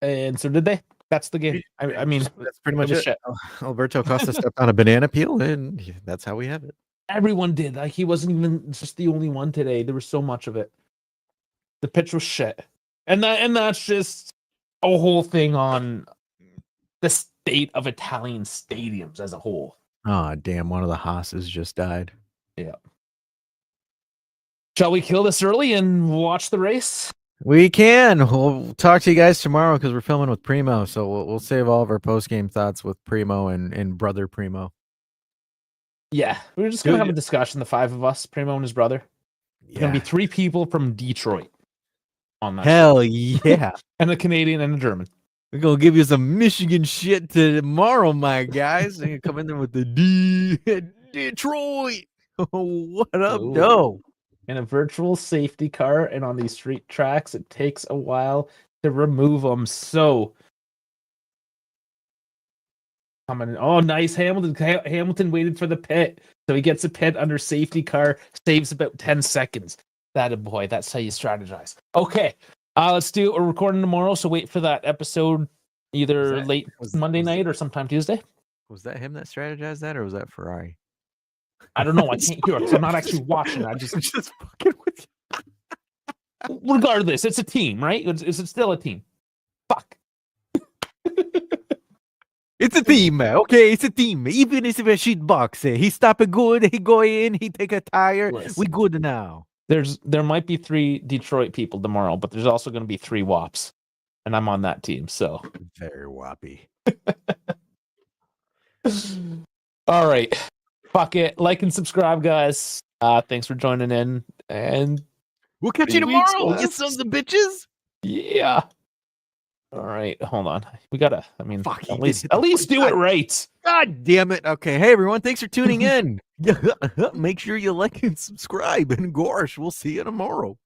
And so did they. That's the game. I mean, that's pretty much it. Shit. Alberto Costa stepped on a banana peel, and that's how we have it. Everyone did. Like, he wasn't even just the only one today. There was so much of it. The pitch was shit. And that's just a whole thing on the state of Italian stadiums as a whole. Oh, damn. One of the Haas's just died. Yeah. Shall we kill this early and watch the race? We can. We'll talk to you guys tomorrow because we're filming with Primo. So we'll save all of our post-game thoughts with Primo and brother Primo. Yeah. We're just going to have a discussion, the 5 of us, Primo and his brother. There's going to be 3 people from Detroit on that. Hell yeah. And a Canadian and a German. We're going to give you some Michigan shit tomorrow, my guys. And you come in there with the Detroit. What up, though? In a virtual safety car and on these street tracks, it takes a while to remove them. So, coming in. Oh, nice. Hamilton waited for the pit. So he gets a pit under safety car, saves about 10 seconds. That a boy. That's how you strategize. Okay. Let's do it. We're recording tomorrow, so wait for that episode either late Monday night or sometime Tuesday. Was that him that strategized that, or was that Ferrari? I don't know. I can't hear it, so I'm not actually watching. I'm just fucking with you. Regardless, it's a team, right? It's still a team. Fuck. It's a team, man. Okay, it's a team. Even if it's a shit box, he stop it good. He go in. He take a tire. We good now. There might be 3 Detroit people tomorrow, but there's also going to be 3 WAPs, and I'm on that team. So very wappy. All right. Fuck it. Like and subscribe, guys. Thanks for joining in. And we'll catch you tomorrow, you sons of bitches. Yeah. All right, hold on. We gotta. I mean, Fuck, he at did least hit the do it right. God damn it. Okay. Hey, everyone. Thanks for tuning in. Make sure you like and subscribe. And gosh, we'll see you tomorrow.